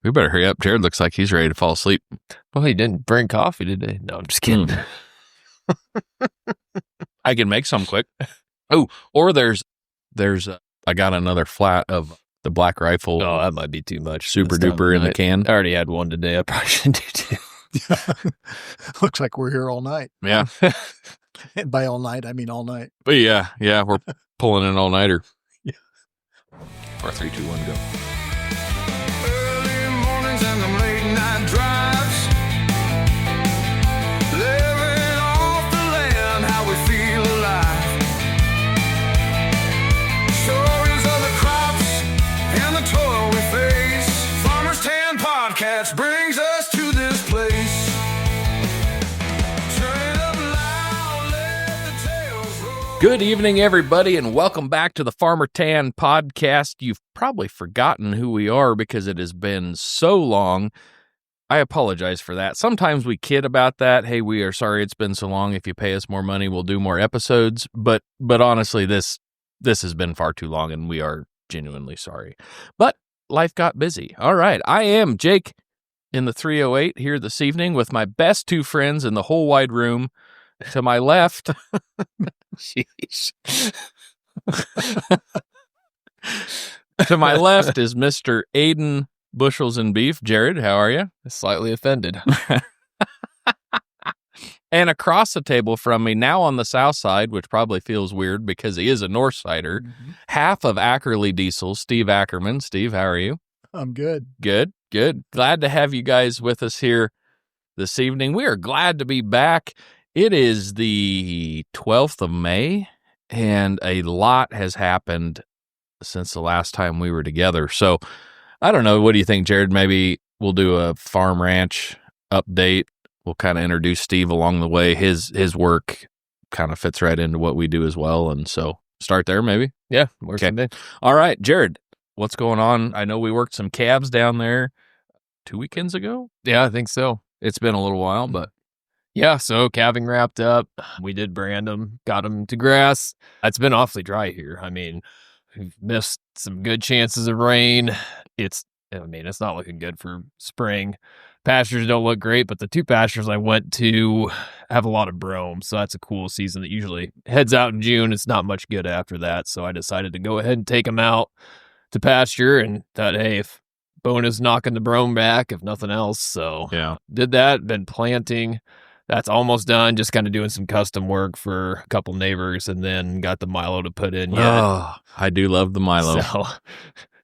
We better hurry up. Jared looks like he's ready to fall asleep. Well, he didn't bring coffee today. No, I'm just kidding. I can make some quick. Oh, or there's I got another flat of the Black Rifle. Oh, that might be too much. Super duper in the can. I already had one today. I probably should do two. Looks like we're here all night. Yeah. And by all night, I mean all night. But yeah, we're pulling an all-nighter. Yeah. 4, 3, 2, 1, go. Early mornings and the late night drives, living off the land, how we feel alive. Stories of the crops and the toil we face. Farmer's Tan Podcast brings us to this place. Turn it up loud, let the tales roll. Good evening, everybody, and welcome back to the Farmer Tan Podcast. You've probably forgotten who we are because it has been so long. I apologize for that. Sometimes we kid about that. Hey, we are sorry it's been so long. If you pay us more money, we'll do more episodes. But honestly, this has been far too long, and we are genuinely sorry. But life got busy. All right, I am Jake in the 308 here this evening with my best two friends in the whole wide room. To my left, Sheesh. to my left is Mr. Aiden Bushels and Beef. Jared, how are you? Slightly offended. And across the table from me, now on the south side, which probably feels weird because he is a north sider, half of Ackerley Diesel, Steve Ackerman. Steve, how are you? I'm good. Good. Glad to have you guys with us here this evening. We are glad to be back. It is the 12th of May, and a lot has happened since the last time we were together. So, I don't know. What do you think, Jared? Maybe we'll do a farm ranch update. We'll kind of introduce Steve along the way. His work kind of fits right into what we do as well. And so, start there, maybe? Yeah, works Okay. All right, Jared, what's going on? I know we worked some calves down there 2 weekends ago. Yeah, I think so. It's been a little while, but Yeah, so calving wrapped up. We did brand them, got them to grass. It's been awfully dry here. I mean, we've missed some good chances of rain. It's not looking good for spring. Pastures don't look great, but the two pastures I went to have a lot of brome, so that's a cool season that usually heads out in June. It's not much good after that, so I decided to go ahead and take them out to pasture and thought, hey, if bonus knocking the brome back, if nothing else. So yeah. did that, been planting. That's almost done. Just kind of doing some custom work for a couple neighbors, and then got the Milo to put in yet. Oh, I do love the Milo. So,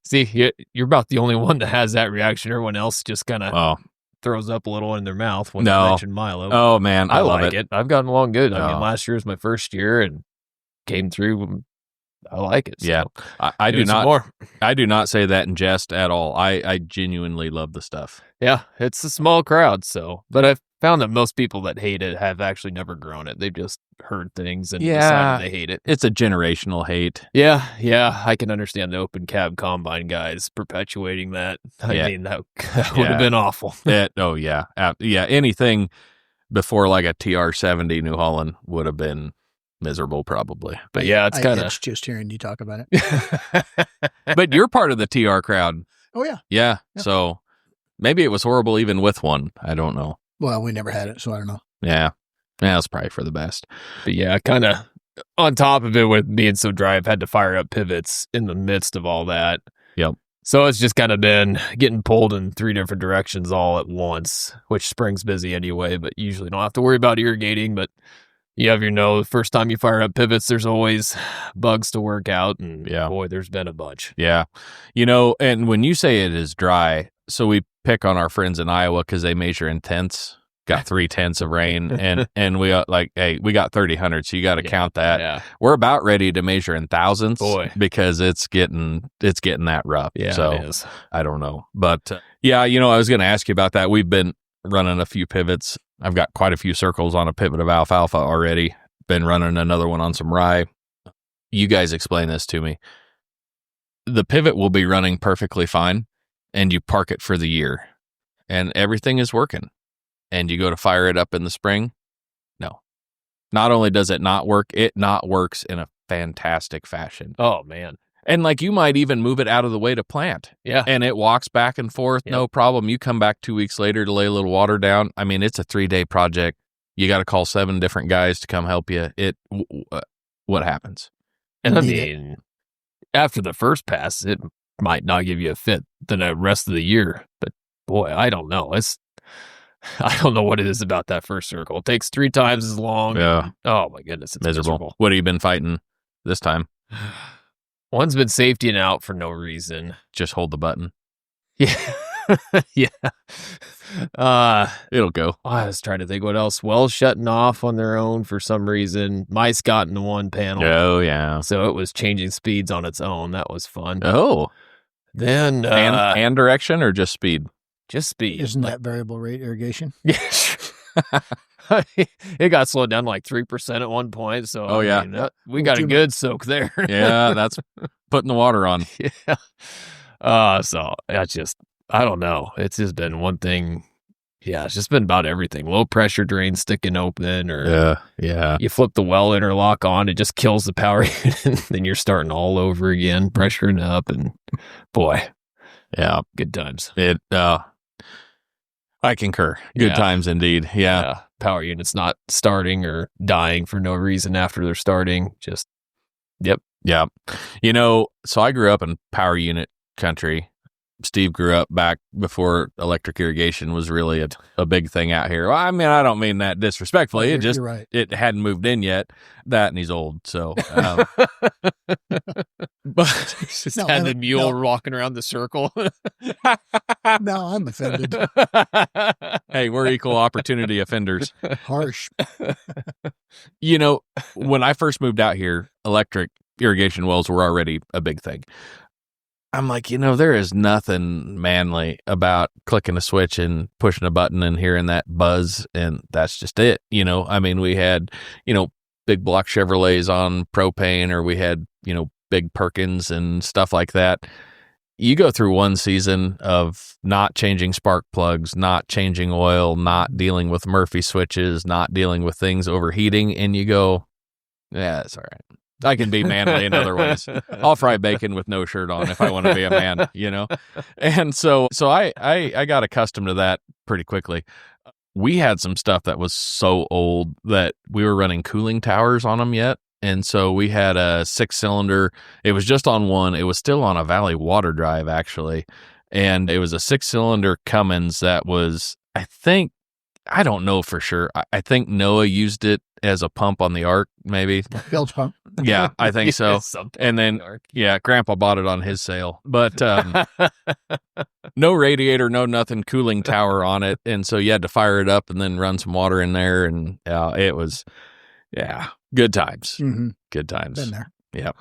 see, you're about the only one that has that reaction. Everyone else just kind of throws up a little in their mouth when they mention Milo. Oh, man, I love like it. I've gotten along good. I mean, Oh. last year was my first year and came through. I like it. So Yeah, I do doing some not. more. I do not say that in jest at all. I genuinely love the stuff. Yeah, it's a small crowd. So, but I've found that most people that hate it have actually never grown it. They've just heard things and decided they hate it. It's a generational hate. Yeah, I can understand the open cab combine guys perpetuating that. I mean, that would have been awful. Anything before like a TR70 New Holland would have been miserable probably. But yeah, it's kind of just hearing you talk about it. But you're part of the TR crowd. Oh, yeah. Yeah. So maybe it was horrible even with one. I don't know. Well, we never had it, so I don't know. Yeah. That's probably for the best. But yeah, kind of on top of it with being so dry, I've had to fire up pivots in the midst of all that. Yep. So it's just kind of been getting pulled in 3 different directions all at once, which spring's busy anyway, but usually don't have to worry about irrigating. But you have the first time you fire up pivots, there's always bugs to work out. And boy, there's been a bunch. Yeah. And when you say it is dry, so we pick on our friends in Iowa because they measure in tenths, got 3 tenths of rain, and we we got 30 hundredths, so you got to count that. Yeah. We're about ready to measure in thousandths, Boy, because it's getting that rough. Yeah, so it is. I don't know, but I was going to ask you about that. We've been running a few pivots. I've got quite a few circles on a pivot of alfalfa already. Been running another one on some rye. You guys explain this to me. The pivot will be running perfectly fine, and you park it for the year, and everything is working. And you go to fire it up in the spring. No. Not only does it not work, it not works in a fantastic fashion. Oh, man. And like you might even move it out of the way to plant. Yeah. And it walks back and forth, no problem. You come back 2 weeks later to lay a little water down. I mean, it's a 3-day project. You got to call 7 different guys to come help you. What happens? And I mean, after the first pass, it might not give you a fit the rest of the year. But boy, I don't know. I don't know what it is about that first circle. It takes 3 times as long. Yeah. Oh my goodness, it's miserable. What have you been fighting this time? One's been safety and out for no reason. Just hold the button. Yeah. Yeah. It'll go. I was trying to think what else. Wells shutting off on their own for some reason. Mice got into one panel. Oh, yeah. So it was changing speeds on its own. That was fun. Oh. Then and direction or just speed? Just speed. Isn't that variable rate irrigation? Yeah. It got slowed down to like 3% at one point. So I mean, we got a good soak there. Yeah, that's putting the water on. Yeah. So I don't know. It's just been one thing. Yeah, it's just been about everything. Low pressure drain sticking open, or you flip the well interlock on, it just kills the power unit. Then you're starting all over again, pressuring up, and boy, yeah, good times. I concur. Good times indeed. Yeah. Power units not starting or dying for no reason after they're starting. Just, yep. Yeah. You know, so I grew up in power unit country. Steve grew up back before electric irrigation was really a big thing out here. Well, I mean, I don't mean that disrespectfully. It just, it hadn't moved in yet. That and he's old. So, but just had the mule walking around the circle. Now I'm offended. Hey, we're equal opportunity offenders. Harsh. You know, when I first moved out here, electric irrigation wells were already a big thing. I'm like, you know, there is nothing manly about clicking a switch and pushing a button and hearing that buzz, and that's just it. You know, I mean, we had, you know, big block Chevrolets on propane, or we had, you know, big Perkins and stuff like that. You go through one season of not changing spark plugs, not changing oil, not dealing with Murphy switches, not dealing with things overheating, and you go, yeah, it's all right. I can be manly in other ways. I'll fry bacon with no shirt on if I want to be a man, you know? And so I got accustomed to that pretty quickly. We had some stuff that was so old that we were running cooling towers on them yet. And so we had a 6-cylinder. It was just on one. It was still on a Valley water drive, actually. And it was a 6-cylinder Cummins that was, I don't know for sure. I think Noah used it as a pump on the Ark, maybe. Bilge pump. Yeah, I think so. And then, Grandpa bought it on his sale. But no radiator, no nothing, cooling tower on it. And so you had to fire it up and then run some water in there. And it was, good times. Mm-hmm. Good times. Been there. Yep.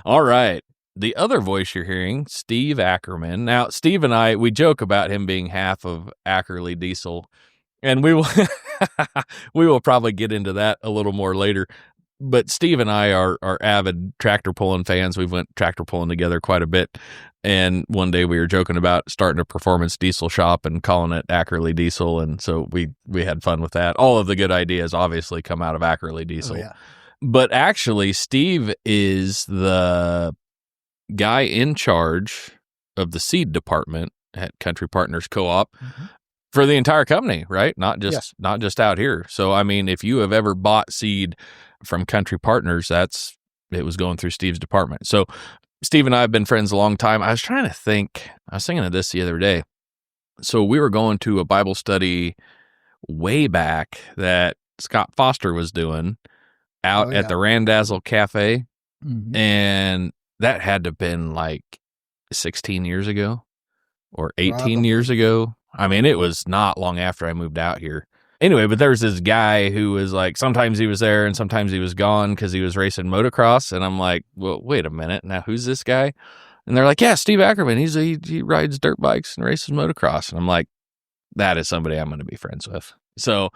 All right. The other voice you're hearing, Steve Ackerman. Now, Steve and I, we joke about him being half of Ackerley Diesel. And we will probably get into that a little more later. But Steve and I are avid tractor pulling fans. We've went tractor pulling together quite a bit. And one day we were joking about starting a performance diesel shop and calling it Ackerley Diesel. And so we had fun with that. All of the good ideas obviously come out of Ackerley Diesel. Oh, yeah. But actually, Steve is the guy in charge of the seed department at Country Partners Co-op. Mm-hmm. For the entire company, right? Not just out here. So, I mean, if you have ever bought seed from Country Partners, it was going through Steve's department. So, Steve and I have been friends a long time. I was thinking of this the other day. So, we were going to a Bible study way back that Scott Foster was doing out at the Randazzle Cafe. Mm-hmm. And that had to have been like 16 years ago or 18 years ago. I mean, it was not long after I moved out here. Anyway, but there was this guy who was like, sometimes he was there and sometimes he was gone because he was racing motocross. And I'm like, well, wait a minute. Now, who's this guy? And they're like, yeah, Steve Ackerman. He rides dirt bikes and races motocross. And I'm like, that is somebody I'm going to be friends with. So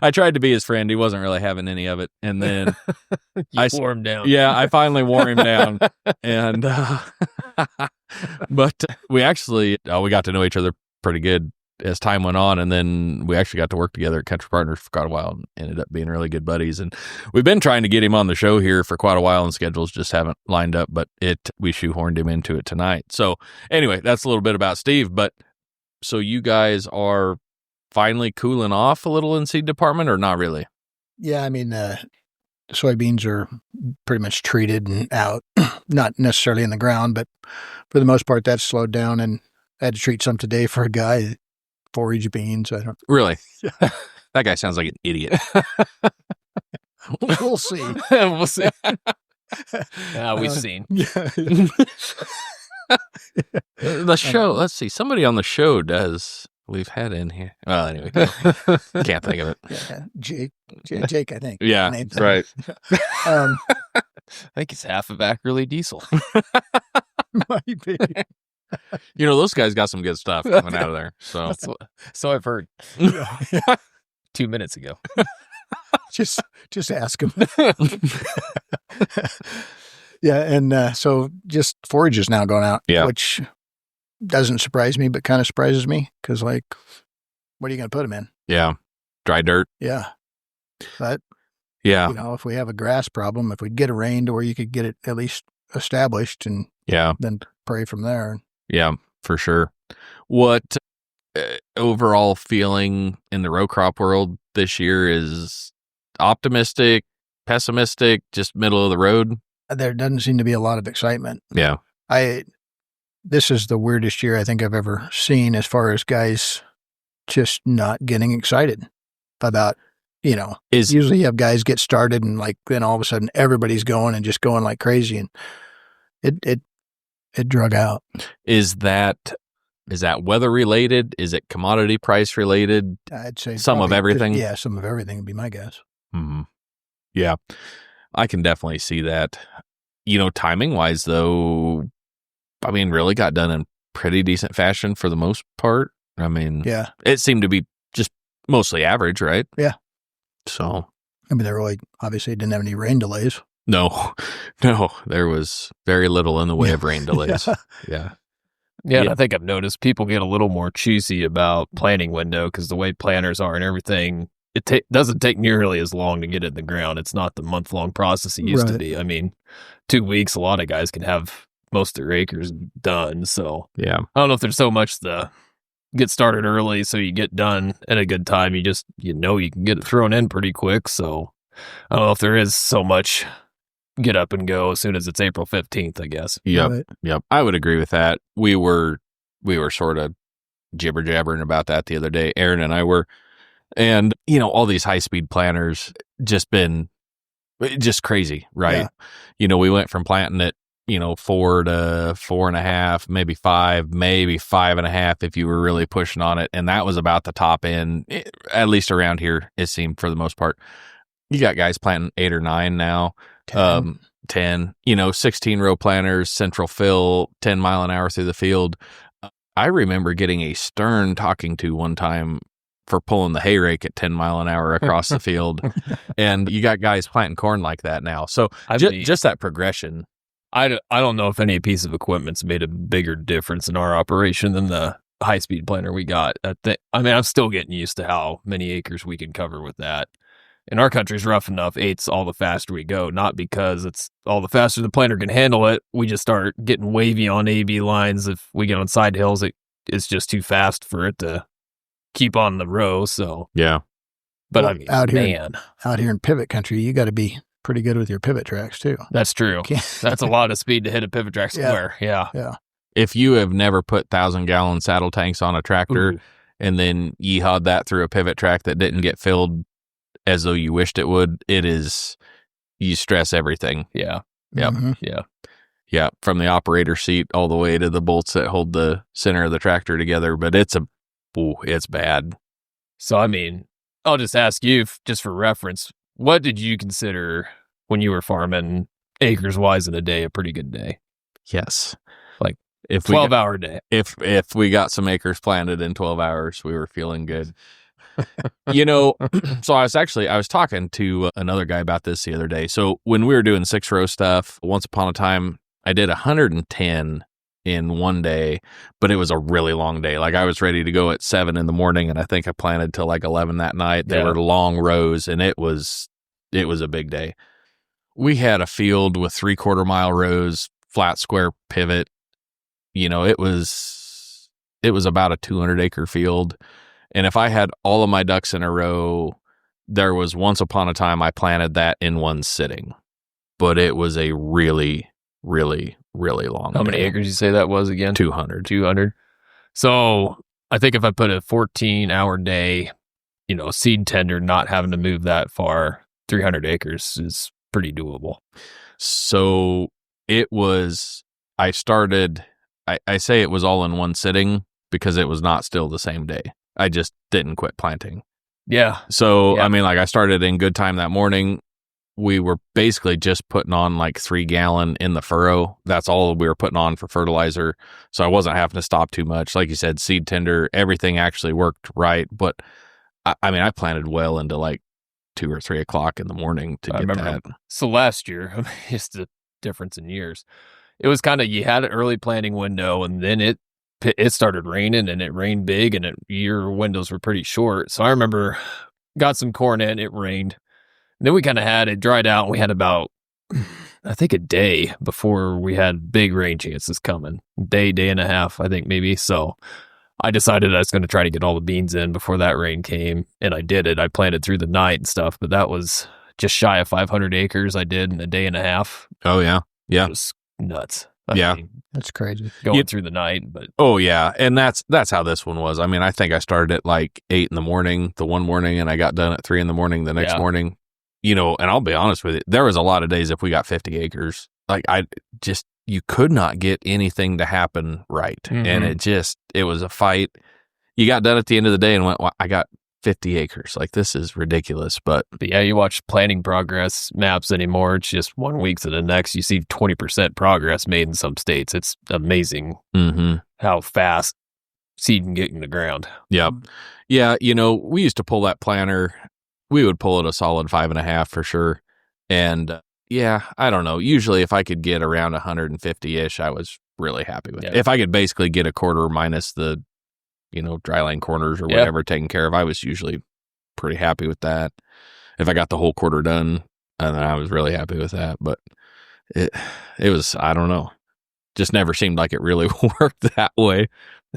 I tried to be his friend. He wasn't really having any of it. And then I wore him down. Yeah, I finally wore him down. And but we actually we got to know each other pretty good as time went on, and then we actually got to work together at Country Partners for quite a while and ended up being really good buddies. And we've been trying to get him on the show here for quite a while, and schedules just haven't lined up, but we shoehorned him into it tonight. So anyway, that's a little bit about Steve. But so you guys are finally cooling off a little in seed department, or not really? Yeah, I mean, soybeans are pretty much treated and out, not necessarily in the ground, but for the most part, that's slowed down. And I had to treat some today for a guy, forage beans. I don't Really? That guy sounds like an idiot. We'll see. We'll see. Yeah, we've seen. Yeah. The show, let's see, somebody on the show does. We've had in here. Well, anyway, can't think of it. Yeah, Jake, I think. Yeah, Name's right. Um, I think it's half of Ackerley Diesel. might be. You know, those guys got some good stuff coming out of there. So, So I've heard 2 minutes ago. Just ask him. Yeah, and so just forage is now going out, Yeah. which doesn't surprise me, but kind of surprises me because, like, what are you going to put them in? yeah, dry dirt. Yeah, but Yeah, you know, if we have a grass problem, if we get a rain to where you could get it at least established, and yeah, then pray from there. yeah, for sure. What overall feeling in the row crop world this year is optimistic, pessimistic, just middle of the road? There doesn't seem to be a lot of excitement. Yeah, This is the weirdest year I think I've ever seen as far as guys just not getting excited about, you know, usually you have guys get started and like, then all of a sudden everybody's going and just going like crazy, and it drug out. Is that weather related? Is it commodity price related? I'd say Some of probably everything? Yeah, some of everything would be my guess. Mm-hmm. Yeah, I can definitely see that. You know, timing wise though, I mean, really got done in pretty decent fashion for the most part. I mean, Yeah. it seemed to be just mostly average, right? Yeah. So, I mean, there really obviously didn't have any rain delays. no, there was very little in the way of rain delays. Yeah. Yeah, and Yeah. I think I've noticed people get a little more choosy about planting window because the way planters are and everything, it doesn't take nearly as long to get it in the ground. It's not the month-long process it used to Right. be. I mean, 2 weeks, a lot of guys can have most of their acres done. So Yeah. I don't know if there's so much the get started early so you get done at a good time. You just, you can get it thrown in pretty quick. So I don't know if there is so much get up and go as soon as it's April 15th, I guess. Yep. Right. Yep. I would agree with that. We were sort of jibber jabbering about that the other day. Aaron and I were, and you know, all these high speed planters just crazy, right? Yeah. You know, we went from planting it, 4 to 4.5, maybe 5, maybe 5.5 if you were really pushing on it. And that was about the top end, at least around here, it seemed for the most part. You got guys planting 8 or 9 now, 10, 16 row planters, central fill, 10 mile an hour through the field. I remember getting a stern talking to one time for pulling the hay rake at 10 mile an hour across the field. And you got guys planting corn like that now. So just that progression. I don't know if any piece of equipment's made a bigger difference in our operation than the high-speed planter we got. I'm still getting used to how many acres we can cover with that. And our country's rough enough, 8's all the faster we go, not because it's all the faster the planter can handle it. We just start getting wavy on AB lines. If we get on side hills, it's just too fast for it to keep on the row. So, Yeah. but Well, I mean, out here- man, Out here in pivot country, you got to be pretty good with your pivot tracks too. that's true. That's a lot of speed to hit a pivot track Yeah. square. Yeah. Yeah. If you have never put 1,000-gallon saddle tanks on a tractor Ooh. and then yeehawed that through a pivot track that didn't get filled as though you wished it would, you stress everything. Yeah. Yep. Mhm. Yeah. Yeah, from the operator seat all the way to the bolts that hold the center of the tractor together. But it's bad. So, I mean, I'll just ask you, just for reference, what did you consider when you were farming acres wise in a day a pretty good day? Yes. Like if 12-hour day. If we got some acres planted in 12 hours, we were feeling good. So I was talking to another guy about this the other day. So when we were doing 6-row stuff, once upon a time, I did 110 in one day, but it was a really long day. Like I was ready to go at 7 in the morning, and I think I planted till like 11 that night. They were long rows, and it was a big day. We had a field with 3/4 mile rows, flat square pivot. You know, it was about a 200-acre field. And if I had all of my ducks in a row, there was once upon a time I planted that in one sitting. But it was a really, really, really long How many day. acres you say that was again? 200. 200. So I think if I put a 14-hour day, seed tender, not having to move that far, 300 acres is pretty doable. So it was, I say it was all in one sitting because it was not still the same day. I just didn't quit planting. Yeah. So, Yeah. I mean, like I started in good time that morning. We were basically just putting on like 3 gallon in the furrow. That's all we were putting on for fertilizer. So I wasn't having to stop too much. Like you said, seed tender, everything actually worked right. But I planted well into like 2 or 3 o'clock in the morning to get that. So last year, just the difference in years, it was kind of, you had an early planting window, and then it started raining, and it rained big, and your windows were pretty short. So I remember got some corn in, it rained. And then we kind of had it dried out, and we had about, I think, a day before we had big rain chances coming. Day and a half, I think, maybe. So I decided I was going to try to get all the beans in before that rain came, and I did it. I planted through the night and stuff, but that was just shy of 500 acres I did in a day and a half. Oh, yeah. Yeah. It was nuts. Yeah. I mean, That's crazy. going through the night, but oh yeah, and that's how this one was. I mean, I think I started at like 8 in the morning the one morning, and I got done at 3 in the morning the next morning. And I'll be honest with you, there was a lot of days if we got 50 acres, like you could not get anything to happen right, and it was a fight. You got done at the end of the day and went, well, I got 50 acres. Like, this is ridiculous. But yeah, you watch planting progress maps anymore. It's just 1 week to the next. You see 20% progress made in some states. It's amazing how fast seed can get in the ground. Yep. Yeah. We used to pull that planter. We would pull it a solid 5.5 for sure. And I don't know. Usually if I could get around 150-ish, I was really happy with it. If I could basically get a quarter minus the dry line corners or whatever taken care of, I was usually pretty happy with that. If I got the whole quarter done, then I was really happy with that. But it was, I don't know, just never seemed like it really worked that way.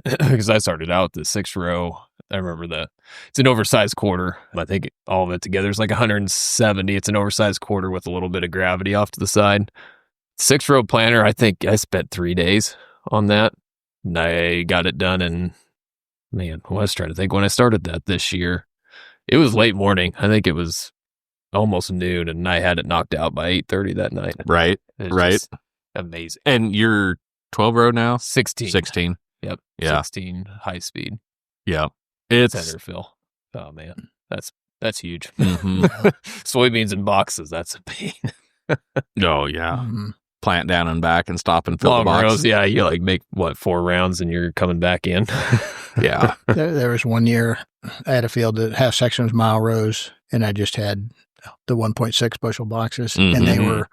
Because I started out the 6 row. I remember that it's an oversized quarter. I think all of it together is like 170. It's an oversized quarter with a little bit of gravity off to the side. 6 row planter, I think I spent 3 days on that. And I got it done in, I was trying to think when I started that this year. It was late morning. I think it was almost noon, and I had it knocked out by 8:30 that night. Right. Just amazing. And you're 12 row now? 16. 16. Yep. Yeah. 16 high speed. Yeah. It's Center fill. Oh man. That's huge. Mm-hmm. Soybeans in boxes, that's a pain. Oh yeah. Plant down and back and stop and fill Long the box. rows, yeah, you make 4 rounds and you're coming back in. Yeah. There was one year I had a field that half section was mile rows, and I just had the 1.6 bushel boxes, and they were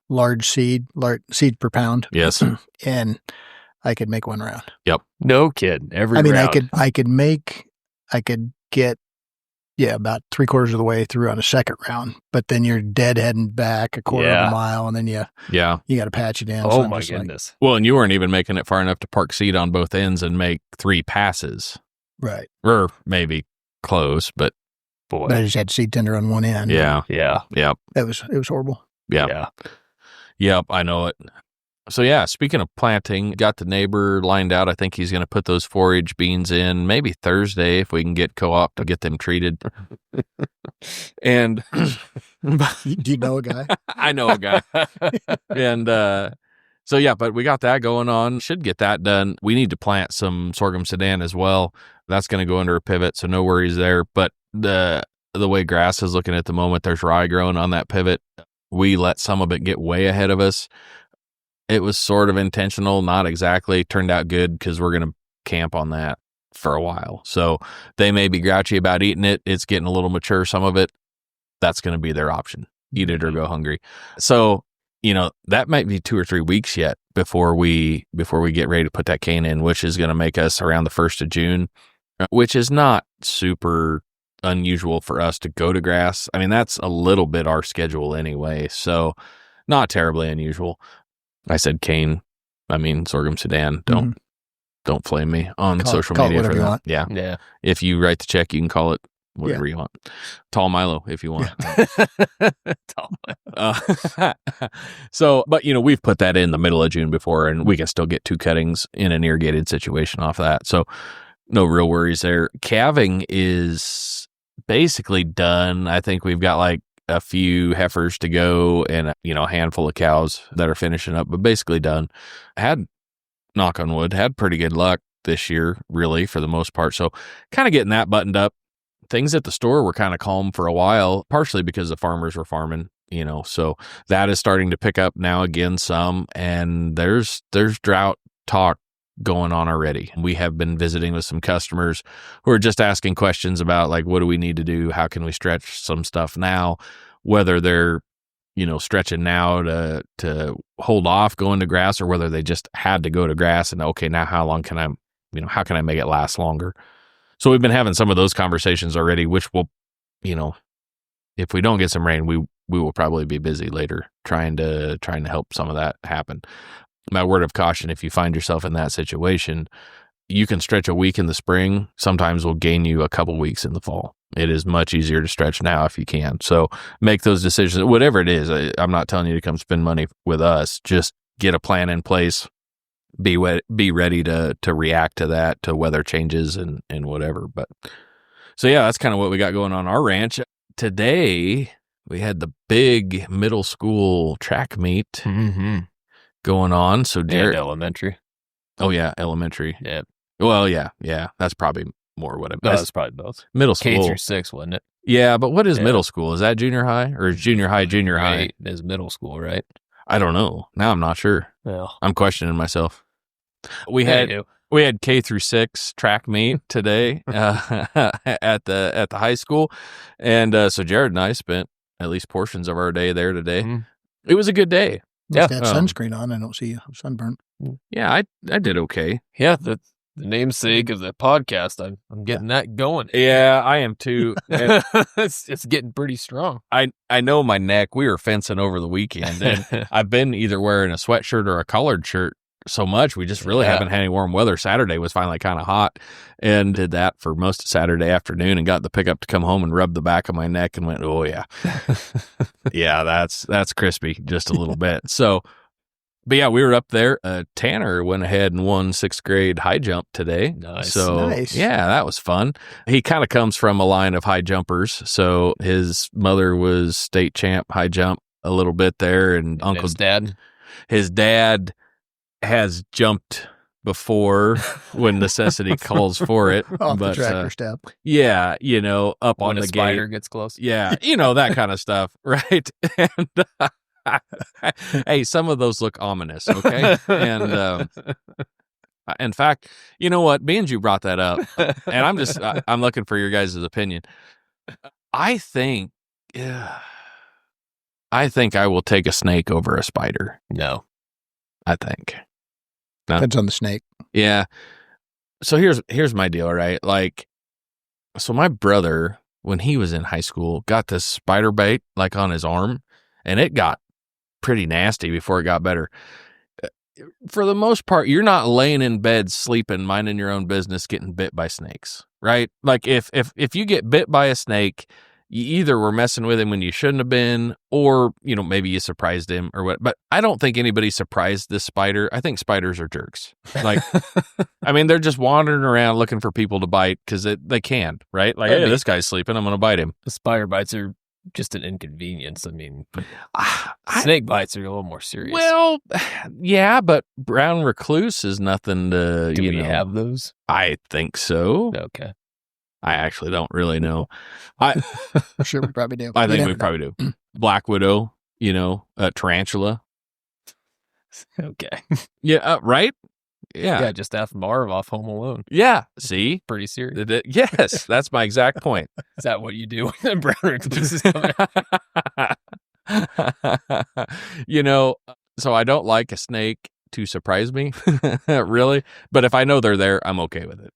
large seed per pound. Yes. And I could make 1 round. Yep. No kidding. Every round. I could get about 3/4 of the way through on a second round, but then you're deadheading back a quarter of a mile, and then you got to patch it in. Oh my goodness. Well, and you weren't even making it far enough to park seed on both ends and make 3 passes. Right. Or maybe close, but boy. But I just had seed tender on one end. Yeah. Yeah. Yep. It was horrible. Yep. Yeah. Yep, I know it. So yeah, speaking of planting, got the neighbor lined out. I think he's going to put those 4-H beans in maybe Thursday if we can get co-op to get them treated. And do you know a guy? I know a guy. And so yeah, but we got that going on. Should get that done. We need to plant some sorghum sedan as well. That's going to go under a pivot, so no worries there. But the way grass is looking at the moment, there's rye growing on that pivot. We let some of it get way ahead of us. It was sort of intentional, not exactly. Turned out good because we're going to camp on that for a while. So they may be grouchy about eating it. It's getting a little mature, some of it. That's going to be their option. Eat it or go hungry. So that might be 2 or 3 weeks yet before we get ready to put that cane in, which is going to make us around the 1st of June, which is not super unusual for us to go to grass. I mean, that's a little bit our schedule anyway, so not terribly unusual. I said cane. I mean sorghum Sudan. Don't flame me on social media for that. Yeah. If you write the check, you can call it whatever you want. Tall Milo if you want. Tall Milo. So, but we've put that in the middle of June before, and we can still get 2 cuttings in an irrigated situation off that. So no real worries there. Calving is basically done. I think we've got like a few heifers to go and a handful of cows that are finishing up, but basically done. Knock on wood, had pretty good luck this year, really, for the most part. So kind of getting that buttoned up. Things at the store were kind of calm for a while, partially because the farmers were farming, so that is starting to pick up now again some, and there's drought talk going on already. We have been visiting with some customers who are just asking questions about like, what do we need to do? How can we stretch some stuff now? Whether they're stretching now to hold off going to grass, or whether they just had to go to grass and okay, now how long can I, how can I make it last longer? So we've been having some of those conversations already, which will, if we don't get some rain, we will probably be busy later trying to help some of that happen. My word of caution, if you find yourself in that situation, you can stretch a week in the spring, sometimes will gain you a couple weeks in the fall. It is much easier to stretch now if you can. So make those decisions, whatever it is. I'm not telling you to come spend money with us. Just get a plan in place. Be ready to react to that, to weather changes and whatever. But so yeah, that's kind of what we got going on our ranch. Today we had the big middle school track meet going on. So Jared, elementary. Oh yeah, elementary. Yeah. Well, yeah. That's probably more what it was. That's probably both. Middle school. K through 6, wasn't it? Yeah, but what is middle school? Is that junior high, or is junior high junior high? Is middle school, right? I don't know. Now I'm not sure. Well, I'm questioning myself. We had K through 6 track meet today at the high school, and so Jared and I spent at least portions of our day there today. Mm-hmm. It was a good day. Yeah, had sunscreen on. I don't see you sunburned. Yeah, I did okay. Yeah, the namesake of the podcast. I'm getting that going. Yeah, I am too. It's getting pretty strong. I know my neck. We were fencing over the weekend, and I've been either wearing a sweatshirt or a collared shirt so much. We just really haven't had any warm weather. Saturday was finally kind of hot, and did that for most of Saturday afternoon, and got the pickup to come home and rub the back of my neck, and went, oh yeah, yeah, that's crispy just a little bit. So. But yeah, we were up there. Tanner went ahead and won 6th grade high jump today. Nice. So nice. Yeah, that was fun. He kind of comes from a line of high jumpers. So his mother was state champ high jump a little bit there, and his dad has jumped before when necessity calls for it. Off the tractor step. Yeah, up when on the spider gate. Gets close. Yeah, that kind of stuff, right? And hey, some of those look ominous, okay? And in fact, you know what? Being you brought that up, and I'm looking for your guys' opinion. I think I will take a snake over a spider. No. I think. No? Depends on the snake. Yeah. So here's my deal, right? Like, so my brother, when he was in high school, got this spider bite like on his arm, and it got pretty nasty before it got better. For the most part, you're not laying in bed sleeping, minding your own business, getting bit by snakes, right? Like if you get bit by a snake, you either were messing with him when you shouldn't have been, or maybe you surprised him or what. But I don't think anybody surprised this spider. I think spiders are jerks. Like, I mean, they're just wandering around looking for people to bite because they can, right? Like, hey, this guy's sleeping, I'm going to bite him. The spider bites are just an inconvenience. I mean, snake bites are a little more serious. Well, yeah, but brown recluse is nothing to, Do we have those? I think so. Okay. I actually don't really know. For sure we probably do. I think we probably do. Black widow, tarantula. Okay. Yeah, right? Yeah, just ask Marv off Home Alone. Yeah, see? Pretty serious. Yes, that's my exact point. Is that what you do when brown recluse is coming? So I don't like a snake to surprise me, really. But if I know they're there, I'm okay with it.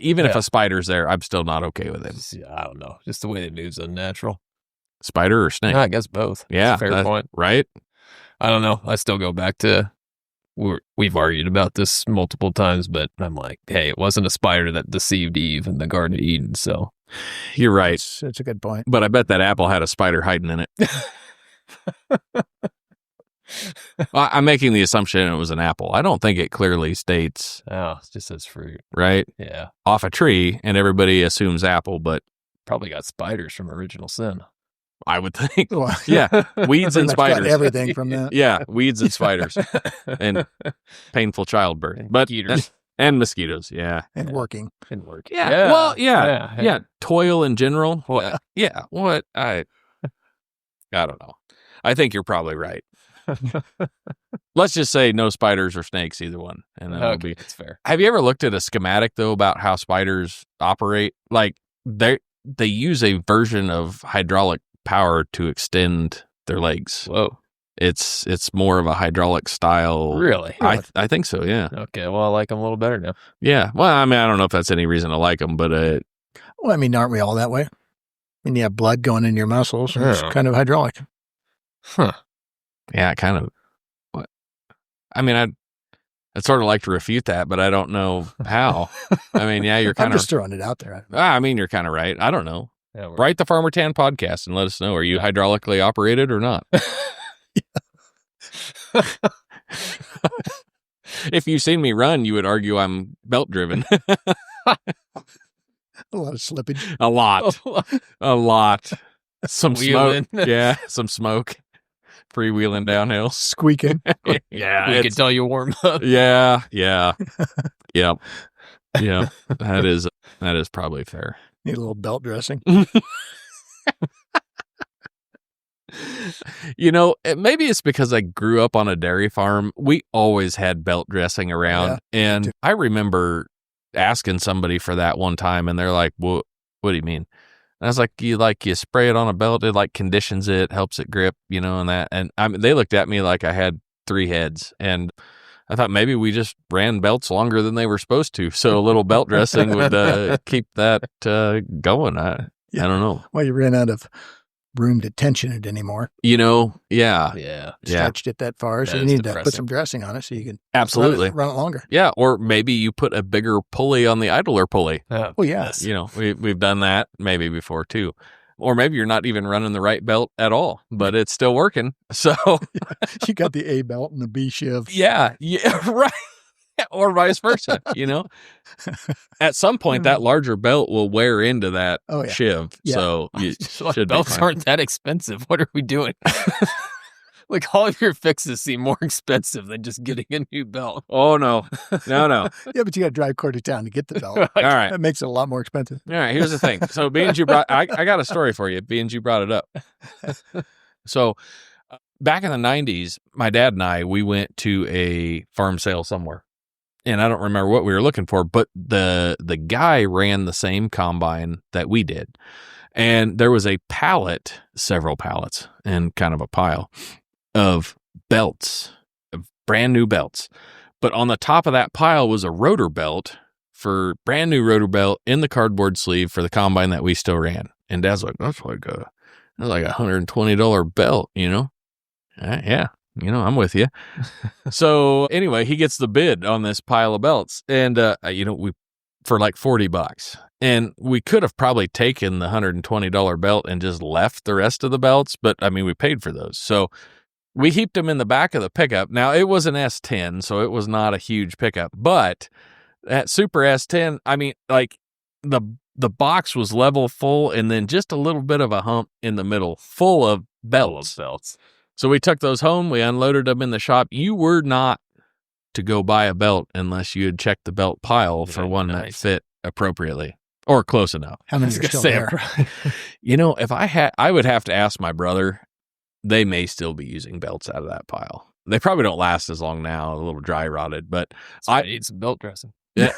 Even if a spider's there, I'm still not okay with it. I don't know. Just the way it moves unnatural. Spider or snake? I guess both. Yeah. Fair point. Right? I don't know. I still go back to, we've argued about this multiple times, but I'm like, hey, it wasn't a spider that deceived Eve in the Garden of Eden, so. You're right. That's a good point. But I bet that apple had a spider hiding in it. Well, I'm making the assumption it was an apple. I don't think it clearly states. Oh, it just says fruit. Right? Yeah. Off a tree, and everybody assumes apple, but. Probably got spiders from Original Sin. I would think. Well, Yeah. Weeds and spiders. Everything from that. Yeah. Weeds and spiders. And painful childbirth. But Mosquitoes. And mosquitoes. Yeah. And working. And work. Yeah. Well, yeah. Toil in general. Yeah. What? I don't know. I think you're probably right. Let's just say no spiders or snakes, either one. And then Okay, that's fair. Have you ever looked at a schematic, though, about how spiders operate? Like, they use a version of hydraulic power to extend their legs. Whoa. It's more of a hydraulic style. Really? I think so, yeah. Okay, well, I like them a little better now. Yeah. Well, I mean, I don't know if that's any reason to like them, but Well, I mean, aren't we all that way? I mean, you have blood going in your muscles. And It's kind of hydraulic. Huh. Yeah, kind of. What? I mean, I'd sort of like to refute that, but I don't know how. I mean, yeah, you're kind I'm of. just throwing it out there. I mean, you're kind of right. I don't know. Yeah, Write the Farmer Tan podcast and let us know. Are you hydraulically operated or not? If you've seen me run, you would argue I'm belt driven. A lot of slippage. A lot. Some Wheeling. smoke. Yeah, some smoke. Freewheeling downhill. Squeaking. Yeah. We can tell you warm up. Yeah. Yep. That is probably fair. Need a little belt dressing. Maybe it's because I grew up on a dairy farm. We always had belt dressing around. Yeah, and I remember asking somebody for that one time, and they're like, what do you mean? And I was like, you spray it on a belt, it like conditions it, helps it grip, and that. And they looked at me like I had 3 heads. And I thought maybe we just ran belts longer than they were supposed to. So a little belt dressing would keep that going. I don't know. Well, you ran out of room to tension it anymore. Yeah. Stretched it that far. So That you is need to depressing. put some dressing on it so you can Absolutely. run it longer. Yeah, or maybe you put a bigger pulley on the idler pulley. Oh, Well, yeah. We've done that maybe before too. Or maybe you're not even running the right belt at all, but it's still working. So You got the A belt and the B shiv. yeah, right. Or vice versa, At some point, that larger belt will wear into that Oh, yeah. shiv. Yeah. So you So should be belts fine. aren't that expensive. What are we doing? Like, all of your fixes seem more expensive than just getting a new belt. Oh, no. No. Yeah, but you got to drive quarter town to get the belt. All right. That makes it a lot more expensive. All right, here's the thing. So being you brought, I got a story for you. Being you brought it up. So back in the 90s, my dad and I, we went to a farm sale somewhere. And I don't remember what we were looking for, but the guy ran the same combine that we did. And there was a pallet, several pallets, and kind of a pile of belts, of brand new belts. But on the top of that pile was a rotor belt for brand new rotor belt in the cardboard sleeve for the combine that we still ran. And Dad's like, that's like a $120 belt, Yeah. I'm with you. So anyway, he gets the bid on this pile of belts, and we for like $40, and we could have probably taken the $120 belt and just left the rest of the belts, but I mean, we paid for those, so we heaped them in the back of the pickup. Now it was an S10, so it was not a huge pickup, but that Super S10, I mean, like the box was level full, and then just a little bit of a hump in the middle, full of belts. So we took those home. We unloaded them in the shop. You were not to go buy a belt unless you had checked the belt pile for one that fit appropriately or close enough. How many are still there? If I would have to ask my brother. They may still be using belts out of that pile. They probably don't last as long now, a little dry rotted, but I need some belt dressing. Yeah.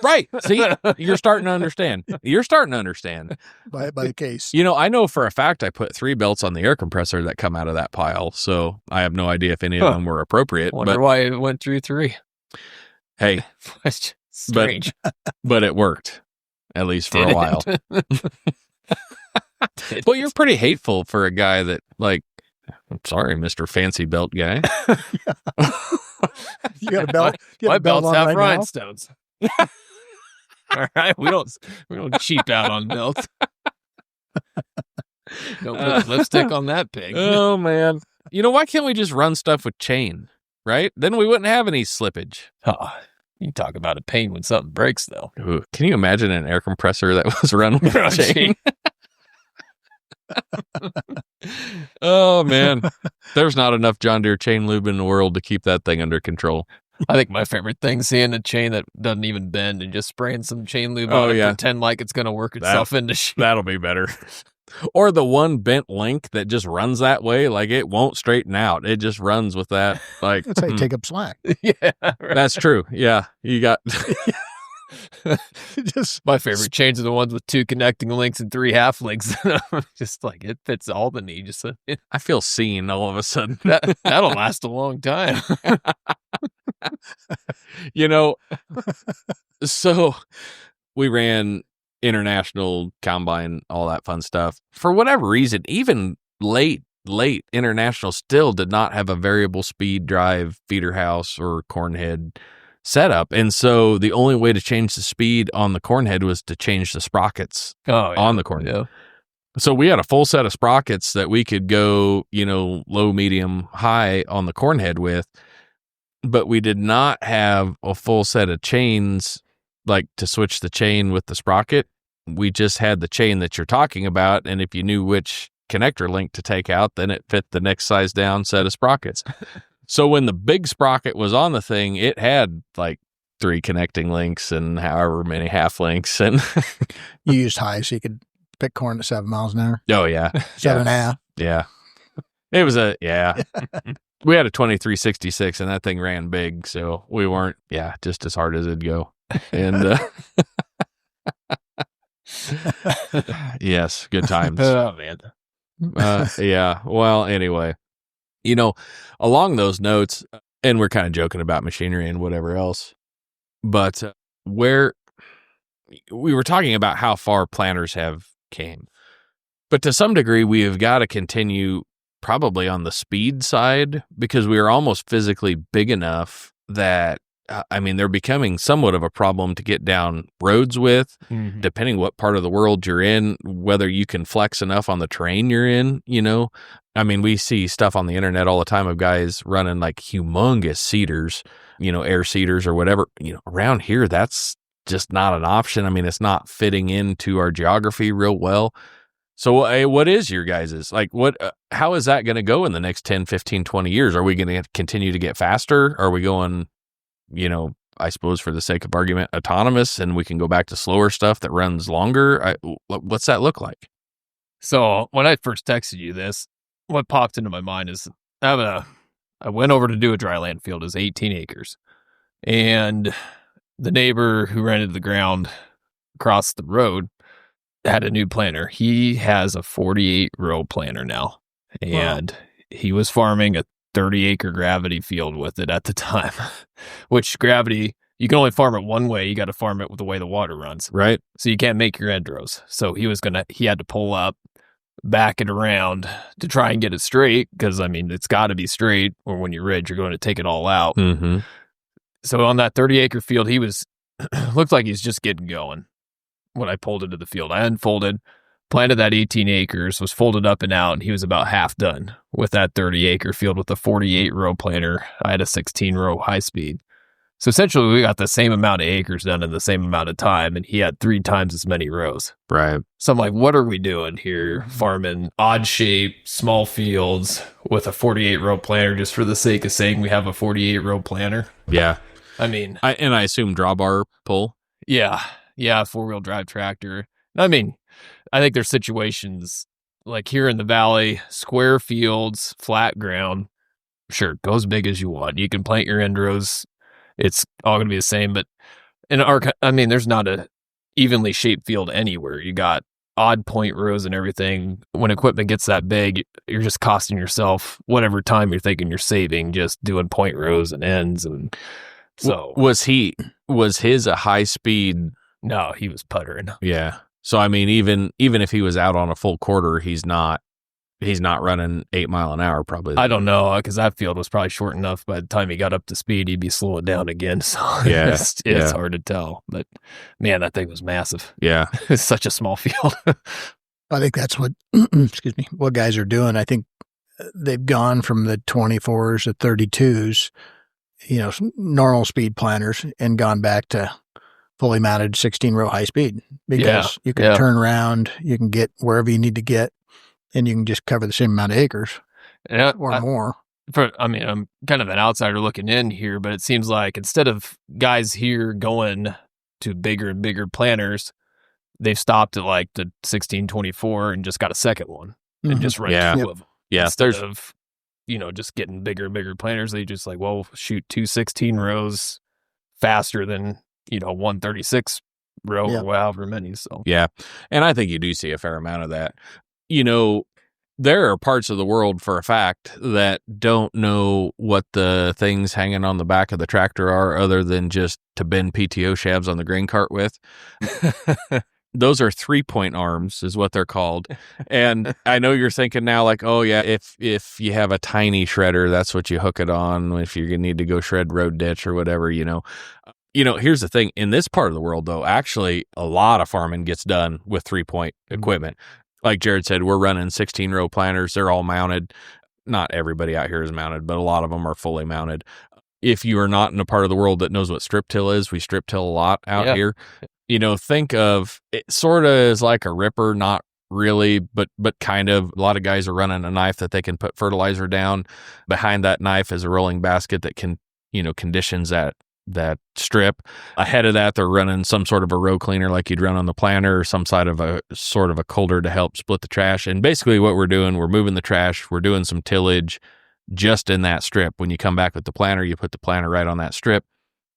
Right. See, you're starting to understand. by the case. I know for a fact I put 3 belts on the air compressor that come out of that pile, so I have no idea if any of them were appropriate. Wonder why it went through 3. Hey, strange. But it worked, at least for a while. Well, you're pretty hateful for a guy that, like, I'm sorry, Mr. Fancy Belt guy. You got a belt? My belts have right rhinestones. All right, we don't cheap out on belts. Don't put lipstick on that pig. Oh man, why can't we just run stuff with chain? Right? Then we wouldn't have any slippage. You talk about a pain when something breaks, though. Ooh, can you imagine an air compressor that was run with chain? Oh man, there's not enough John Deere chain lube in the world to keep that thing under control. I think my favorite thing, seeing a chain that doesn't even bend and just spraying some chain lube on it, pretend like it's going to work itself into shit. That'll be better. Or the one bent link that just runs that way, like it won't straighten out. It just runs with that. Like that's how you take up slack. Yeah, right. That's true. Yeah, you got. Just my favorite chains are the ones with 2 connecting links and 3 half links. Just like it fits all the needs. I feel seen all of a sudden. That'll last a long time. So we ran international combine, all that fun stuff. For whatever reason, even late international still did not have a variable speed drive feeder house or corn head setup. And so the only way to change the speed on the corn head was to change the sprockets on the corn head. So we had a full set of sprockets that we could go, low, medium, high on the corn head with, but we did not have a full set of chains, like to switch the chain with the sprocket. We just had the chain that you're talking about. And if you knew which connector link to take out, then it fit the next size down set of sprockets. So when the big sprocket was on the thing, it had like 3 connecting links and however many half links. And you used high so you could pick corn at 7 miles an hour. Oh yeah. 7.5. Yeah. It was we had a 2366 and that thing ran big. So we weren't, just as hard as it'd go. And, yes, good times. Oh man. Yeah. Well, anyway, along those notes, and we're kind of joking about machinery and whatever else, but where we were talking about how far planters have came, but to some degree, we have got to continue probably on the speed side because we are almost physically big enough that they're becoming somewhat of a problem to get down roads with, depending what part of the world you're in, whether you can flex enough on the terrain you're in, we see stuff on the internet all the time of guys running like humongous seeders, air seeders or whatever. Around here, that's just not an option. It's not fitting into our geography real well. So what is your guys's, how is that going to go in the next 10, 15, 20 years? Are we going to continue to get faster? Are we going, I suppose for the sake of argument, autonomous, and we can go back to slower stuff that runs longer? What's that look like? So when I first texted you this, what popped into my mind is I went over to do a dry land field. It was 18 acres. And the neighbor who rented the ground across the road had a new planter. He has a 48-row planter now. And he was farming a 30-acre gravity field with it at the time, which gravity, you can only farm it one way. You got to farm it with the way the water runs. Right. So you can't make your end rows. So he had to pull up, back it around to try and get it straight because, it's got to be straight or when you ridge, you're going to take it all out. Mm-hmm. So on that 30-acre field, he was, looked like he's just getting going when I pulled into the field. I unfolded, planted that 18 acres, was folded up and out, and he was about half done with that 30-acre field with a 48-row planter. I had a 16-row high-speed. So essentially, we got the same amount of acres done in the same amount of time, and he had 3 times as many rows. Right. So I'm like, what are we doing here? Farming odd shape, small fields with a 48-row planter just for the sake of saying we have a 48-row planter? Yeah. I mean... I assume drawbar pull? Yeah. Yeah, 4-wheel drive tractor. I think there's situations like here in the valley, square fields, flat ground. Sure, go as big as you want. You can plant your end rows. It's all going to be the same, but there's not a evenly shaped field anywhere. You got odd point rows and everything. When equipment gets that big, you're just costing yourself whatever time you're thinking you're saving just doing point rows and ends. And so was his a high speed? No, he was puttering. Yeah. So I mean, even if he was out on a full quarter, he's not running 8 mile an hour probably. I don't know, because that field was probably short enough. By the time he got up to speed, he'd be slowing down again. So yeah, it's hard to tell. But man, that thing was massive. Yeah. It's such a small field. I think that's what, excuse me, what guys are doing. I think they've gone from the 24s to 32s, normal speed planters, and gone back to fully mounted 16-row high speed, because you can turn around, you can get wherever you need to get, and you can just cover the same amount of acres or more. I'm kind of an outsider looking in here, but it seems like instead of guys here going to bigger and bigger planters, they've stopped at like the 1624 and just got a second one and just run two of them. Yeah, instead of, just getting bigger and bigger planters, they just like, well, shoot 2 16 rows faster than, 136 row or however many. So yeah, and I think you do see a fair amount of that. There are parts of the world for a fact that don't know what the things hanging on the back of the tractor are, other than just to bend PTO shafts on the grain cart with. Those are 3-point arms is what they're called. And I know you're thinking now like, oh yeah, if you have a tiny shredder, that's what you hook it on if you're going to need to go shred road ditch or whatever, here's the thing. In this part of the world, though, actually a lot of farming gets done with 3-point equipment. Like Jared said, we're running 16-row planters. They're all mounted. Not everybody out here is mounted, but a lot of them are fully mounted. If you are not in a part of the world that knows what strip till is, we strip till a lot out here. Think of it sort of as like a ripper, not really, but kind of. A lot of guys are running a knife that they can put fertilizer down. Behind that knife is a rolling basket that can, conditions that strip. Ahead of that, they're running some sort of a row cleaner like you'd run on the planter, or some side of a sort of a coulter to help split the trash. And basically what we're doing, we're moving the trash, we're doing some tillage just in that strip. When you come back with the planter, you put the planter right on that strip.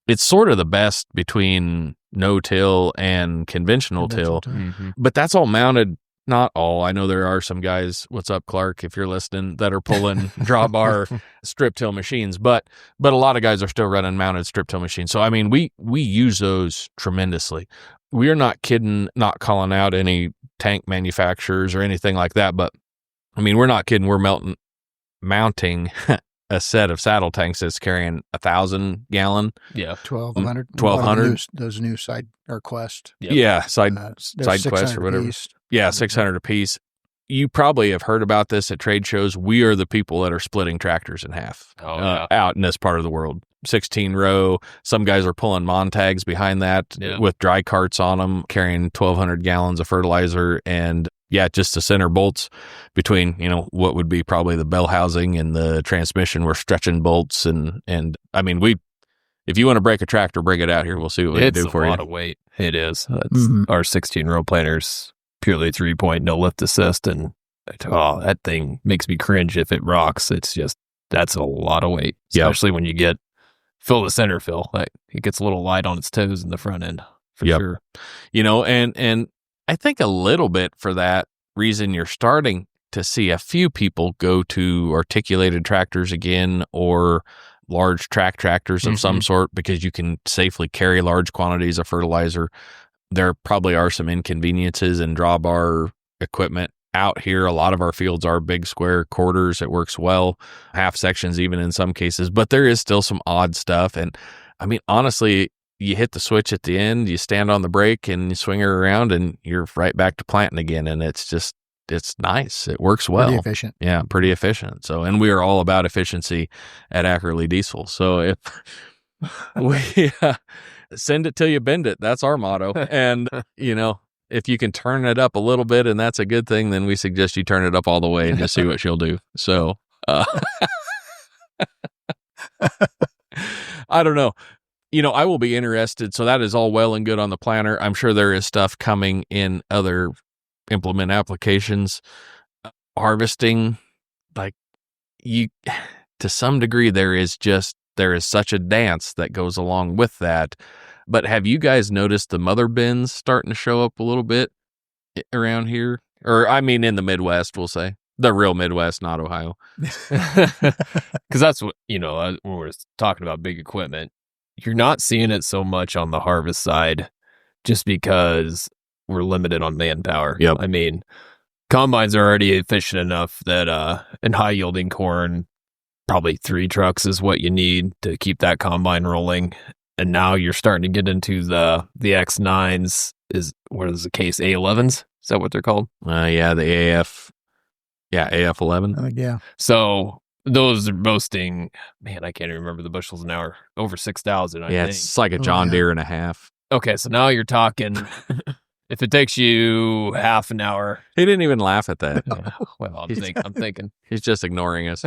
It's sort of the best between no-till and conventional till. Mm-hmm. But that's all mounted. Not all. I know there are some guys, what's up, Clark, if you're listening, that are pulling drawbar strip till machines, but a lot of guys are still running mounted strip till machines. So, I mean, we use those tremendously. We are not kidding, not calling out any tank manufacturers or anything like that, but I mean, we're not kidding. We're mounting a set of saddle tanks that's carrying 1,000 gallon. Yeah. 1,200. Those new side or Quest. Yep. Yeah. Side Quest or whatever. Yeah. 600 a piece. You probably have heard about this at trade shows. We are the people that are splitting tractors in half out in this part of the world. 16 row. Some guys are pulling Montags behind that with dry carts on them, carrying 1,200 gallons of fertilizer. And just the center bolts between, what would be probably the bell housing and the transmission. We're stretching bolts. And I mean, if you want to break a tractor, bring it out here. We'll see what we can do for you. It's a lot of weight. It is. Our 16 row planters, purely 3-point, no lift assist. And that thing makes me cringe if it rocks. It's just, that's a lot of weight, especially when you fill the center fill. Like, it gets a little light on its toes in the front end for sure. And I think a little bit for that reason, you're starting to see a few people go to articulated tractors again, or large track tractors of some sort, because you can safely carry large quantities of fertilizer. There probably are some inconveniences in drawbar equipment out here. A lot of our fields are big square quarters. It works well, half sections even in some cases, but there is still some odd stuff. And I mean, honestly, you hit the switch at the end, you stand on the brake and you swing her around and you're right back to planting again. And it's nice. It works well. Pretty efficient. Yeah, pretty efficient. So, and we are all about efficiency at Ackerley Diesel. So if we send it till you bend it, that's our motto. And, if you can turn it up a little bit and that's a good thing, then we suggest you turn it up all the way and just see what she'll do. So, I don't know. I will be interested. So that is all well and good on the planter. I'm sure there is stuff coming in other implement applications. Harvesting, to some degree, there is such a dance that goes along with that But have you guys noticed the mother bins starting to show up a little bit around here? Or, I mean, in the Midwest, we'll say. The real Midwest, not Ohio. Because that's what, when we're talking about big equipment, you're not seeing it so much on the harvest side just because we're limited on manpower. Yep. I mean, combines are already efficient enough that in high yielding corn, probably 3 trucks is what you need to keep that combine rolling. And now you're starting to get into the X9s. What is the case? A11s? Is that what they're called? Yeah, the AF. Yeah, AF11. Yeah. So those are boasting, man, I can't even remember the bushels an hour, over 6,000, I think. It's like a John Deere and a half. Okay, so now you're talking, if it takes you half an hour. He didn't even laugh at that. Well, I'm thinking. He's just ignoring us.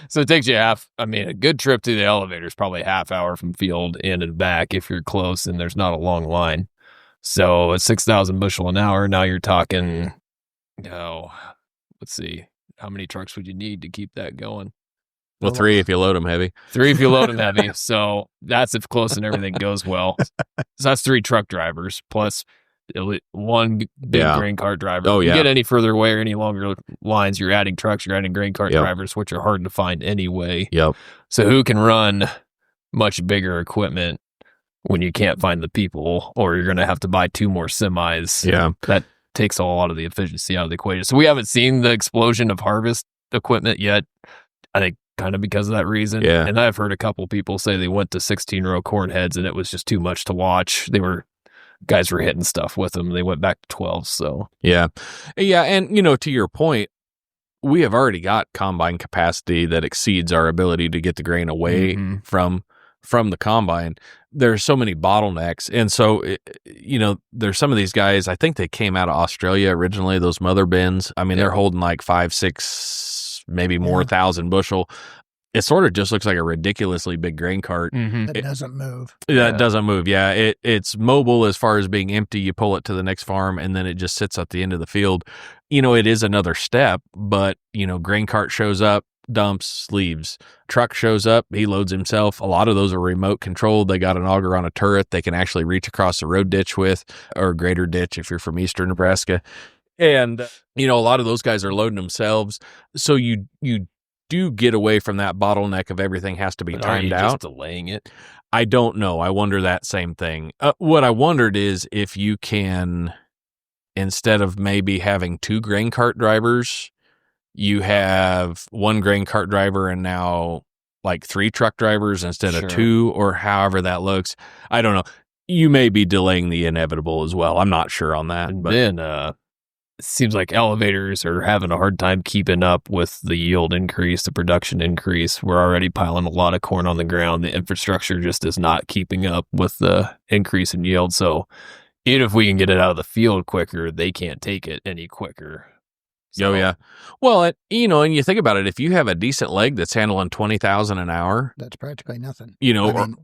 So it takes you a good trip to the elevator is probably a half hour from field in and back if you're close and there's not a long line. So at 6,000 bushel an hour, now you're talking, let's see, how many trucks would you need to keep that going? Well, 3 if you load them heavy. 3 if you load them heavy. So that's if close and everything goes well. So that's 3 truck drivers plus 1 big grain cart driver. Oh, yeah. If you get any further away or any longer lines, you're adding trucks, you're adding grain cart drivers, which are hard to find anyway. Yep. So who can run much bigger equipment when you can't find the people, or you're going to have to buy 2 more semis? Yeah. That takes a lot of the efficiency out of the equation. So we haven't seen the explosion of harvest equipment yet. I think kind of because of that reason. Yeah. And I've heard a couple people say they went to 16-row corn heads and it was just too much to watch. Guys were hitting stuff with them. They went back to 12. So yeah. And to your point, we have already got combine capacity that exceeds our ability to get the grain away from the combine. There's so many bottlenecks. And so, there's some of these guys, I think they came out of Australia originally, those mother bins. I mean, they're holding like 5, 6, maybe more 1,000 bushel. It sort of just looks like a ridiculously big grain cart. That doesn't move. That doesn't move. Yeah. It's mobile as far as being empty. You pull it to the next farm and then it just sits at the end of the field. It is another step, but, grain cart shows up, dumps, leaves. Truck shows up, he loads himself. A lot of those are remote controlled. They got an auger on a turret they can actually reach across the road ditch with, or a greater ditch if you're from eastern Nebraska. And, a lot of those guys are loading themselves. So you do get away from that bottleneck of everything has to be timed out. Just delaying it? I don't know. I wonder that same thing. What I wondered is if you can, instead of maybe having 2 grain cart drivers, you have 1 grain cart driver and now like 3 truck drivers instead of 2, or however that looks. I don't know. You may be delaying the inevitable as well. I'm not sure on that. But then it seems like elevators are having a hard time keeping up with the yield increase, the production increase. We're already piling a lot of corn on the ground. The infrastructure just is not keeping up with the increase in yield. So even if we can get it out of the field quicker, they can't take it any quicker. So, yeah. Well, and you think about it, if you have a decent leg that's handling 20,000 an hour, that's practically nothing.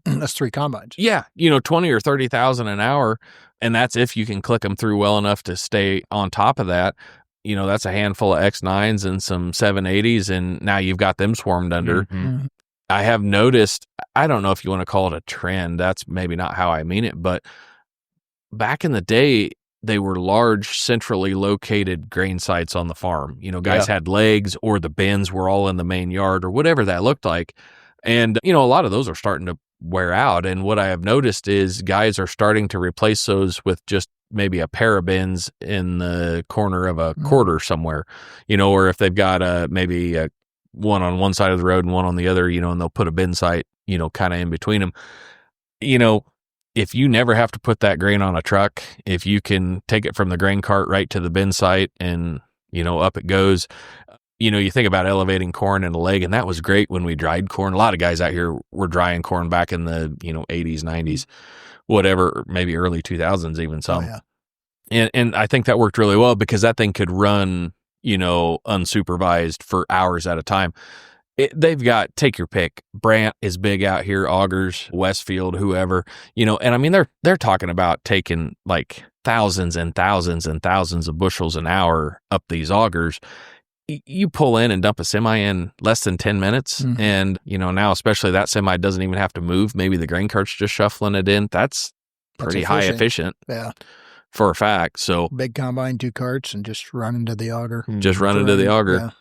That's 3 combines. Yeah. 20 or 30,000 an hour. And that's if you can click them through well enough to stay on top of that. That's a handful of X9s and some 780s. And now you've got them swarmed under. Mm-hmm. I have noticed, I don't know if you want to call it a trend. That's maybe not how I mean it, but back in the day, they were large, centrally located grain sites on the farm. Guys had legs, or the bins were all in the main yard, or whatever that looked like. And, a lot of those are starting to wear out. And what I have noticed is guys are starting to replace those with just maybe a pair of bins in the corner of a quarter somewhere, or if they've got maybe one on one side of the road and one on the other, and they'll put a bin site, kind of in between them. If you never have to put that grain on a truck, if you can take it from the grain cart right to the bin site and, up it goes, you think about elevating corn in a leg, and that was great when we dried corn. A lot of guys out here were drying corn back in the, 80s, 90s, whatever, maybe early 2000s, even some. Oh, yeah. And I think that worked really well because that thing could run, unsupervised for hours at a time. They've got, take your pick. Brant is big out here, Augers, Westfield, whoever, and I mean, they're talking about taking like thousands and thousands and thousands of bushels an hour up these augers. you pull in and dump a semi in less than 10 minutes. Mhm. And, now especially that semi doesn't even have to move. Maybe the grain cart's just shuffling it in. That's pretty high efficient Yeah. for a fact. So Big combine, 2 carts, and just run into the auger. just run into the auger,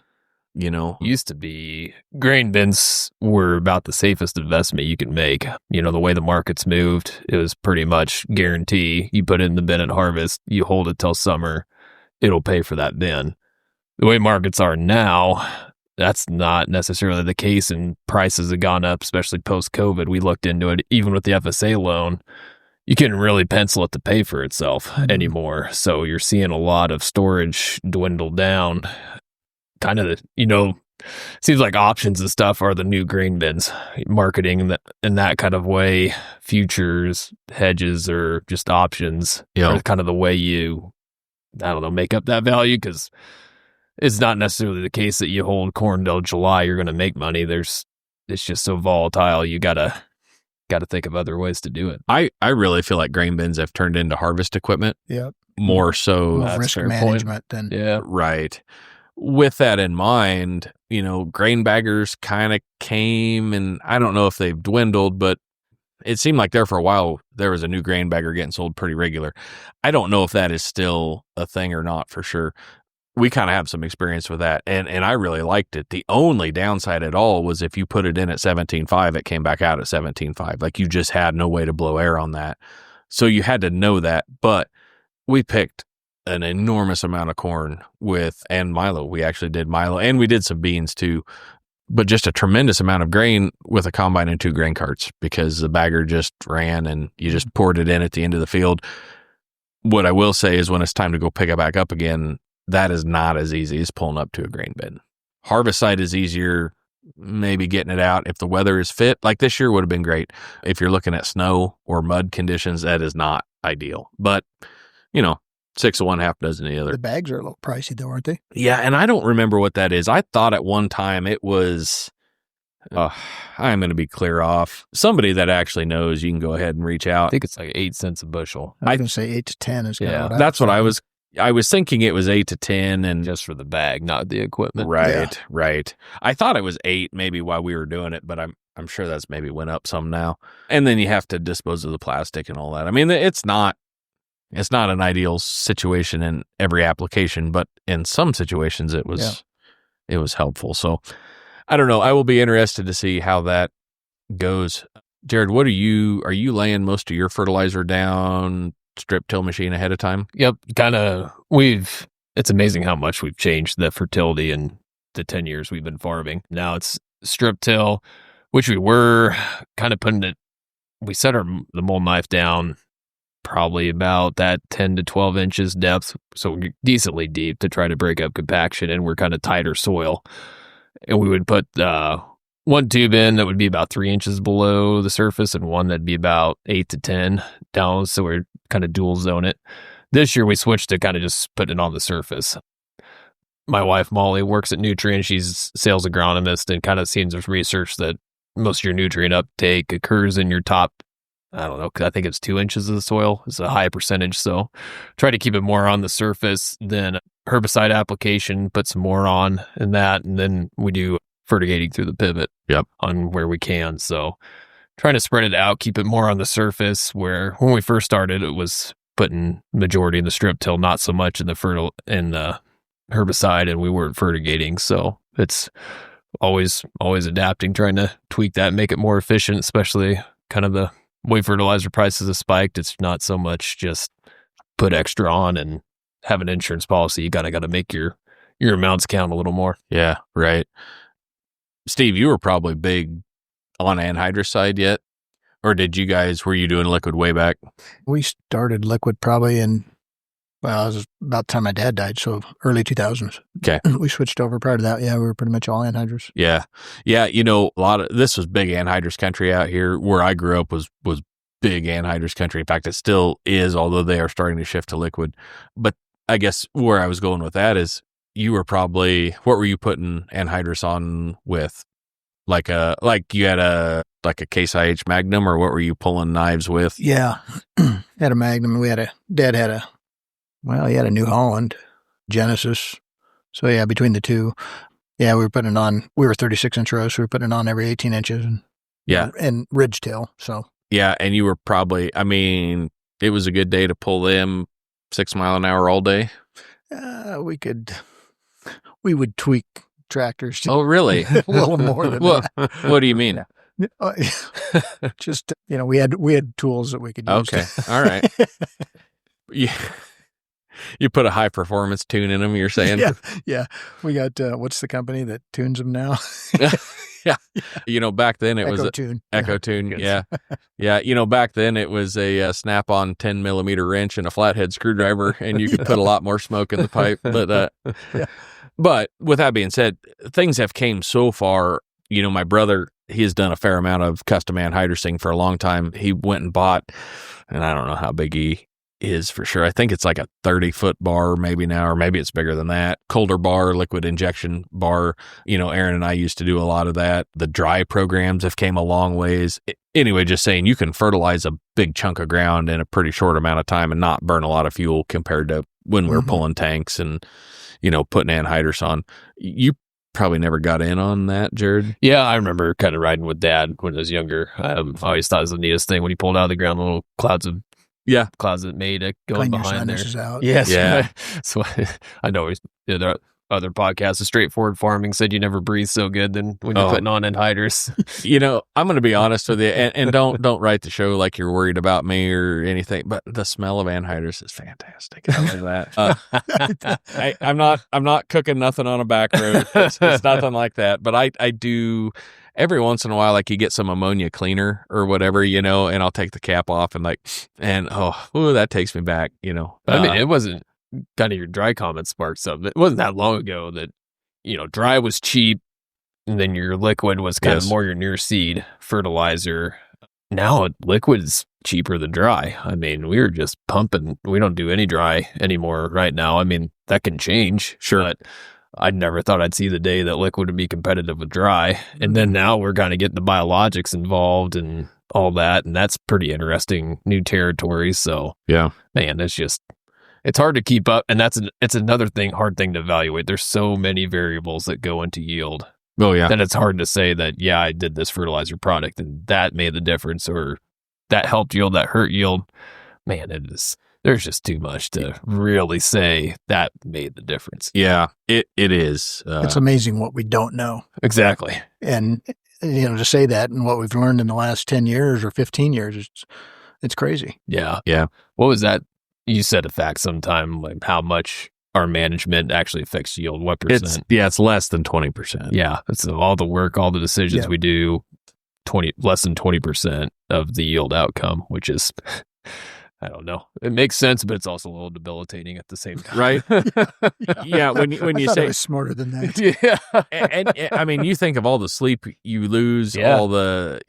Yeah. Used to be grain bins were about the safest investment you can make. The way the market's moved, it was pretty much guarantee you put it in the bin at harvest, you hold it till summer, it'll pay for that bin. The way markets are now, that's not necessarily the case, and prices have gone up, especially post-COVID. We looked into it, even with the FSA loan, you couldn't really pencil it to pay for itself anymore. So you're seeing a lot of storage dwindle down. Kind of, seems like options and stuff are the new grain bins. Marketing in that kind of way, futures, hedges, or just options are kind of the way you, make up that value, because it's not necessarily the case that you hold corn till July, you're going to make money. It's just so volatile. You got to think of other ways to do it. I really feel like grain bins have turned into harvest equipment. Yep. More so. More risk management than. Yeah. Right. With that in mind, grain baggers kind of came, and I don't know if they've dwindled, but it seemed like there for a while, there was a new grain bagger getting sold pretty regular. I don't know if that is still a thing or not for sure. We kind of have some experience with that, and I really liked it. The only downside at all was if you put it in at 17.5, it came back out at 17.5. Like, you just had no way to blow air on that. So you had to know that, but we picked an enormous amount of corn and milo. We actually did milo, and we did some beans too, but just a tremendous amount of grain with a combine and 2 grain carts, because the bagger just ran and you just poured it in at the end of the field. What I will say is when it's time to go pick it back up again, that is not as easy as pulling up to a grain bin. Harvest site is easier, maybe getting it out if the weather is fit. Like this year would have been great. If you're looking at snow or mud conditions, that is not ideal. But, 6 of one, half dozen of the other. The bags are a little pricey though, aren't they? Yeah, and I don't remember what that is. I thought at one time it was, I'm going to be clear off. Somebody that actually knows, you can go ahead and reach out. I think it's like 8 cents a bushel. I was going to say 8 to 10 is kind of that's what I was thinking. It was 8 to 10, and just for the bag, not the equipment. Right. I thought it was 8 maybe while we were doing it, but I'm sure that's maybe went up some now. And then you have to dispose of the plastic and all that. I mean, it's not an ideal situation in every application, but in some situations it was helpful. So I don't know. I will be interested to see how that goes. Jared, are you laying most of your fertilizer down strip till machine ahead of time? Yep. It's amazing how much we've changed the fertility in the 10 years we've been farming. Now it's strip till, which we were kind of we set the mold knife down probably about that 10 to 12 inches depth. So we're decently deep to try to break up compaction, and we're kind of tighter soil. And we would put one tube in that would be about 3 inches below the surface, and one that'd be about 8 to 10 down. So we're kind of dual zone it. This year we switched to kind of just putting it on the surface. My wife, Molly, works at Nutrient. She's sales agronomist, and kind of seen some research that most of your nutrient uptake occurs in your top, I don't know, I think it's 2 inches of the soil. It's a high percentage. So try to keep it more on the surface. Then herbicide application, put some more on in that. And then we do fertigating through the pivot on where we can. So trying to spread it out, keep it more on the surface, where when we first started, it was putting majority in the strip till, not so much in the herbicide, and we weren't fertigating. So it's always adapting, trying to tweak that, make it more efficient, especially kind of the way fertilizer prices have spiked. It's not so much just put extra on and have an insurance policy. You got to make your amounts count a little more. Yeah, right. Steve, you were probably big on anhydrous side yet? Or were you doing liquid way back? We started liquid probably it was about the time my dad died, so early 2000s. Okay. We switched over. Prior to that, we were pretty much all anhydrous. Yeah. This was big anhydrous country out here. Where I grew up was big anhydrous country. In fact, it still is, although they are starting to shift to liquid. But I guess where I was going with that is, you were probably, what were you putting anhydrous on with? Like you had a Case IH Magnum, or what were you pulling knives with? Yeah. Had a Magnum. Dad had he had a New Holland Genesis So yeah, between the two, yeah, we were 36-inch rows, so we were putting it on every 18 inches and ridgetail. So yeah, and you were probably, I mean, it was a good day to pull them 6 mile an hour all day. We would tweak tractors. Oh, really? A little more than that. What do you mean? Just, we had tools that we could use. Okay. All right. You put a high performance tune in them, you're saying? Yeah. We got, what's the company that tunes them now? Yeah. Back then it was Echo Tune. Yeah. Yeah. Back then it was a snap-on 10 millimeter wrench and a flathead screwdriver, and you could put a lot more smoke in the pipe. But with that being said, things have came so far. My brother, he has done a fair amount of custom anhydrous for a long time. He went and bought, and I don't know how big he is for sure. I think it's like a 30-foot bar maybe now, or maybe it's bigger than that. Colder bar, liquid injection bar. Aaron and I used to do a lot of that. The dry programs have came a long ways. Anyway, just saying, you can fertilize a big chunk of ground in a pretty short amount of time and not burn a lot of fuel compared to when we were pulling tanks and, putting anhydrous on. You probably never got in on that, Jared. Yeah, I remember kind of riding with Dad when I was younger. I always thought it was the neatest thing when he pulled out of the ground, little clouds that made it going Clean behind your there. sinuses out. Yes. Yeah. So I know there are other podcasts of straightforward farming said you never breathe so good than when you're putting on anhydrous. I'm going to be honest with you, and don't write the show like you're worried about me or anything, but the smell of anhydrous is fantastic. I love that. I'm not cooking nothing on a back road. It's nothing like that, but I do every once in a while, like you get some ammonia cleaner or whatever, and I'll take the cap off and that takes me back, I mean, it wasn't kind of your dry comment sparked something. It wasn't that long ago that, dry was cheap and then your liquid was kind of more your near seed fertilizer. Now liquid's cheaper than dry. I mean, we were just pumping. We don't do any dry anymore right now. I mean, that can change. Sure. But I never thought I'd see the day that liquid would be competitive with dry. And then now we're kind of getting the biologics involved and all that. And that's pretty interesting new territory. So, yeah, man, it's hard to keep up. And it's another hard thing to evaluate. There's so many variables that go into yield. Oh, yeah. Then it's hard to say that, I did this fertilizer product and that made the difference or that helped yield, that hurt yield. Man, there's just too much to really say that made the difference. Yeah, it is. It's amazing what we don't know. Exactly. And, to say that and what we've learned in the last 10 years or 15 years, it's crazy. Yeah. Yeah. What was that? You said a fact sometime, like how much our management actually affects yield. What percent? It's less than 20%. Yeah. It's all the work, all the decisions we do, less than 20% of the yield outcome, which is, I don't know. It makes sense, but it's also a little debilitating at the same time. Right? Yeah. When you I say I was smarter than that. Yeah. and I mean, you think of all the sleep you lose, all the,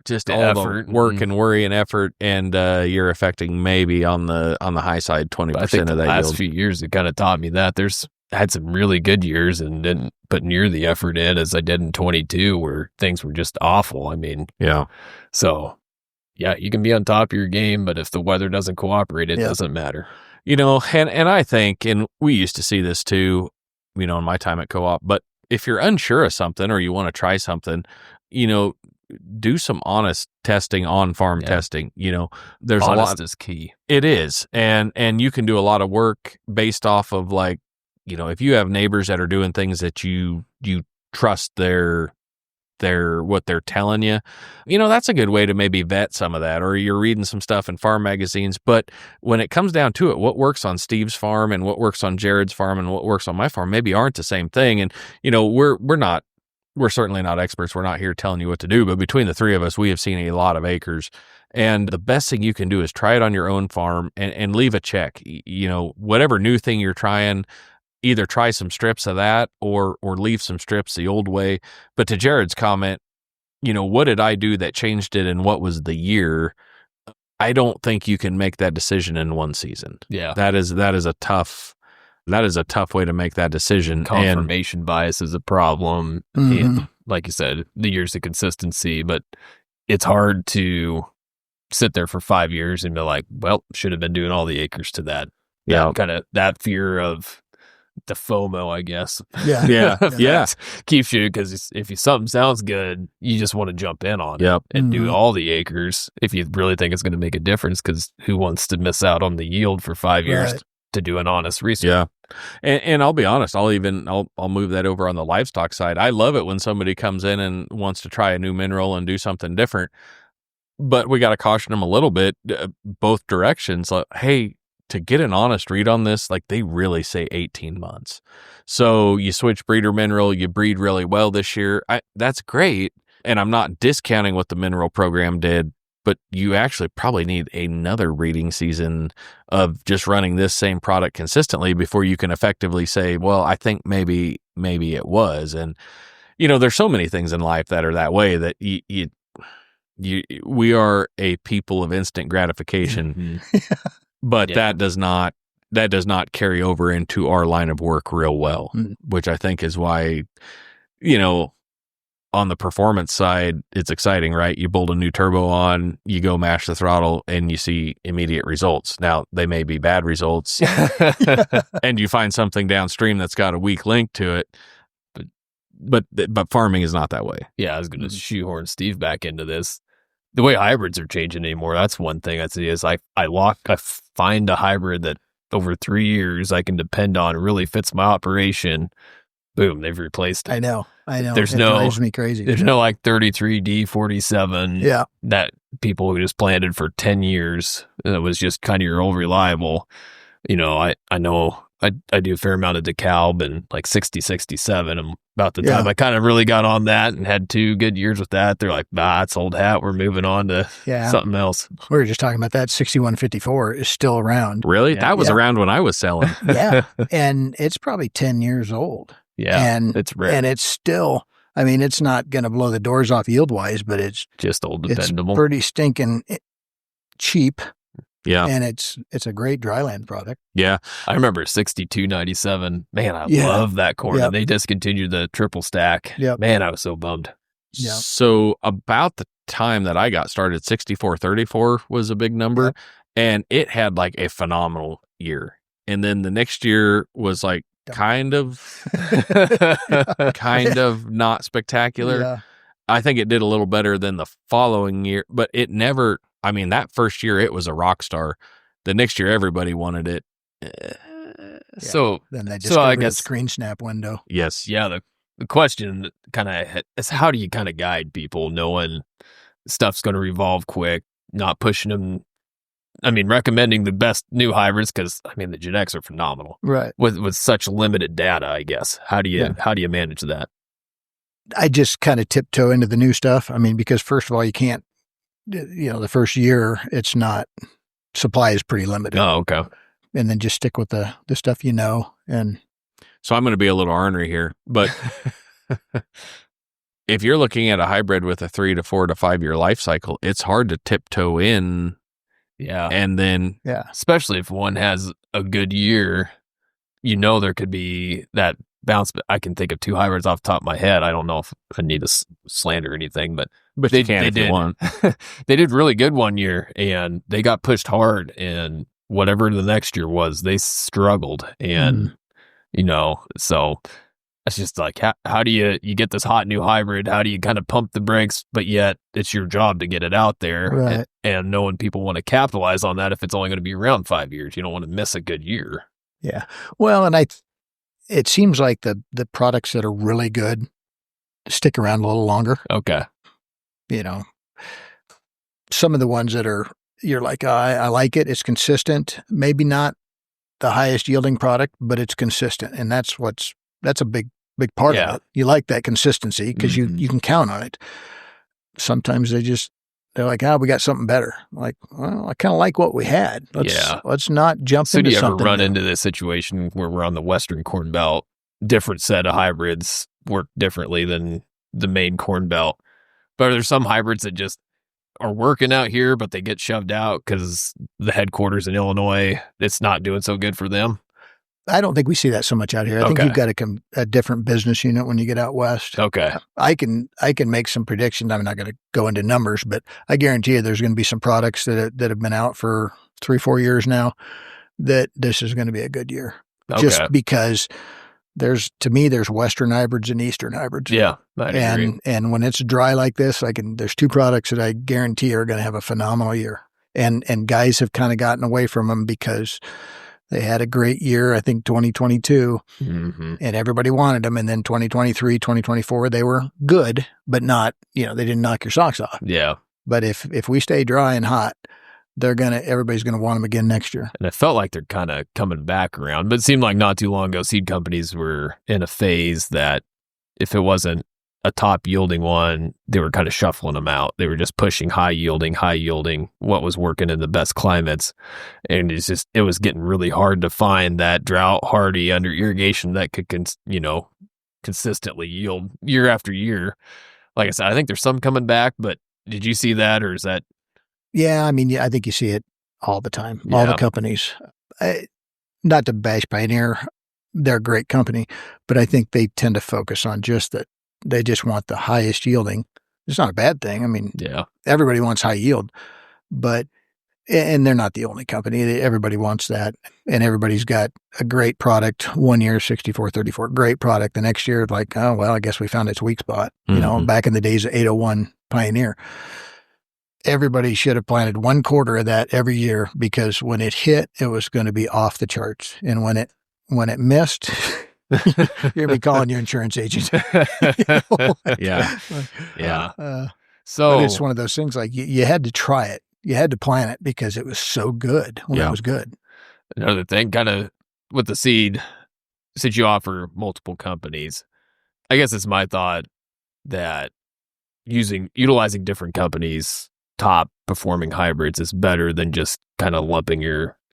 just the all effort, the work and worry and effort, and you're affecting maybe on the high side 20% I think of the that last yield. few years, it kind of taught me that. I had some really good years and didn't put near the effort in as I did in 22, where things were just awful. I mean, Yeah. So yeah, you can be on top of your game, but if the weather doesn't cooperate, it doesn't matter. And I think, and we used to see this too, in my time at co-op, but if you're unsure of something or you want to try something, do some honest testing, on-farm testing. There's Honest a lot is key. It is. And you can do a lot of work based off of if you have neighbors that are doing things that you trust what they're telling you, that's a good way to maybe vet some of that, or you're reading some stuff in farm magazines. But when it comes down to it, what works on Steve's farm and what works on Jared's farm and what works on my farm maybe aren't the same thing. And, we're certainly not experts. We're not here telling you what to do, but between the three of us, we have seen a lot of acres. And the best thing you can do is try it on your own farm and leave a check. Whatever new thing you're trying, either try some strips of that or leave some strips the old way. But to Jared's comment, what did I do that changed it and what was the year? I don't think you can make that decision in one season. Yeah. That is a tough way to make that decision. Confirmation bias is a problem. And like you said, the years of consistency, but it's hard to sit there for 5 years and be like, well, should have been doing all the acres to that. Yeah. Kind of that fear of the FOMO, I guess. Yeah. Yeah. Yeah. Keeps you, because if something sounds good, you just want to jump in on it Yep. and do Mhm. all the acres if you really think it's going to make a difference, because who wants to miss out on the yield for 5 years Right. to do an honest research? Yeah. And I'll be honest, I'll move that over on the livestock side. I love it when somebody comes in and wants to try a new mineral and do something different. But we got to caution them a little bit, both directions. Like, hey, to get an honest read on this, like they really say 18 months. So you switch breeder mineral, you breed really well this year. That's great. And I'm not discounting what the mineral program did, but you actually probably need another breeding season of just running this same product consistently before you can effectively say, well, I think maybe it was. And, there's so many things in life that are that way, that we are a people of instant gratification, but that does not carry over into our line of work real well, which I think is why, on the performance side, it's exciting, right? You bolt a new turbo on, you go mash the throttle, and you see immediate results. Now, they may be bad results, and you find something downstream that's got a weak link to it. But farming is not that way. Yeah, I was going to shoehorn Steve back into this. The way hybrids are changing anymore, that's one thing I see is I find a hybrid that over 3 years I can depend on, really fits my operation. Boom, they've replaced it. I know. It drives me crazy. There's no like 33D47 Yeah. that people who just planted for 10 years that was just kind of your old reliable. I know I do a fair amount of DeKalb, and like 6067. And about the time I kind of really got on that and had 2 good years with that, they're like, it's old hat. We're moving on to something else. We were just talking about that. 6154 is still around. Really? Yeah. That was around when I was selling. Yeah. And it's probably 10 years old. Yeah. And it's rare. And it's still, I mean, it's not going to blow the doors off yield wise, but it's just old dependable. It's pretty stinking cheap. Yeah. And it's a great dryland product. Yeah. I remember 6297. Man, I love that corn. And they discontinued the triple stack. Yep. Man, I was so bummed. Yep. So about the time that I got started, 6434 was a big number, and it had like a phenomenal year. And then the next year was like kind of not spectacular. Yeah. I think it did a little better than the following year, but it never, I mean, that first year it was a rock star. The next year everybody wanted it. So then they discovered I guess the screen snap window. Yes. Yeah. The question kind of is, how do you kind of guide people knowing stuff's going to revolve quick, not pushing them? I mean, recommending the best new hybrids, because I mean the genetics are phenomenal, right? With such limited data, I guess. How do you manage that? I just kind of tiptoe into the new stuff. I mean, because first of all, you can't, the first year it's not, supply is pretty limited. Oh, okay. And then just stick with the stuff and. So I'm going to be a little ornery here, but if you're looking at a hybrid with a 3 to 4 to 5 year life cycle, it's hard to tiptoe in. Yeah. And then, especially if one has a good year, there could be that bounce. I can think of 2 hybrids off the top of my head. I don't know if I need to slander or anything, but they can if you want. They did really good one year, and they got pushed hard, and whatever the next year was, they struggled. And, so it's just like, how do you get this hot new hybrid? How do you kind of pump the brakes, but yet it's your job to get it out there, right? And knowing people want to capitalize on that if it's only going to be around 5 years. You don't want to miss a good year. Yeah. Well, and it seems like the products that are really good stick around a little longer. Okay. Some of the ones that you're like, I like it. It's consistent. Maybe not the highest yielding product, but it's consistent. And that's a big part of it. You like that consistency because you can count on it. Sometimes they're like, we got something better. Like, well, I kind of like what we had. Let's not jump into something. So do you ever run into this situation where we're on the Western Corn Belt, different set of hybrids work differently than the main Corn Belt? But are there some hybrids that just are working out here, but they get shoved out because the headquarters in Illinois, it's not doing so good for them? I don't think we see that so much out here. I think you've got a different business unit when you get out west. Okay. I can make some predictions. I'm not going to go into numbers, but I guarantee you there's going to be some products that have been out for 3-4 years now that this is going to be a good year. just Okay. because there's Western hybrids and Eastern hybrids. Yeah, I agree. And when it's dry like this, there's two products that I guarantee are going to have a phenomenal year. And guys have kind of gotten away from them because they had a great year, I think 2022, Mm-hmm. and everybody wanted them. And then 2023, 2024, they were good, but not, they didn't knock your socks off. Yeah. But if we stay dry and hot, everybody's going to want them again next year. And it felt like they're kind of coming back around, but it seemed like not too long ago, seed companies were in a phase that if it wasn't a top yielding one, they were kind of shuffling them out. They were just pushing high yielding, what was working in the best climates. And it was getting really hard to find that drought hardy under irrigation that could, consistently yield year after year. Like I said, I think there's some coming back, but did you see that, or is that? Yeah, I think you see it all the time. All the companies. Not to bash Pioneer, they're a great company, but I think they tend to focus on just that. They just want the highest yielding. It's not a bad thing. Yeah, everybody wants high yield, and they're not the only company. Everybody wants that, and everybody's got a great product. 1 year, 6434, great product. The next year, like, oh, well, I guess we found its weak spot. Mm-hmm. Back in the days of 801 Pioneer. Everybody should have planted 1/4 of that every year, because when it hit, it was going to be off the charts. And when it missed, you're going to be calling your insurance agent. Yeah. So but it's one of those things, like you had to try it. You had to plant it because it was so good when it was good. Another thing, kind of with the seed, since you offer multiple companies, I guess it's my thought that utilizing different companies' top performing hybrids is better than just kind of lumping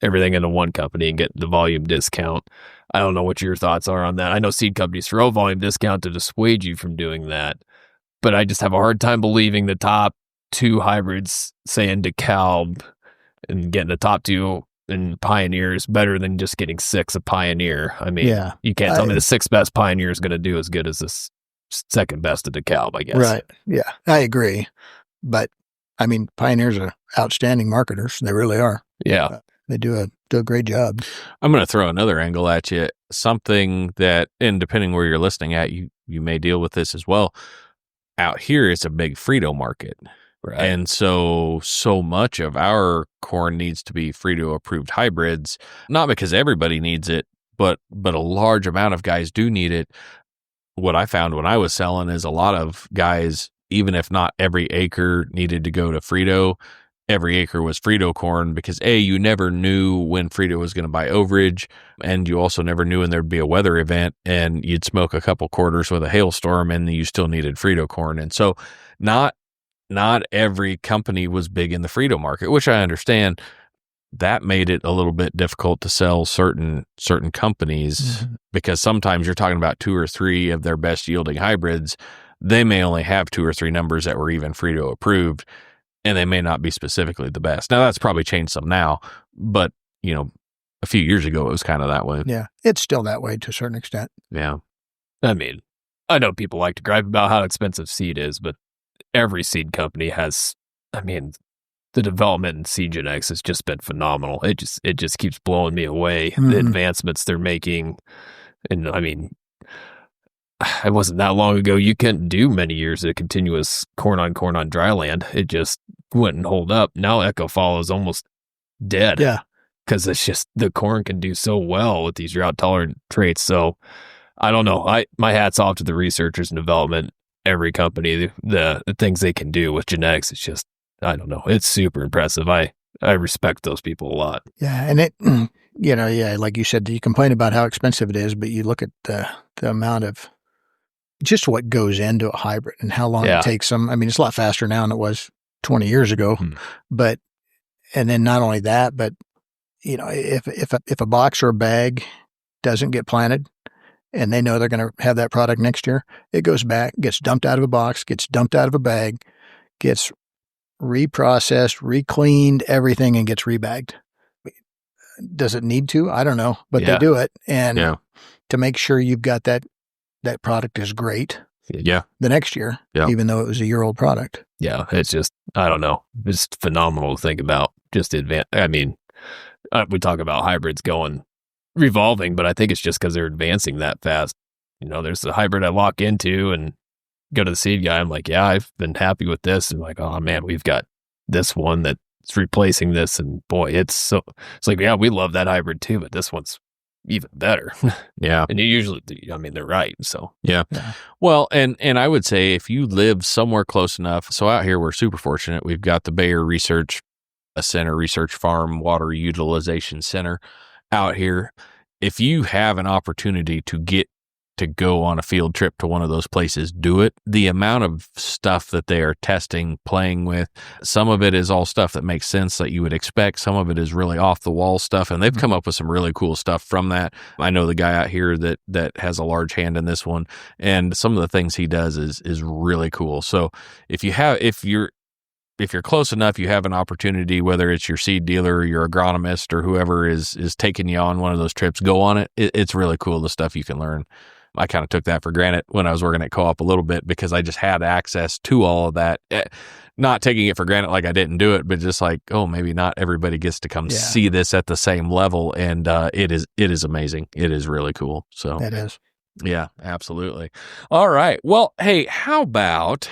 everything into one company and getting the volume discount. I don't know what your thoughts are on that. I know seed companies throw volume discount to dissuade you from doing that, but I just have a hard time believing the top 2 hybrids, say in DeKalb, and getting the top 2 in Pioneer is better than just getting 6 a Pioneer. You can't tell me the 6th best Pioneer is going to do as good as this second best of DeKalb, I guess. Right. Yeah, I agree. But Pioneers are outstanding marketers. They really are. Yeah. They do a great job. I'm going to throw another angle at you. Something that, and depending where you're listening at, you may deal with this as well. Out here, it's a big Frito market. Right. And so much of our corn needs to be Frito approved hybrids, not because everybody needs it, but a large amount of guys do need it. What I found when I was selling is a lot of guys, even if not every acre needed to go to Frito, every acre was Frito corn, because you never knew when Frito was going to buy overage, and you also never knew when there'd be a weather event and you'd smoke a couple quarters with a hailstorm and you still needed Frito corn. And so not every company was big in the Frito market, which I understand. That made it a little bit difficult to sell certain companies, because sometimes you're talking about 2 or 3 of their best yielding hybrids. They may only have 2 or 3 numbers that were even Frito approved, and they may not be specifically the best. Now, that's probably changed some now, but, a few years ago, it was kind of that way. Yeah, it's still that way to a certain extent. Yeah. I know people like to gripe about how expensive seed is, but every seed company has, the development in seed genetics has just been phenomenal. It just keeps blowing me away, the advancements they're making. And it wasn't that long ago you couldn't do many years of continuous corn on dry land. It just wouldn't hold up. Now Echo Follow is almost dead. Yeah. Because it's just the corn can do so well with these drought tolerant traits. So I don't know. My hat's off to the researchers and development. Every company, the things they can do with genetics, it's just, I don't know. It's super impressive. I respect those people a lot. Yeah. And it, like you said, you complain about how expensive it is, but you look at the amount of just what goes into a hybrid and how long it takes them. It's a lot faster now than it was 20 years ago, and then not only that, but if a box or a bag doesn't get planted and they know they're going to have that product next year, it goes back, gets dumped out of a box, gets dumped out of a bag, gets reprocessed, re-cleaned, everything, and gets rebagged. Does it need to? I don't know, but they do it. And to make sure you've got that product is great. Yeah. The next year, even though it was a year-old product. Yeah. It's just, I don't know. It's phenomenal to think about. Just we talk about hybrids going revolving, but I think it's just because they're advancing that fast. There's the hybrid I walk into and go to the seed guy. I'm like, yeah, I've been happy with this. And like, oh man, we've got this one that's replacing this. And boy, it's like, yeah, we love that hybrid too, but this one's even better. Yeah. And you usually, they're right. So yeah. Well, and I would say if you live somewhere close enough, so out here, we're super fortunate. We've got the Bayer Research Farm Water Utilization Center out here. If you have an opportunity to get to go on a field trip to one of those places, do it. The amount of stuff that they are testing, playing with, some of it is all stuff that makes sense that you would expect. Some of it is really off the wall stuff, and they've come up with some really cool stuff from that. I know the guy out here that has a large hand in this one, and some of the things he does is really cool. So if you're close enough, you have an opportunity, whether it's your seed dealer or your agronomist or whoever is taking you on one of those trips, go on it. It's really cool, the stuff you can learn. I kind of took that for granted when I was working at Co-op a little bit because I just had access to all of that. Not taking it for granted like I didn't do it, but just like, oh, maybe not everybody gets to come see this at the same level. And it is amazing. It is really cool. So it is. Yeah, absolutely. All right. Well, hey, how about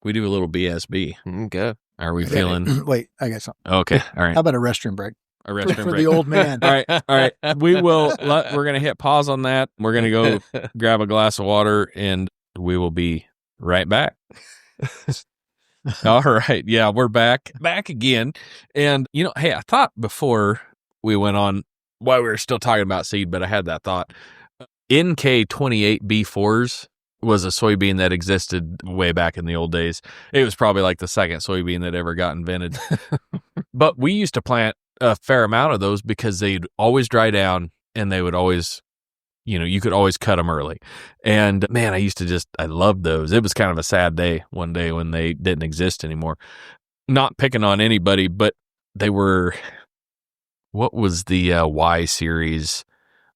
we do a little BSB? Okay. Are we feeling? Wait, I got something. Okay. All right. How about a restroom break? A restroom for break. the old man. All right. We're going to hit pause on that. We're going to go grab a glass of water and we will be right back. All right. Yeah, we're back again. And, hey, I thought before we went on, while we were still talking about seed, but I had that thought. NK28B4s was a soybean that existed way back in the old days. It was probably like the second soybean that ever got invented. But we used to plant a fair amount of those because they'd always dry down and they would always, you could always cut them early. And man, I loved those. It was kind of a sad day one day when they didn't exist anymore. Not picking on anybody, but they were, what was the Y series?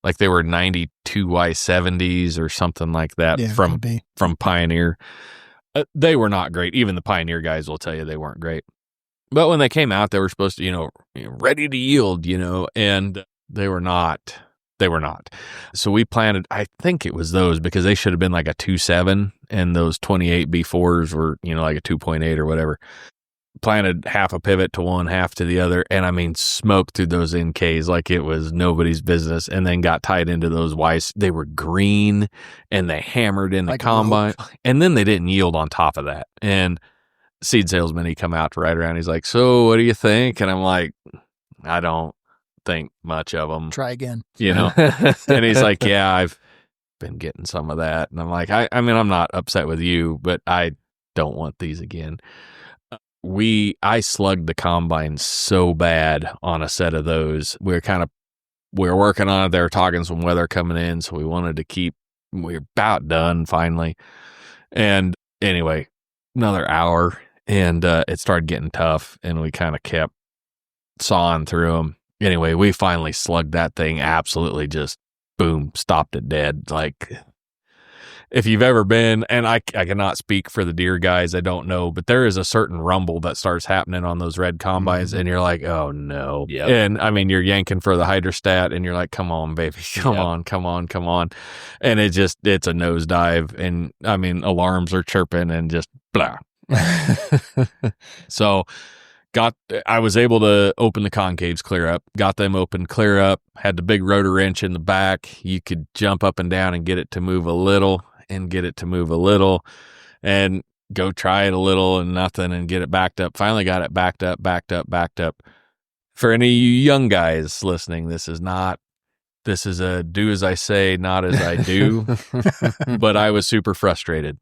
Like they were 92 Y70s or something like that from Pioneer. They were not great. Even the Pioneer guys will tell you they weren't great. But when they came out, they were supposed to, ready to yield, and they were not. They were not. So we planted, I think it was those because they should have been like a 2.7 and those 28B4s were, like a 2.8 or whatever. Planted half a pivot to one, half to the other. And I mean, smoked through those NKs like it was nobody's business, and then got tied into those Ys. They were green and they hammered in the combine, and then they didn't yield on top of that. And seed salesman, he come out to right around. He's like, so what do you think? And I'm like, I don't think much of them. Try again. And he's like, yeah, I've been getting some of that. And I'm like, I mean, I'm not upset with you, but I don't want these again. I slugged the combine so bad on a set of those. We were working on it. They were talking some weather coming in. So we wanted to we were about done finally. And anyway, another hour. And it started getting tough, and we kind of kept sawing through them. Anyway, we finally slugged that thing absolutely, just boom, stopped it dead. Like, if you've ever been, and I cannot speak for the deer guys, I don't know, but there is a certain rumble that starts happening on those red combines, and you're like, oh no. Yep. And I mean, you're yanking for the hydrostat, and you're like, come on, baby, come on. And it's a nosedive, and I mean, alarms are chirping and just blah. So I was able to open the concaves clear up, got them open clear up, had the big rotor wrench in the back. You could jump up and down and get it to move a little and go try it a little and nothing and get it backed up. Finally got it backed up. For any of you young guys listening, this is a do as I say, not as I do, but I was super frustrated.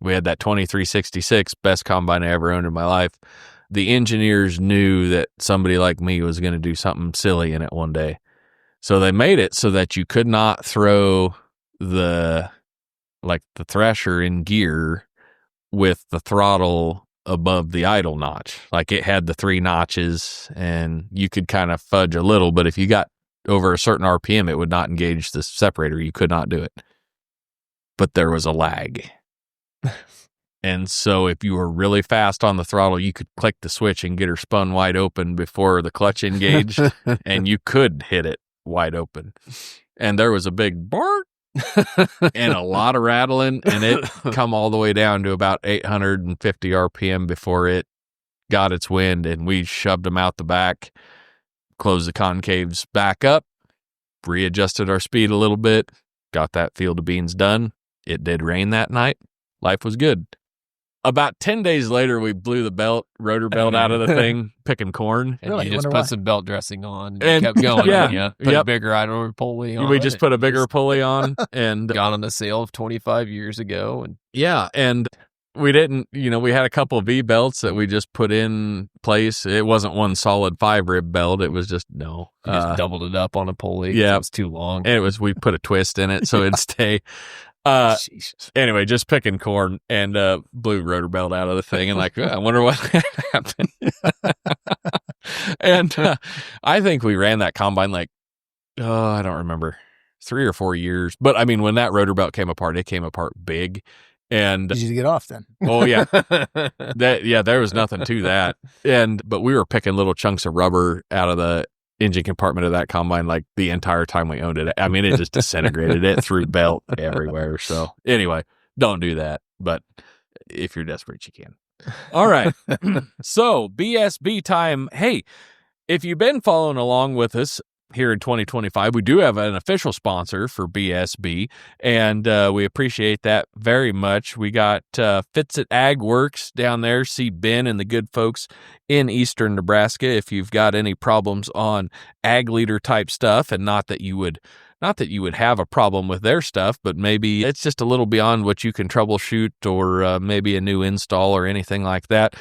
We had that 2366, best combine I ever owned in my life. The engineers knew that somebody like me was going to do something silly in it one day. So they made it so that you could not throw the thresher in gear with the throttle above the idle notch. Like, it had the 3 notches, and you could kind of fudge a little, but if you got over a certain RPM, it would not engage the separator. You could not do it. But there was a lag. And so if you were really fast on the throttle, you could click the switch and get her spun wide open before the clutch engaged, and you could hit it. wide open. And there was a big bark and a lot of rattling, and it come all the way down to about 850 RPM before it got its wind, and we shoved them out the back, closed the concaves back up, readjusted our speed a little bit, got that field of beans done. It did rain that night. Life was good. About 10 days later, we blew the rotor belt out of the thing, picking corn. And Really? you just Wonder put why. some belt dressing on And- kept going. yeah. Put a Yep. bigger idler pulley on. We just it. put a bigger pulley on, and Got on the sale of 25 years ago. And yeah, and we didn't, we had a couple of V-belts that we just put in place. It wasn't one solid 5-rib belt. It was just, you just doubled it up on a pulley. 'cause yeah. It was too long. we put a twist in it so it'd stay. Jesus. Anyway, just picking corn and blew rotor belt out of the thing, and like, I wonder what happened. And I think we ran that combine I don't remember, 3 or 4 years. But I mean, when that rotor belt came apart, it came apart big. And Easy to get off then. oh yeah, there was nothing to that. But we were picking little chunks of rubber out of the engine compartment of that combine like the entire time we owned it. I mean, it just disintegrated. It threw belt everywhere. So anyway, don't do that. But if you're desperate, you can. All right. So BSB time. Hey, if you've been following along with us here in 2025, we do have an official sponsor for BSB, and we appreciate that very much. We got Fits It Ag Works down there. See Ben and the good folks in eastern Nebraska if you've got any problems on ag leader type stuff, and not that you would have a problem with their stuff, but maybe it's just a little beyond what you can troubleshoot, or maybe a new install or anything like that.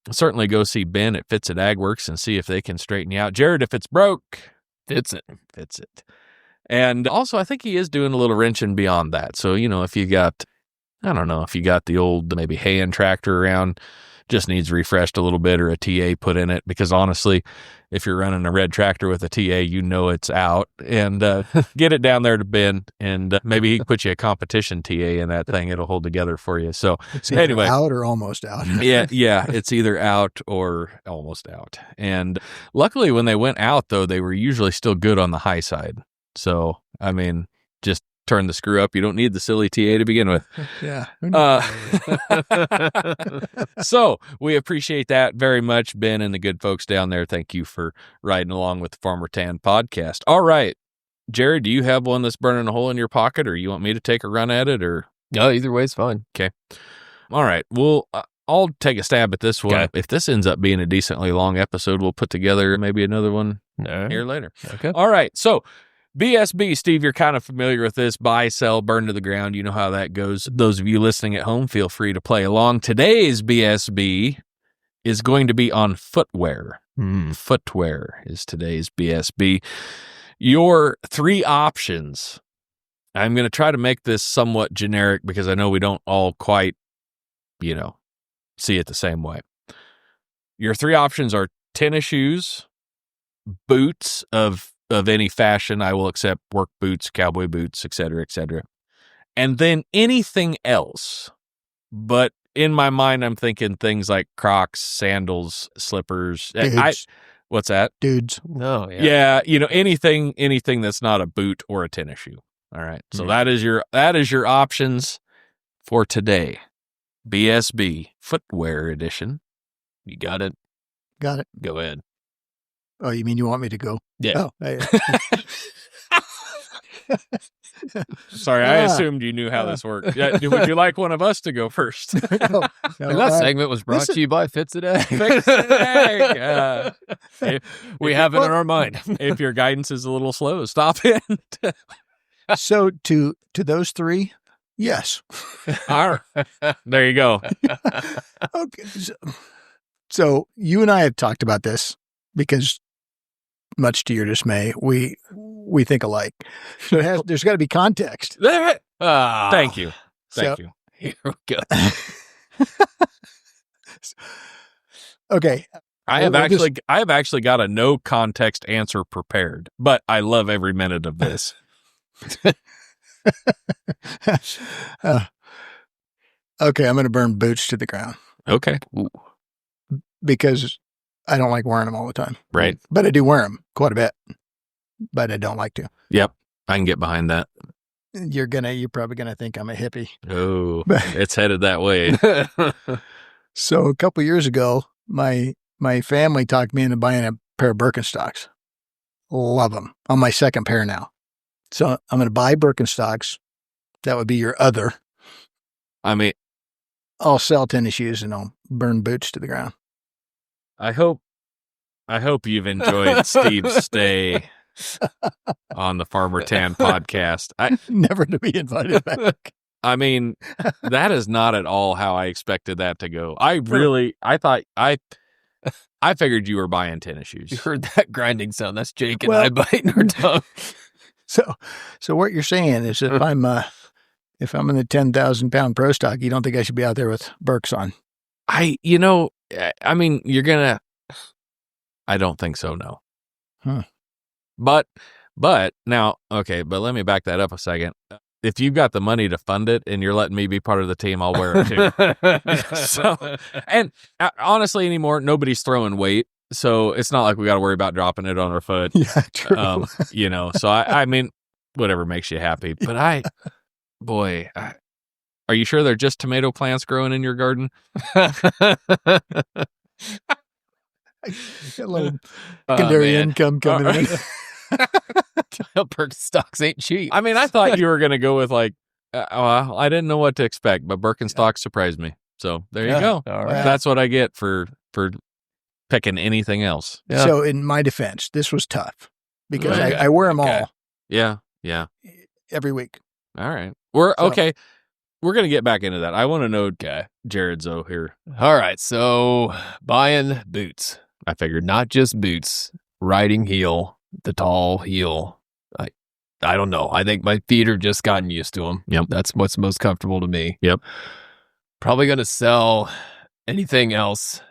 Certainly go see Ben at Fits It Ag Works and see if they can straighten you out. Jared, if it's broke, Fits it. And also, I think he is doing a little wrenching beyond that. So, if you got, I don't know, if you got the old maybe hand tractor around, just needs refreshed a little bit, or a TA put in it, because honestly, if you're running a red tractor with a TA, it's out. And get it down there to Ben, and maybe he can put you a competition TA in that thing. It'll hold together for you. So It's either anyway, out or almost out. yeah, it's either out or almost out. And luckily, when they went out, though, they were usually still good on the high side. So, I mean, just turn the screw up. You don't need the silly TA to begin with. Yeah. So we appreciate that very much, Ben and the good folks down there. Thank you for riding along with the Farmer Tan podcast. All right, Jared, do you have one that's burning a hole in your pocket, or you want me to take a run at it, or? No, either way is fine. Okay. All right. Well, I'll take a stab at this one. Okay. If this ends up being a decently long episode, we'll put together maybe another one here later. Okay. All right. So BSB, Steve, you're kind of familiar with this. Buy, sell, burn to the ground. You know how that goes. Those of you listening at home, feel free to play along. Today's BSB is going to be on footwear. Footwear is today's BSB. Your 3 options. I'm going to try to make this somewhat generic because I know we don't all quite, see it the same way. Your 3 options are tennis shoes, boots of any fashion. I will accept work boots, cowboy boots, et cetera, and then anything else. But in my mind, I'm thinking things like Crocs, sandals, slippers. Dudes. What's that? Dudes. No, yeah. Yeah, anything that's not a boot or a tennis shoe. All right. So that is your options for today. BSB Footwear Edition. You got it? Got it. Go ahead. Oh, you mean you want me to go? Yeah. Oh, hey. Sorry, I assumed you knew how this worked. Yeah, would you like one of us to go first? No, And that segment was brought to you by Fits It Ag. Fix it, Ag. We have it in our mind. If your guidance is a little slow, stop it. So to those 3, yes. All right. There you go. Okay. So you and I have talked about this because, much to your dismay, we think alike. So there's got to be context. Thank you. So- Thank you. Here we go. Okay. I have We'll just- actually got a no context answer prepared, but I love every minute of this. Okay, I'm going to burn boots to the ground Okay. because I don't like wearing them all the time. Right. But I do wear them quite a bit. but I don't like to. Yep. I can get behind that. You're probably gonna think I'm a hippie. Oh, it's headed that way. So a couple years ago, my family talked me into buying a pair of Birkenstocks. Love them. On my second pair now. So I'm going to buy Birkenstocks. That would be your other. I mean, I'll sell tennis shoes and I'll burn boots to the ground. I hope you've enjoyed Steve's stay on the Farmer Tan podcast. Never to be invited back. I mean, that is not at all how I expected that to go. I figured you were buying tennis shoes. You heard that grinding sound? That's Jake and I biting her tongue. So what you're saying is if I'm in the 10,000-pound pro stock, you don't think I should be out there with Birks on? I mean, I don't think so, no. Huh. But now, okay, but let me back that up a second. If you've got the money to fund it and you're letting me be part of the team, I'll wear it too. So, and honestly anymore, nobody's throwing weight. So it's not like we got to worry about dropping it on our foot. Yeah, true. So I mean, whatever makes you happy. But are you sure they're just tomato plants growing in your garden? A little secondary income coming in. Birkenstocks ain't cheap. I mean, I thought you were going to go with I didn't know what to expect, but Birkenstocks surprised me. So there you go. All right. That's what I get for picking anything else. Yeah. So in my defense, this was tough because I wear them all. Yeah. Every week. All right. We're going to get back into that. I want to know Jared's here. All right. So buying boots. I figured. Not just boots, riding heel, the tall heel. I don't know. I think my feet are just gotten used to them. Yep. That's what's most comfortable to me. Yep. Probably going to sell anything else.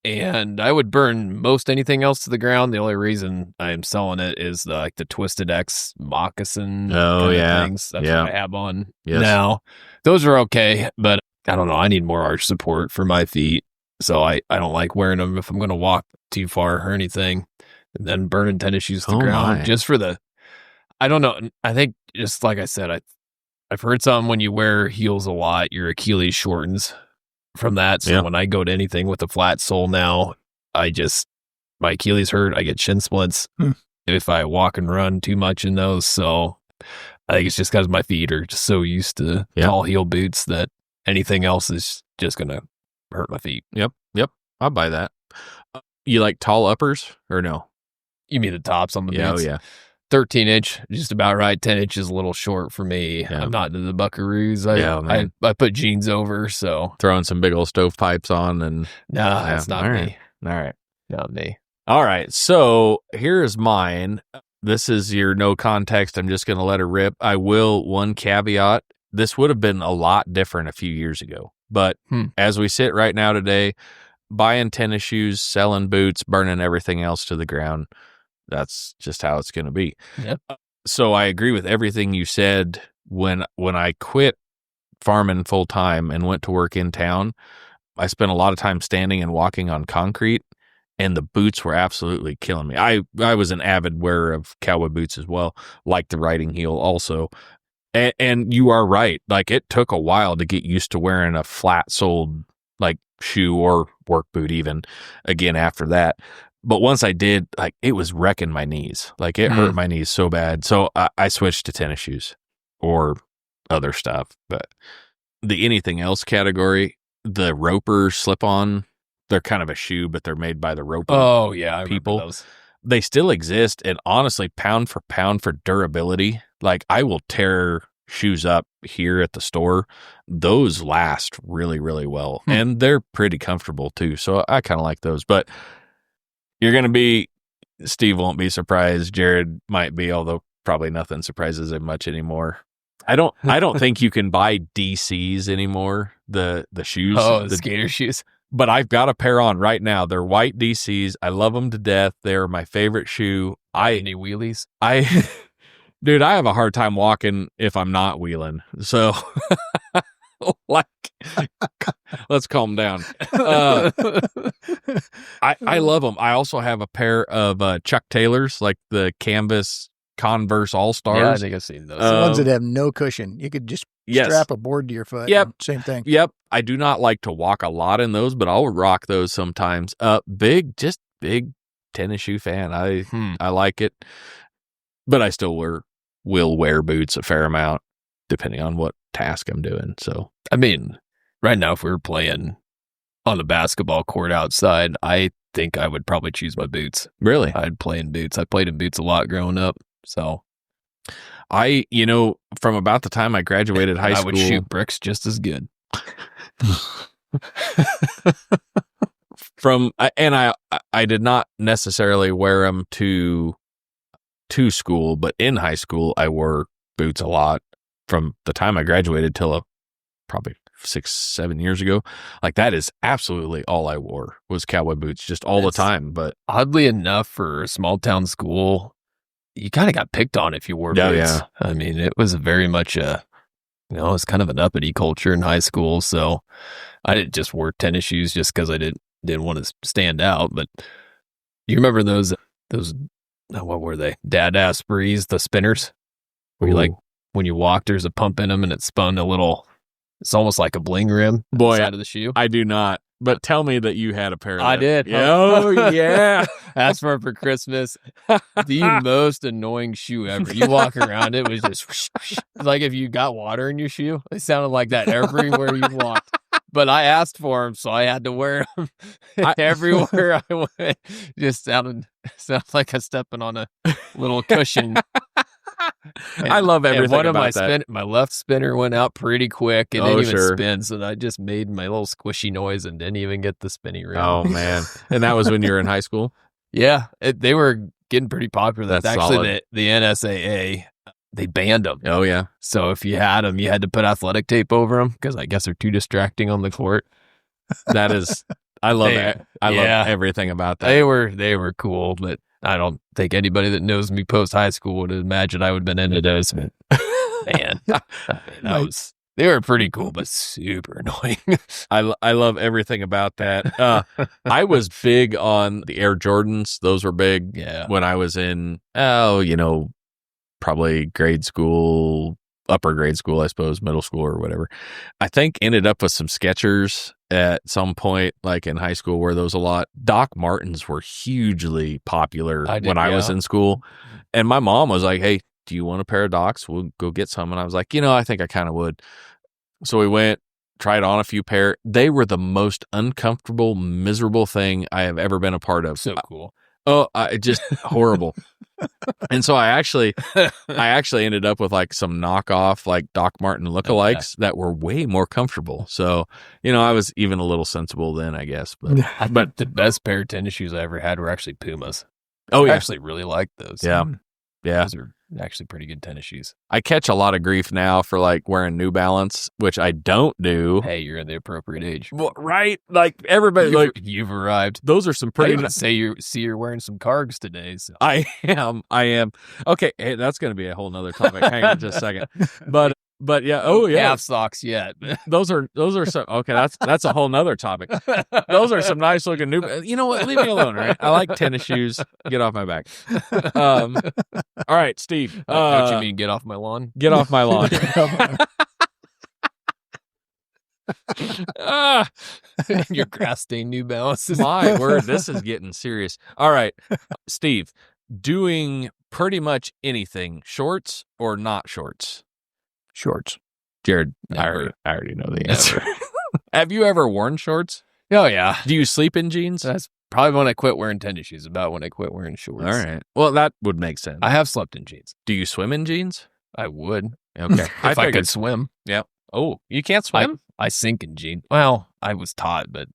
And I would burn most anything else to the ground. The only reason I'm selling it is the Twisted X moccasin things. That's what I have on now. Those are okay, but I don't know. I need more arch support for my feet. So I don't like wearing them if I'm going to walk too far or anything. And then burning tennis shoes to the ground just for I don't know. I think just like I said, I've heard something when you wear heels a lot, your Achilles shortens from that. So when I go to anything with a flat sole now, my Achilles hurt. I get shin splints if I walk and run too much in those. So I think it's just because my feet are just so used to tall heel boots that anything else is just going to hurt my feet. Yep. I'll buy that. You like tall uppers or no? You mean the tops on the boots? Oh, yeah. 13-inch, just about right. 10 inches a little short for me. Yeah. I'm not into the buckaroos. I put jeans over, so. Throwing some big old stovepipes on and. No, that's not me. All right. Not me. All right. So here's mine. This is your no context. I'm just going to let her rip. I will, one caveat. This would have been a lot different a few years ago. But as we sit right now today, buying tennis shoes, selling boots, burning everything else to the ground. That's just how it's going to be. Yep. So I agree with everything you said. When I quit farming full time and went to work in town, I spent a lot of time standing and walking on concrete, and the boots were absolutely killing me. I was an avid wearer of cowboy boots as well, like the riding heel also. And you are right. Like, it took a while to get used to wearing a flat-soled shoe or work boot even again after that. But once I did, it was wrecking my knees. It hurt my knees so bad. So I switched to tennis shoes or other stuff. But the anything else category, the Roper slip-on, they're kind of a shoe, but they're made by the Roper. Oh, yeah. I people. Those. They still exist. And honestly, pound for durability, I will tear shoes up here at the store. Those last really, really well. And they're pretty comfortable too. So I kind of like those. But you're going to be, Steve won't be surprised. Jared might be, although probably nothing surprises him much anymore. I don't think you can buy DCs anymore, the shoes. Oh, the skater shoes. But I've got a pair on right now. They're white DCs. I love them to death. They're my favorite shoe. Any wheelies? Dude, I have a hard time walking if I'm not wheeling. So let's calm down. I love them. I also have a pair of Chuck Taylors, like the canvas Converse All-Stars. Yeah, I think I've seen those. The ones that have no cushion. You could just strap a board to your foot. Yep. Same thing. Yep. I do not like to walk a lot in those, but I'll rock those sometimes. Big tennis shoe fan. I like it, but I still will wear boots a fair amount depending on what task I'm doing. So, I mean, right now, if we were playing on a basketball court outside, I think I would probably choose my boots. Really? I'd play in boots. I played in boots a lot growing up. So from about the time I graduated high school, I would shoot bricks just as good. I did not necessarily wear them to school, but in high school I wore boots a lot from the time I graduated till probably 6-7 years ago. Like that is absolutely all I wore was cowboy boots, just all the time. But oddly enough, for a small town school, you kind of got picked on if you wore boots. Yeah. I mean, it was very much it's kind of an uppity culture in high school. So I didn't just wear tennis shoes just because I didn't want to stand out. But you remember those what were they? Dad Aspreys, the spinners, where you like when you walk, there's a pump in them and it spun a little. It's almost like a bling rim. Boy, side of the shoe. I do not. But tell me that you had a pair of I them. did. Oh, yeah. Asked for it for Christmas. The most annoying shoe ever. You walk around, it was just whoosh, whoosh. Like if you got water in your shoe. It sounded like that everywhere you walked. But I asked for them, so I had to wear them everywhere I went. Just sounded like I was stepping on a little cushion. I love everything one of about that. My left spinner went out pretty quick. It didn't even spin, so I just made my little squishy noise and didn't even get the spinny rim. Oh, man. And that was when you were in high school? Yeah, they were getting pretty popular. That's actually solid. The NSAA, they banned them. Oh, yeah. So if you had them, you had to put athletic tape over them because I guess they're too distracting on the court. That is, I love it. I love everything about that. They were cool, but I don't think anybody that knows me post high school would imagine I would have been into those. Man, they were pretty cool, but super annoying. I love everything about that. I was big on the Air Jordans. Those were big when I was in, probably grade school, upper grade school, I suppose, middle school or whatever. I think ended up with some Skechers at some point, like in high school, wore those a lot. Doc Martens were hugely popular when I was in school. And my mom was like, hey, do you want a pair of Docs? We'll go get some. And I was like, I think I kind of would. So we went, tried on a few pair. They were the most uncomfortable, miserable thing I have ever been a part of. So cool. Just horrible. And so I actually ended up with like some knockoff, like Doc Marten lookalikes that were way more comfortable. So, I was even a little sensible then, I guess. But the best pair of tennis shoes I ever had were actually Pumas. Oh, yeah. I actually really liked those. Yeah. Yeah. Those are actually pretty good tennis shoes. I catch a lot of grief now for like wearing New Balance, which I don't do. Hey, you're in the appropriate age. Well, right? Like everybody, you've arrived. Those are some pretty. You're wearing some Cargs today. So. I am. Okay, hey, that's going to be a whole nother topic. Hang on just a second. But yeah, calf socks yet. those are some. Okay, that's a whole nother topic. Those are some nice looking new. You know what? Leave me alone, right? I like tennis shoes. Get off my back. All right, Steve. Don't you mean get off my lawn? Get off my lawn. Your grass stained New Balances. My word, this is getting serious. All right, Steve. Doing pretty much anything, shorts or not shorts? Shorts. Jared, I already know the answer. Have you ever worn shorts? Oh, yeah. Do you sleep in jeans? That's probably when I quit wearing tennis shoes, about when I quit wearing shorts. All right. Well, that would make sense. I have slept in jeans. Do you swim in jeans? I would. Okay. If I could swim. Yeah. Oh, you can't swim? I sink in jeans. Well, I was taught, but.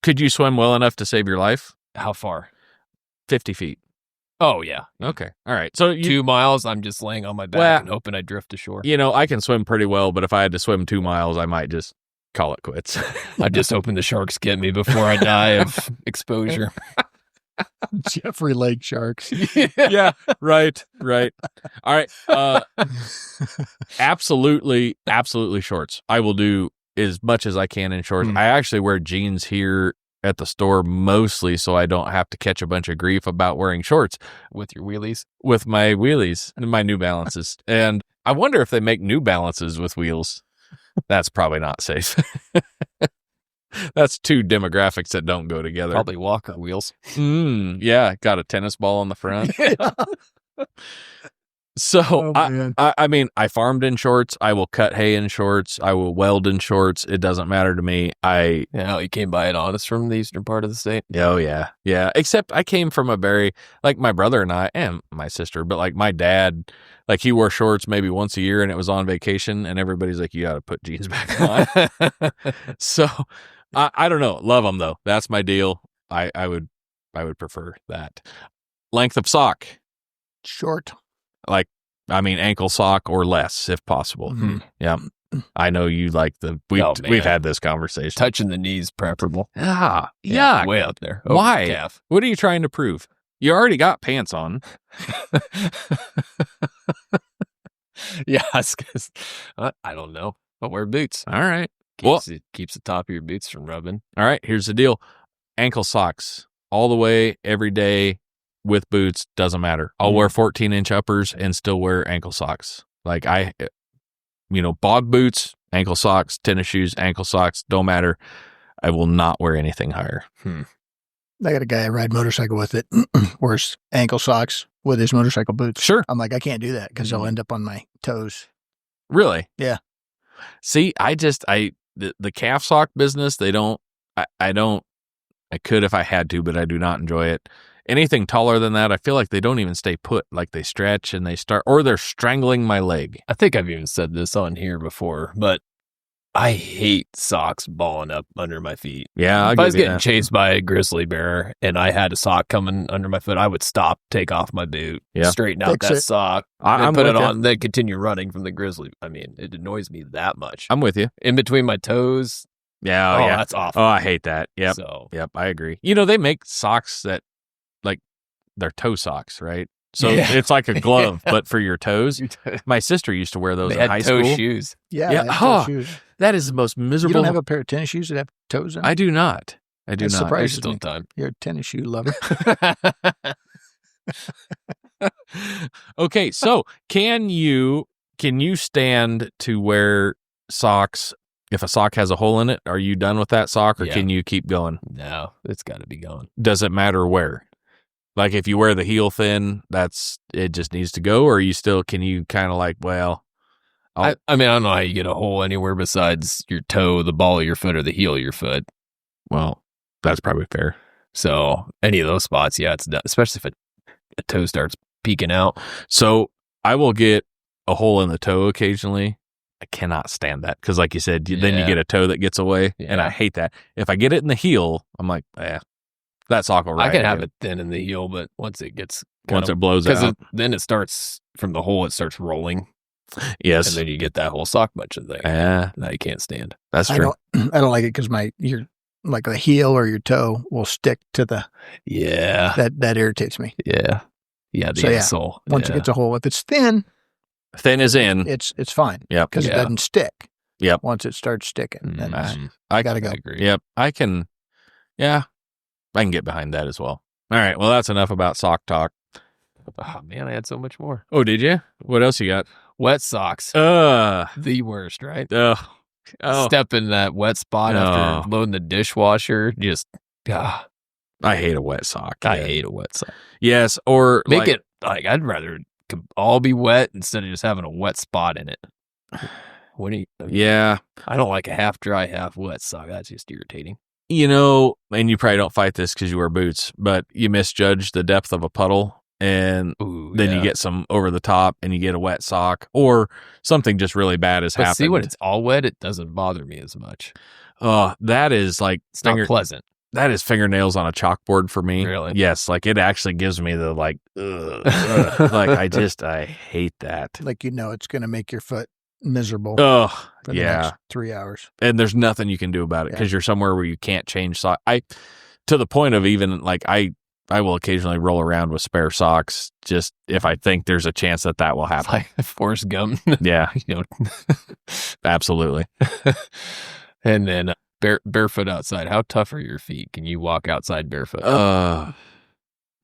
Could you swim well enough to save your life? How far? 50 feet. Oh, yeah. Okay. All right. So 2 miles, I'm just laying on my back and hoping I drift to shore. I can swim pretty well, but if I had to swim 2 miles, I might just call it quits. I'm just hoping the sharks get me before I die of exposure. Jeffrey Lake sharks. Yeah. Right. All right. Absolutely shorts. I will do as much as I can in shorts. Hmm. I actually wear jeans here at the store mostly so I don't have to catch a bunch of grief about wearing shorts With your wheelies? with my wheelies and my New Balances. And I wonder if they make New Balances with wheels. That's probably not safe. That's two demographics that don't go together. Probably walk on wheels. Yeah, got a tennis ball on the front. So, Oh, man. I mean, I farmed in shorts. I will cut hay in shorts. I will weld in shorts. It doesn't matter to me. Yeah, you came by it honest from the eastern part of the state. Oh, yeah. Yeah. Except I came from a very, like my brother and I, and my sister, but like my dad, like he wore shorts maybe once a year and it was on vacation and everybody's like, you got to put jeans back on. So, I don't know. Love them though. That's my deal. I would prefer that. Length of sock. Short. Like, I mean, ankle sock or less if possible. Mhm. Yeah. I know you like we've Oh, man. had this conversation. Touching the knees preferable. Yeah. Way up there. Over Why? the calf. What are you trying to prove? You already got pants on. Yeah, because I don't know. I'll wear boots. All right. Keeps the top of your boots from rubbing. All right. Here's the deal. Ankle socks all the way, every day with boots. Doesn't matter. I'll wear 14-inch uppers and still wear ankle socks. Like bog boots, ankle socks, tennis shoes, ankle socks. Don't matter. I will not wear anything higher. I got a guy I ride motorcycle with that wears ankle socks with his motorcycle boots. Sure. I'm like, I can't do that because they'll end up on my toes. Really? Yeah. See, the calf sock business, I could if I had to, but I do not enjoy it. Anything taller than that, I feel like they don't even stay put. Like they stretch and or they're strangling my leg. I think I've even said this on here before, but I hate socks balling up under my feet. Yeah. If I was getting chased by a grizzly bear and I had a sock coming under my foot, I would stop, take off my boot, straighten out Fix that it. sock, I'm and put it with on, then continue running from the grizzly. I mean, it annoys me that much. I'm with you. In between my toes. Yeah. Oh, yeah. that's awful. Oh, I hate that. Yep. So, Yep. I agree. They make socks that like they're toe socks, right? So it's like a glove, but for your toes. My sister used to wear those they in had high toe school. shoes. Yeah. Yeah. I have toe Oh, shoes. That is the most miserable. You don't have a pair of tennis shoes that have toes in them? I do not. I do That not. surprises Still me. time. You're a tennis shoe lover. Okay, so can you stand to wear socks if a sock has a hole in it? Are you done with that sock, or Yeah. can you keep going? No, it's got to be gone. Does it matter where? Like if you wear the heel thin, it just needs to go, or can you kind of like, well, I mean, I don't know how you get a hole anywhere besides your toe, the ball of your foot, or the heel of your foot. well, that's probably fair. So any of those spots, yeah, it's done. Especially if a toe starts peeking out. So I will get a hole in the toe occasionally. I cannot stand that because, like you said, then you Yeah. get a toe that gets away, and I Yeah. hate that. If I get it in the heel, I'm like, that sock will ride. I can have you. it thin in the heel, but once it gets Once it blows out. then it starts from the hole. It starts rolling, Yes. and then you get that whole sock bunch in there. Yeah, That you can't stand. that's I true. don't like it because your like the heel or your toe will stick to Yeah, that irritates me. yeah. The So, yeah, insole. Once it gets a hole, if it's thin, Thin is in. it's fine Yep. because it Yeah. doesn't stick. Yep. Once it starts sticking, then Mhm. I gotta go. I agree. Yep. I can get behind that as well. All right. Well, that's enough about sock talk. Oh man, I had so much more. Oh, did you? What else you got? Wet socks, Uh, the worst, right? oh, Step in that wet spot after No. loading the dishwasher. Just, I hate a wet sock. I man. hate a wet sock. Yes. Or Make like, it like I'd rather all be wet instead of just having a wet spot in it. What do you? Yeah. I don't like a half dry, half wet sock. That's just irritating. And you probably don't fight this because you wear boots, but you misjudge the depth of a puddle, and Ooh, then yeah. you get some over the top, and you get a wet sock, or something just really bad has But happened. see, when it's all wet, it doesn't bother me as much. Oh, that is like It's not pleasant. that is fingernails on a chalkboard for me. Really? Yes, like it actually gives me the like, ugh. Like I hate that. like it's going to make your foot miserable Oh, for the yeah. next 3 hours. And there's nothing you can do about it because you're somewhere where you can't change sock. To the point of even like I will occasionally roll around with spare socks just if I think there's a chance that will happen. Like Forrest Gump. Yeah, You know. absolutely. And then barefoot outside. How tough are your feet? Can you walk outside barefoot?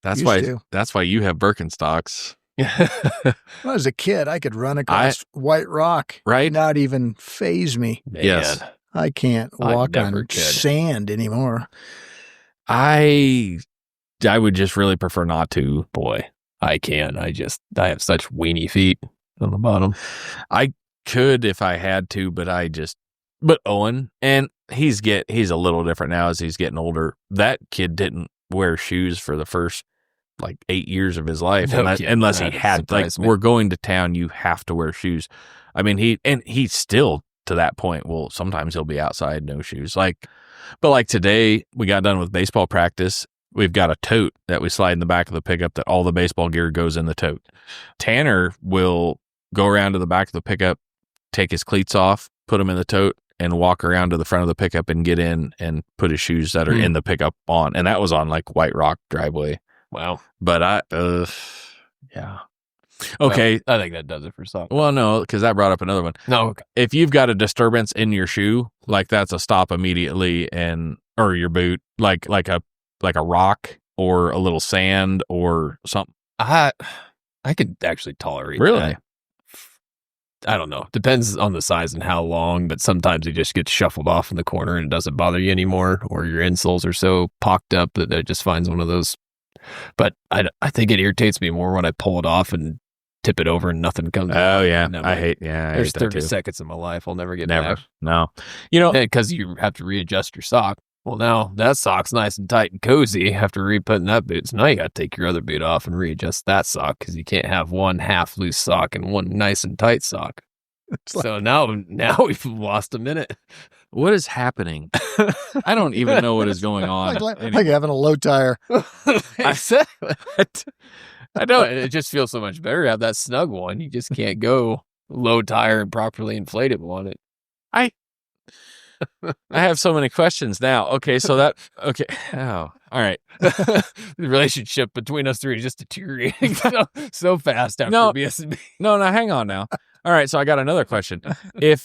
That's Used why. to. That's why you have Birkenstocks. When I was a kid, I could run across white rock, Right? not even phase me. Man, Yes. I can't I walk never on could. sand anymore. I would just really prefer not to. Boy, I can. I have such weenie feet on the bottom. I could if I had to, but but Owen, and he's a little different now as he's getting older. That kid didn't wear shoes for the first like 8 years of his life, unless he had. Like, we're going to town, you have to wear shoes. I mean, he's still to that point. Well, sometimes he'll be outside, no shoes. But like today, we got done with baseball practice. We've got a tote that we slide in the back of the pickup that all the baseball gear goes in the tote. Tanner will go around to the back of the pickup, take his cleats off, put them in the tote, and walk around to the front of the pickup and get in and put his shoes that are in the pickup on. And that was on like White Rock driveway. Wow. But yeah. Okay. Well, I think that does it for soccer. Well, no, because that brought up another one. No. Okay. If you've got a disturbance in your shoe, like that's a stop immediately, or your boot, like a rock or a little sand or something. I could actually tolerate Really? that. I don't know. Depends on the size and how long, but sometimes it just gets shuffled off in the corner and it doesn't bother you anymore, or your insoles are so pocked up that it just finds one of those. But I think it irritates me more when I pull it off and tip it over and nothing comes out. Oh, yeah. No, I hate there's that 30 too. seconds of my life I'll never get Never. back. No. You know, Because you have to readjust your sock. Well, now that sock's nice and tight and cozy after re-putting that boot. So now you got to take your other boot off and readjust that sock because you can't have one half loose sock and one nice and tight sock. So now we've lost a minute. what is happening? I don't even know what is going on. Like having a low tire. Exactly. I don't. It just feels so much better to have that snug one. You just can't go low tire and properly inflatable on it. I have so many questions now. Okay, so okay. Oh, all right. The relationship between us three is just deteriorating so fast after BS&B. No, hang on now. All right, so I got another question. Do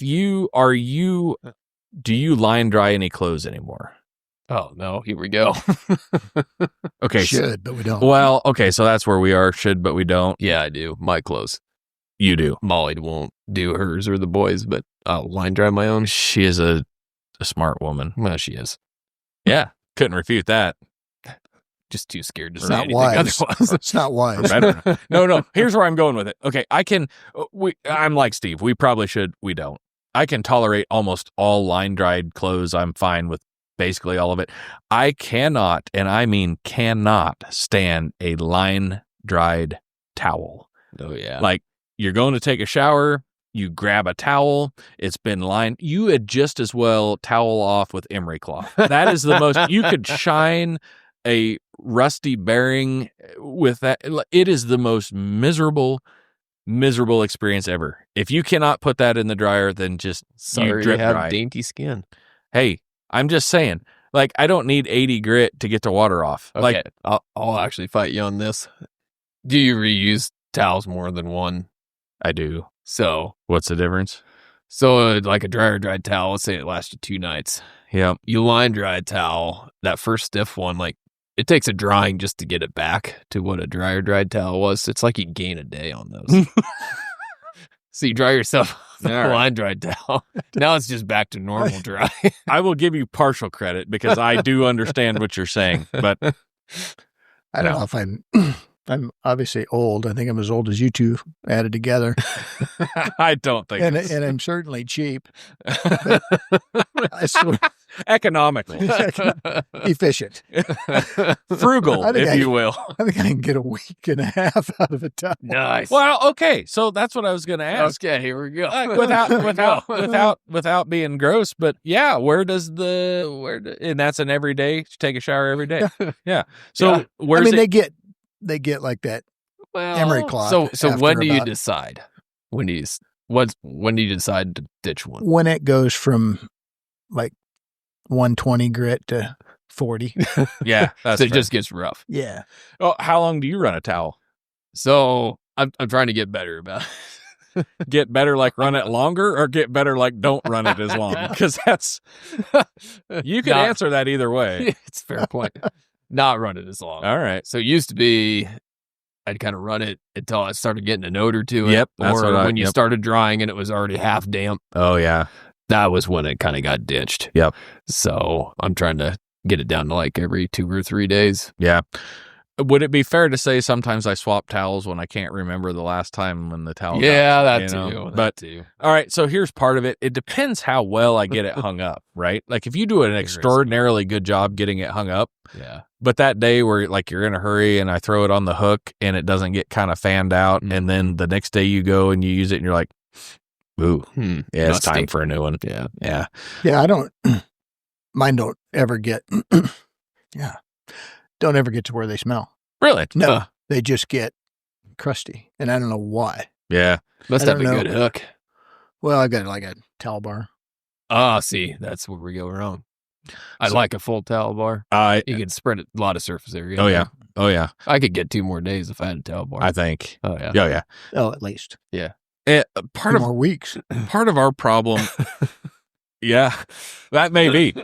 you line dry any clothes anymore? Oh, no, here we go. Okay. Should, but we don't. Well, okay, so that's where we are. Should, but we don't. Yeah, I do. My clothes. You do. Molly won't do hers or the boys, but I'll line dry my own. She is a smart woman. Well, she is. Yeah, couldn't refute that. Just too scared to It's say not anything wise. otherwise. It's not wise. No. Here's where I'm going with it. Okay, I'm like Steve. We probably should. We don't. I can tolerate almost all line dried clothes. I'm fine with basically all of it. I cannot, and I mean cannot, stand a line dried towel. Oh yeah. Like, you're going to take a shower, you grab a towel, it's been lined. You had just as well towel off with emery cloth. That is the most. You could shine a rusty bearing with that. It is the most miserable experience ever. If you cannot put that in the dryer, then just Sorry, you drip you have dry. dainty skin. Hey, I'm just saying. Like, I don't need 80 grit to get the water off. Okay, Like, I'll actually fight you on this. Do you reuse towels more than one? I do. So What's the difference? So like a dryer dried towel, let's say it lasted 2 nights. Yep. You line dry a towel, that first stiff one, like it takes a drying just to get it back to what a dryer dried towel was. It's like you gain a day on those. So you dry yourself with a line dried towel. Now it's just back to normal dry. I will give you partial credit because I do understand what you're saying, but I don't know if I'm obviously old. I think I'm as old as you two added together. I don't think and I'm certainly cheap. I swear, economical, efficient, frugal, if you will. I think I can get a week and a half out of a towel. Nice. Well, okay, so that's what I was going to ask. Okay, here we go. Without being gross, but yeah, and that's an everyday. You take a shower every day. Yeah. So where's they get like that emery cloth. So when do you decide? When do you decide to ditch one? When it goes from like 120 grit to 40. Yeah, that's so it just gets rough. Yeah. Oh, how long do you run a towel? So I'm trying to get better about it. get better like run it longer or get better like don't run it as long? Because that's you can answer that either way. It's a fair point. Not run it as long. All right. So it used to be I'd kind of run it until I started getting an odor to it. Yep, that's or what when you started drying and it was already half damp. Oh yeah. That was when it kind of got ditched. Yep. So I'm trying to get it down to like every 2 or 3 days. Yeah. Would it be fair to say sometimes I swap towels when I can't remember the last time when the towel that got, too. But too. All right, so here's part of it. It depends how well I get it hung up, right? Like if you do an extraordinarily good job getting it hung up, but that day where like you're in a hurry and I throw it on the hook and it doesn't get kind of fanned out, and then the next day you go and you use it and you're like, ooh, yeah, it's time for a new one. Yeah. I don't, mine don't ever get, don't ever get to where they smell. Really? No, they just get crusty, and I don't know why. Yeah. Must have a good hook. Well, I got like a towel bar. See, that's where we go wrong. I like a full towel bar. You can spread a lot of surface area. Oh, yeah. I could get 2 more days if I had a towel bar. I think. Oh, yeah. Yeah. Oh, at least. Yeah. Part of more weeks. Part of our problem. Yeah, that may be.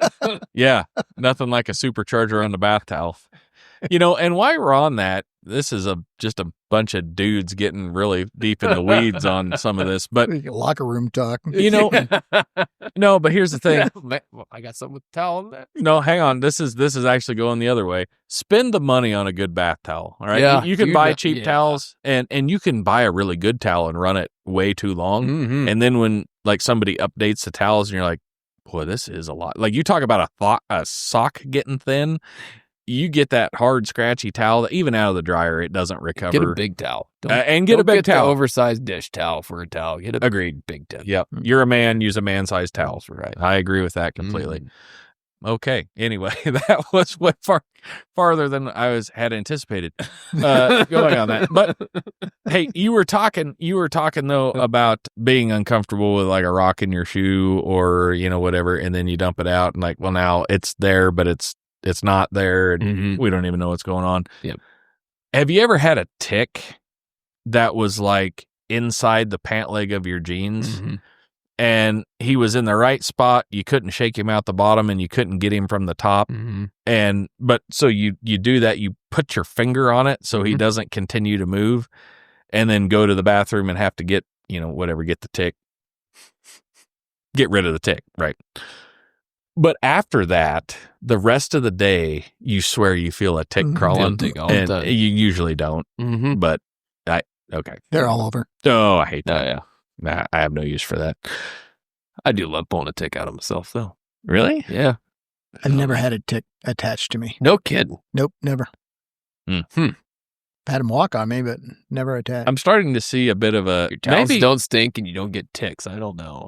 Yeah. Nothing like a supercharger on the bath towel. And while we're on that, this is just a bunch of dudes getting really deep in the weeds on some of this, but locker room talk. No, but here's the thing. I got something with the towel on that. No, hang on. This is actually going the other way. Spend the money on a good bath towel. All right. Yeah, you can buy cheap towels and you can buy a really good towel and run it way too long. Mm-hmm. And then when like somebody updates the towels and you're like, boy, this is a lot. Like you talk about a sock getting thin. You get that hard, scratchy towel that even out of the dryer, it doesn't recover. Get a big towel. And get a big towel. The oversized dish towel for a towel. Get a Agreed. Big towel. Yep. You're a man. Use a man-sized towel. Right. I agree with that completely. Okay. Anyway, that was way farther than I had anticipated. Going on that, but hey, you were talking though about being uncomfortable with like a rock in your shoe or whatever, and then you dump it out and like, well, now it's there, but it's not there, and we don't even know what's going on. Yep. Have you ever had a tick that was like inside the pant leg of your jeans? And he was in the right spot. You couldn't shake him out the bottom and you couldn't get him from the top. But so you do that, you put your finger on it so he doesn't continue to move, and then go to the bathroom and have to get, get the tick. Get rid of the tick, right? But after that, the rest of the day, you swear you feel a tick crawling. And you usually don't. But okay. They're all over. Oh, I hate that. Yeah. Nah, I have no use for that. I do love pulling a tick out of myself, though. Really? Yeah. I've never had a tick attached to me. No kidding. Nope, never. Had them walk on me, but never attached. I'm starting to see a bit of a... Your towels don't stink and you don't get ticks. I don't know.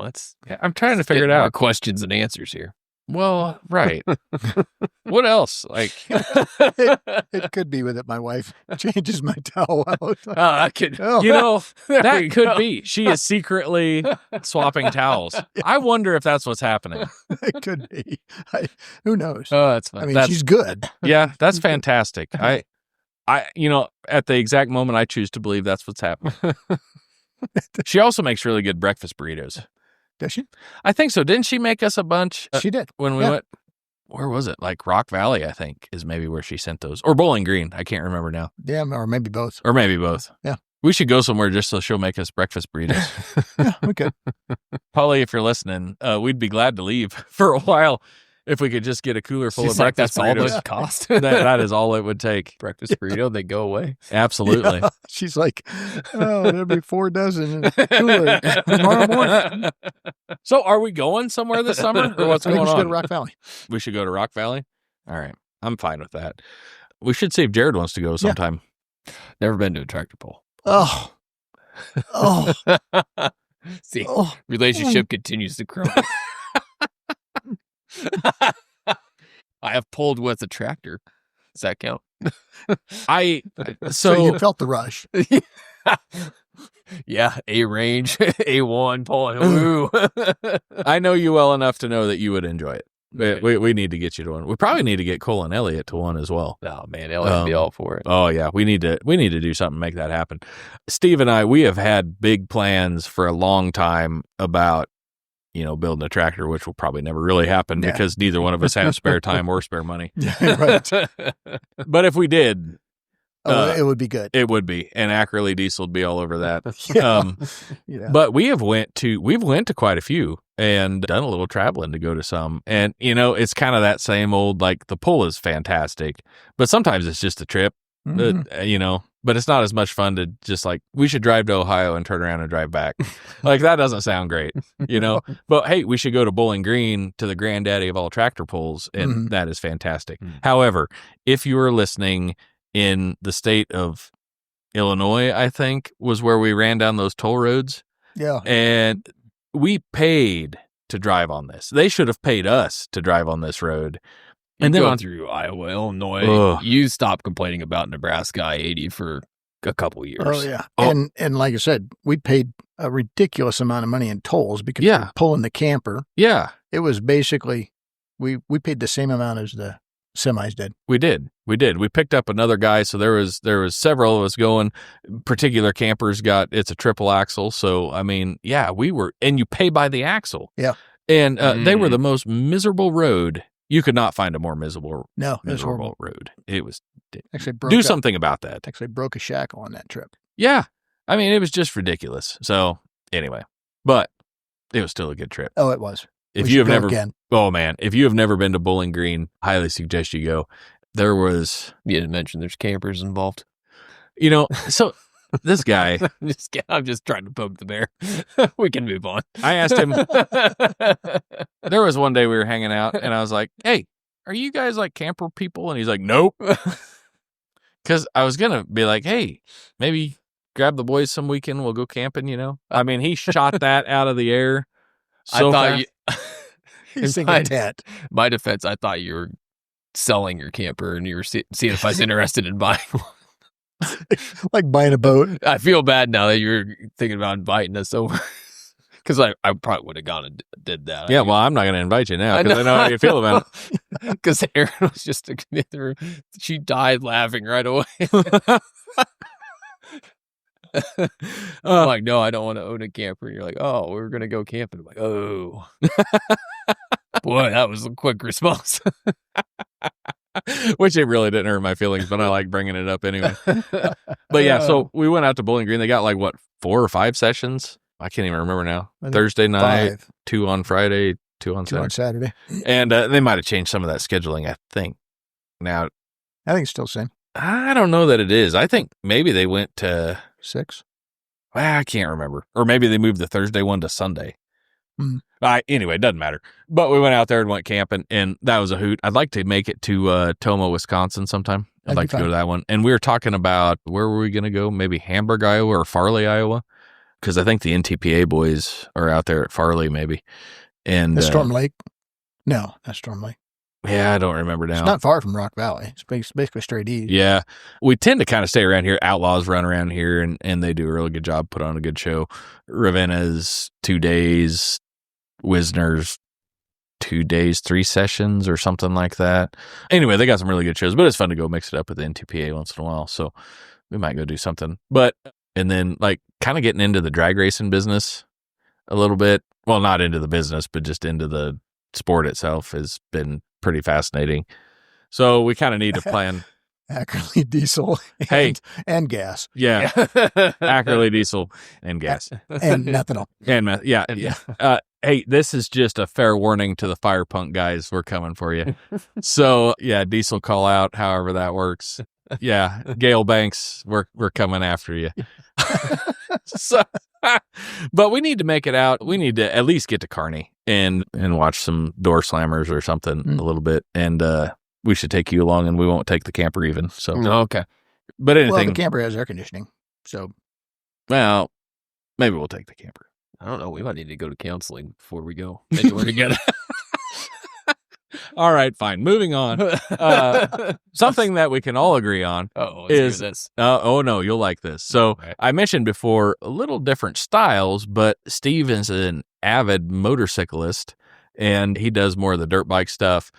I'm trying to figure it out. More questions and answers here. Well, right. What else? Like it could be with it. My wife changes my towel out. I could. That could be. She is secretly swapping towels. Yeah. I wonder if that's what's happening. It could be. Who knows? Oh, that's fine. I mean, she's good. Yeah, that's fantastic. I, at the exact moment, I choose to believe that's what's happening. She also makes really good breakfast burritos. Does she? I think so. Didn't she make us a bunch? She did. When we went, where was it? Like Rock Valley, I think, is maybe where she sent those. Or Bowling Green. I can't remember now. Yeah, or maybe both. Yeah. We should go somewhere just so she'll make us breakfast burritos. Yeah, we could. Polly, if you're listening, we'd be glad to leave for a while if we could just get a cooler full of breakfast burritos. That's all it cost. that is all it would take. Breakfast burrito, they go away. Absolutely. Yeah. She's like, there'll be 4 dozen cooler tomorrow morning. So are we going somewhere this summer or what's going on? We should go to Rock Valley. We should go to Rock Valley? All right. I'm fine with that. We should see if Jared wants to go sometime. Yeah. Never been to a tractor pull. Oh. See, relationship continues to grow. I have pulled with a tractor. Does that count? So you felt the rush. Yeah, A range, A1 pulling. Woo. I know you well enough to know that you would enjoy it. We need to get you to one. We probably need to get Cole and Elliot to one as well. Oh man, Elliot would be all for it. Oh yeah, we need to do something to make that happen. Steve and I, we have had big plans for a long time about, building a tractor, which will probably never really happen because neither one of us have spare time or spare money. Right. But if we did, it would be good. It would be, and Ackerley Diesel would be all over that. Yeah. But we've went to quite a few and done a little traveling to go to some, and it's kind of that same old, like, the pull is fantastic, but sometimes it's just a trip, but it's not as much fun to just like, we should drive to Ohio and turn around and drive back. Like, that doesn't sound great, but hey, we should go to Bowling Green, to the granddaddy of all tractor pulls, and that is fantastic. However, if you are listening in the state of Illinois, I think, was where we ran down those toll roads. Yeah. And we paid to drive on this. They should have paid us to drive on this road. And then through Iowa, Illinois, you stopped complaining about Nebraska I-80 for a couple years. Oh, yeah. And like I said, we paid a ridiculous amount of money in tolls because we were pulling the camper. Yeah. It was basically, we paid the same amount as the semis did. We did. We picked up another guy, so there was several of us going. Particular campers it's a triple axle, so I mean, we were, and you pay by the axle. Yeah. And they were the most miserable road. You could not find a more miserable road. It was actually something about that. Actually broke a shackle on that trip. Yeah. I mean, it was just ridiculous. So anyway, but it was still a good trip. Oh, it was. If you have never been to Bowling Green, highly suggest you go. You didn't mention there's campers involved. So this guy, I'm just trying to poke the bear. We can move on. I asked him, there was one day we were hanging out and I was like, hey, are you guys like camper people? And he's like, nope. Cause I was going to be like, hey, maybe grab the boys some weekend. We'll go camping, I mean, he shot that out of the air. So I thought he's thinking tent. My defense, I thought you were selling your camper and you were seeing if I was interested in buying one. Like buying a boat. I feel bad now that you're thinking about inviting us over. Because I probably would have gone and did that. Yeah, well, I'm not going to invite you now because I know how you feel about it. Because Erin was just she died laughing right away. I'm like, no, I don't want to own a camper. And you're like, oh, we're going to go camping. I'm like, oh. Boy, that was a quick response. Which it really didn't hurt my feelings, but I like bringing it up anyway. But yeah, so we went out to Bowling Green. They got like, 4 or 5 sessions? I can't even remember now. Thursday night, 5. 2 on Friday, 2 on Saturday. And they might have changed some of that scheduling, I think. Now, I think it's still the same. I don't know that it is. I think maybe they went to 6. I can't remember. Or maybe they moved the Thursday one to Sunday. Anyway, it doesn't matter. But we went out there and went camping, and that was a hoot. I'd like to make it to Tomah, Wisconsin sometime. I'd like to go to that one. And we were talking about where were we going to go? Maybe Hamburg, Iowa, or Farley, Iowa, because I think the NTPA boys are out there at Farley, maybe. And Storm Lake? No, that's Storm Lake. Yeah, I don't remember now. It's not far from Rock Valley. It's basically straight east. Yeah. We tend to kind of stay around here. Outlaws run around here, and they do a really good job, put on a good show. Ravenna's 2 days, Wisner's 2 days, 3 sessions or something like that. Anyway, they got some really good shows, but it's fun to go mix it up with the NTPA once in a while. So we might go do something. And then like kind of getting into the drag racing business a little bit. Well, not into the business, but just into the sport itself has been pretty fascinating. So we kind of need to plan. Ackerley Diesel and gas. Yeah. Ackerley Diesel and gas. And methanol. Yeah. Hey, this is just a fair warning to the fire punk guys. We're coming for you. So, yeah, diesel call out, however that works. Yeah, Gail Banks, we're coming after you. So, but we need to make it out. We need to at least get to Kearney and watch some door slammers or something a little bit. And we should take you along, and we won't take the camper even. So okay. But anything. Well, the camper has air conditioning. So, well, maybe we'll take the camper. I don't know. We might need to go to counseling before we go anywhere together. All right, fine. Moving on. Something that we can all agree on is this. Oh no, you'll like this. So I mentioned before a little different styles, but Steve is an avid motorcyclist, and he does more of the dirt bike stuff.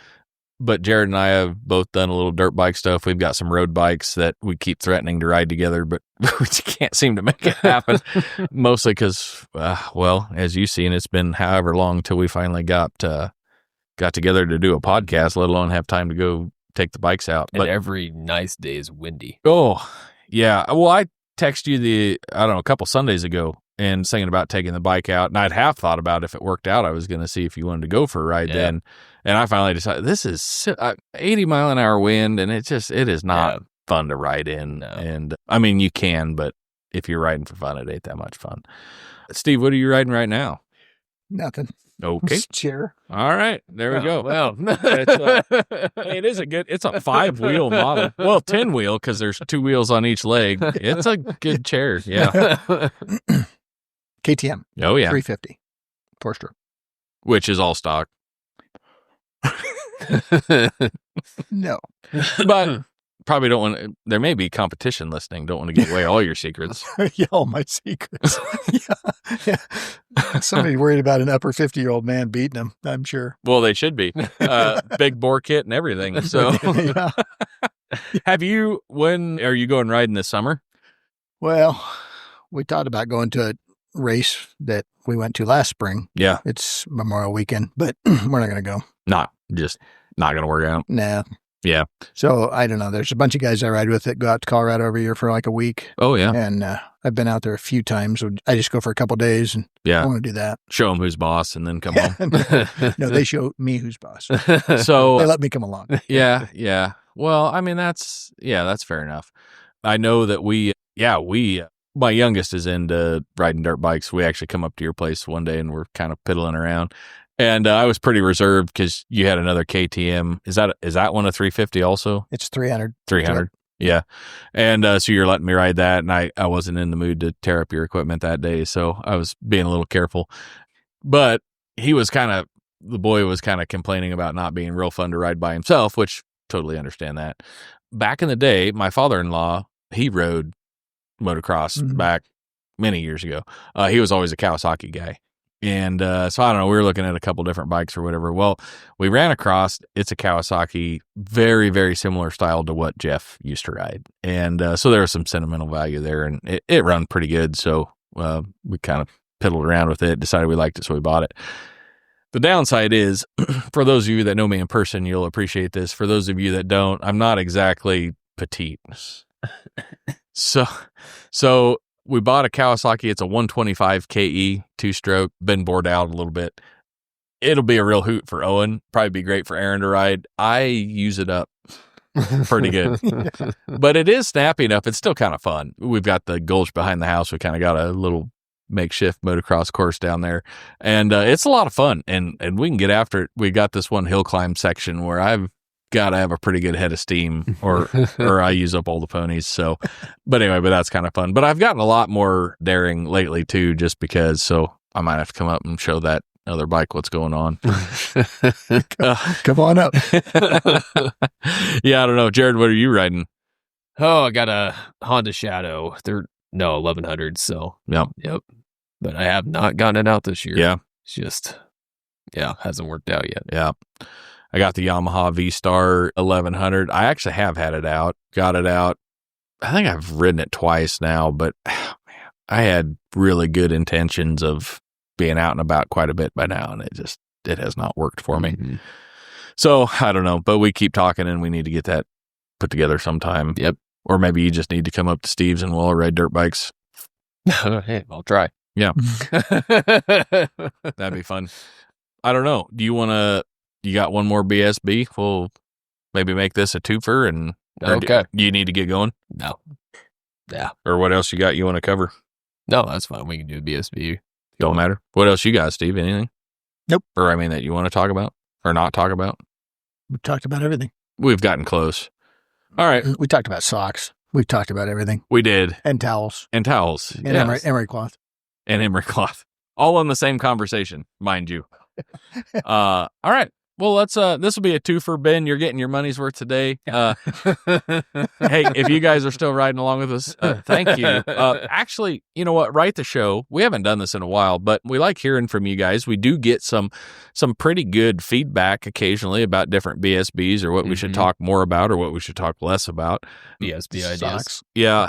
But Jared and I have both done a little dirt bike stuff. We've got some road bikes that we keep threatening to ride together, but we can't seem to make it happen. Mostly because, well, as you've seen, it's been however long till we finally got together to do a podcast, let alone have time to go take the bikes out. And but every nice day is windy. Oh, yeah. Well, I texted you a couple Sundays ago and saying about taking the bike out. And I'd have thought about if it worked out, I was going to see if you wanted to go for a ride then. And I finally decided this is 80 mile an hour wind, and it is not fun to ride in. No. And I mean, you can, but if you're riding for fun, it ain't that much fun. Steve, what are you riding right now? Nothing. Okay. Chair. All right. There we go. Well, it is it's a 5-wheel model. Well, 10-wheel because there's 2 wheels on each leg. It's a good chair. Yeah. KTM. Oh, yeah. 350. 4-stroke. Which is all stock. No. But probably don't want there may be competition listening. Don't want to give away all your secrets. Yeah, all my secrets. Yeah. Somebody worried about an upper 50-year-old man beating him, I'm sure. Well, they should be. Big bore kit and everything. So when are you going riding this summer? Well, we thought about going to a race that we went to last spring. Yeah. It's Memorial Weekend, but we're not going to go. Not going to work out. Nah. Yeah. So I don't know. There's a bunch of guys I ride with that go out to Colorado every year for like a week. Oh, yeah. And I've been out there a few times. So I just go for a couple days and I want to do that. Show them who's boss and then come home. No, they show me who's boss. So they let me come along. Yeah. Yeah. Well, I mean, that's fair enough. I know that my youngest is into riding dirt bikes. We actually come up to your place one day and we're kind of piddling around. And I was pretty reserved because you had another KTM. Is that one a 350 also? It's 300. 300. Yeah. And so you're letting me ride that. And I wasn't in the mood to tear up your equipment that day. So I was being a little careful. But the boy was kind of complaining about not being real fun to ride by himself, which totally understand that. Back in the day, my father-in-law, he rode motocross back many years ago. He was always a Kawasaki guy. And so I don't know, we were looking at a couple different bikes or whatever. Well, we ran across, it's a Kawasaki, very, very similar style to what Jeff used to ride. And so there was some sentimental value there, and it run pretty good. So we kind of piddled around with it, decided we liked it, so we bought it. The downside is, for those of you that know me in person, you'll appreciate this. For those of you that don't, I'm not exactly petite. So we bought a Kawasaki. It's a 125 KE 2-stroke, been bored out a little bit. It'll be a real hoot for Owen. Probably be great for Aaron to ride. I use it up pretty good, but it is snappy enough. It's still kind of fun. We've got the gulch behind the house. We kind of got a little makeshift motocross course down there, and it's a lot of fun. And we can get after it. We got this one hill climb section where I've got to have a pretty good head of steam or I use up all the ponies. So, but that's kind of fun. But I've gotten a lot more daring lately too, just because. So I might have to come up and show that other bike what's going on. Come on up. Yeah, I don't know. Jared, what are you riding? Oh, I got a Honda Shadow. 1100. So yep. But I have not gotten it out this year. Yeah. It's just, hasn't worked out yet. Yeah. I got the Yamaha V-Star 1100. I actually have had it out. Got it out. I think I've ridden it twice now, but I had really good intentions of being out and about quite a bit by now, and it has not worked for me. Mm-hmm. So I don't know, but we keep talking and we need to get that put together sometime. Yep. Or maybe you just need to come up to Steve's and we'll all ride dirt bikes. Hey, I'll try. Yeah. That'd be fun. I don't know. You got one more BSB? We'll maybe make this a twofer and okay. Do you need to get going? No. Yeah. Or what else you want to cover? No, that's fine. We can do a BSB. Don't matter. What else you got, Steve? Anything? Nope. Or that you want to talk about or not talk about? We talked about everything. We've gotten close. All right. We talked about socks. We've talked about everything. We did. And towels. And emery cloth. And emery cloth. All in the same conversation, mind you. All right. Well, let's this will be a twofer, Ben. You're getting your money's worth today. Hey, if you guys are still riding along with us, thank you. Actually, you know what? Write the show. We haven't done this in a while, but we like hearing from you guys. We do get some pretty good feedback occasionally about different BSBs or what we should talk more about or what we should talk less about. BSB ideas. Yeah,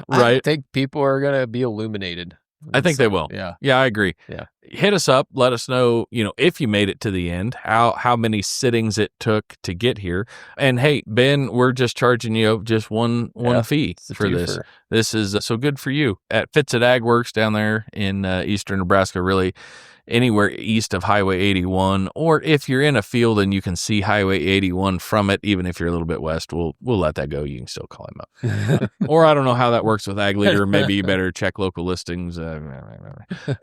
right. I think people are gonna be illuminated. I think they will. Yeah, I agree. Yeah. Hit us up. Let us know, if you made it to the end, how many sittings it took to get here. And hey, Ben, we're just charging you just one fee for this. This is so good for you at Fits at Ag Works down there in eastern Nebraska, really anywhere east of Highway 81, or if you're in a field and you can see Highway 81 from it, even if you're a little bit west, we'll let that go. You can still call him up. Or I don't know how that works with Ag Leader. Maybe you better check local listings.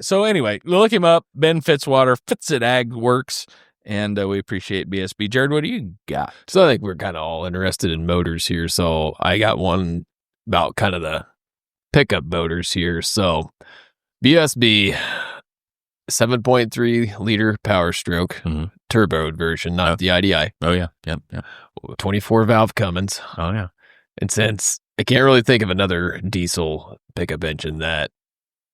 So anyway, look him up, Ben Fitzwater, Fits at Ag Works, and we appreciate BSB. Jared, what do you got? So I think we're kind of all interested in motors here. So I got one about kind of the pickup motors here. So BSB 7.3 liter Power Stroke turboed version, not the IDI. Oh yeah, yep. 24 valve Cummins. Oh yeah. And since I can't really think of another diesel pickup engine that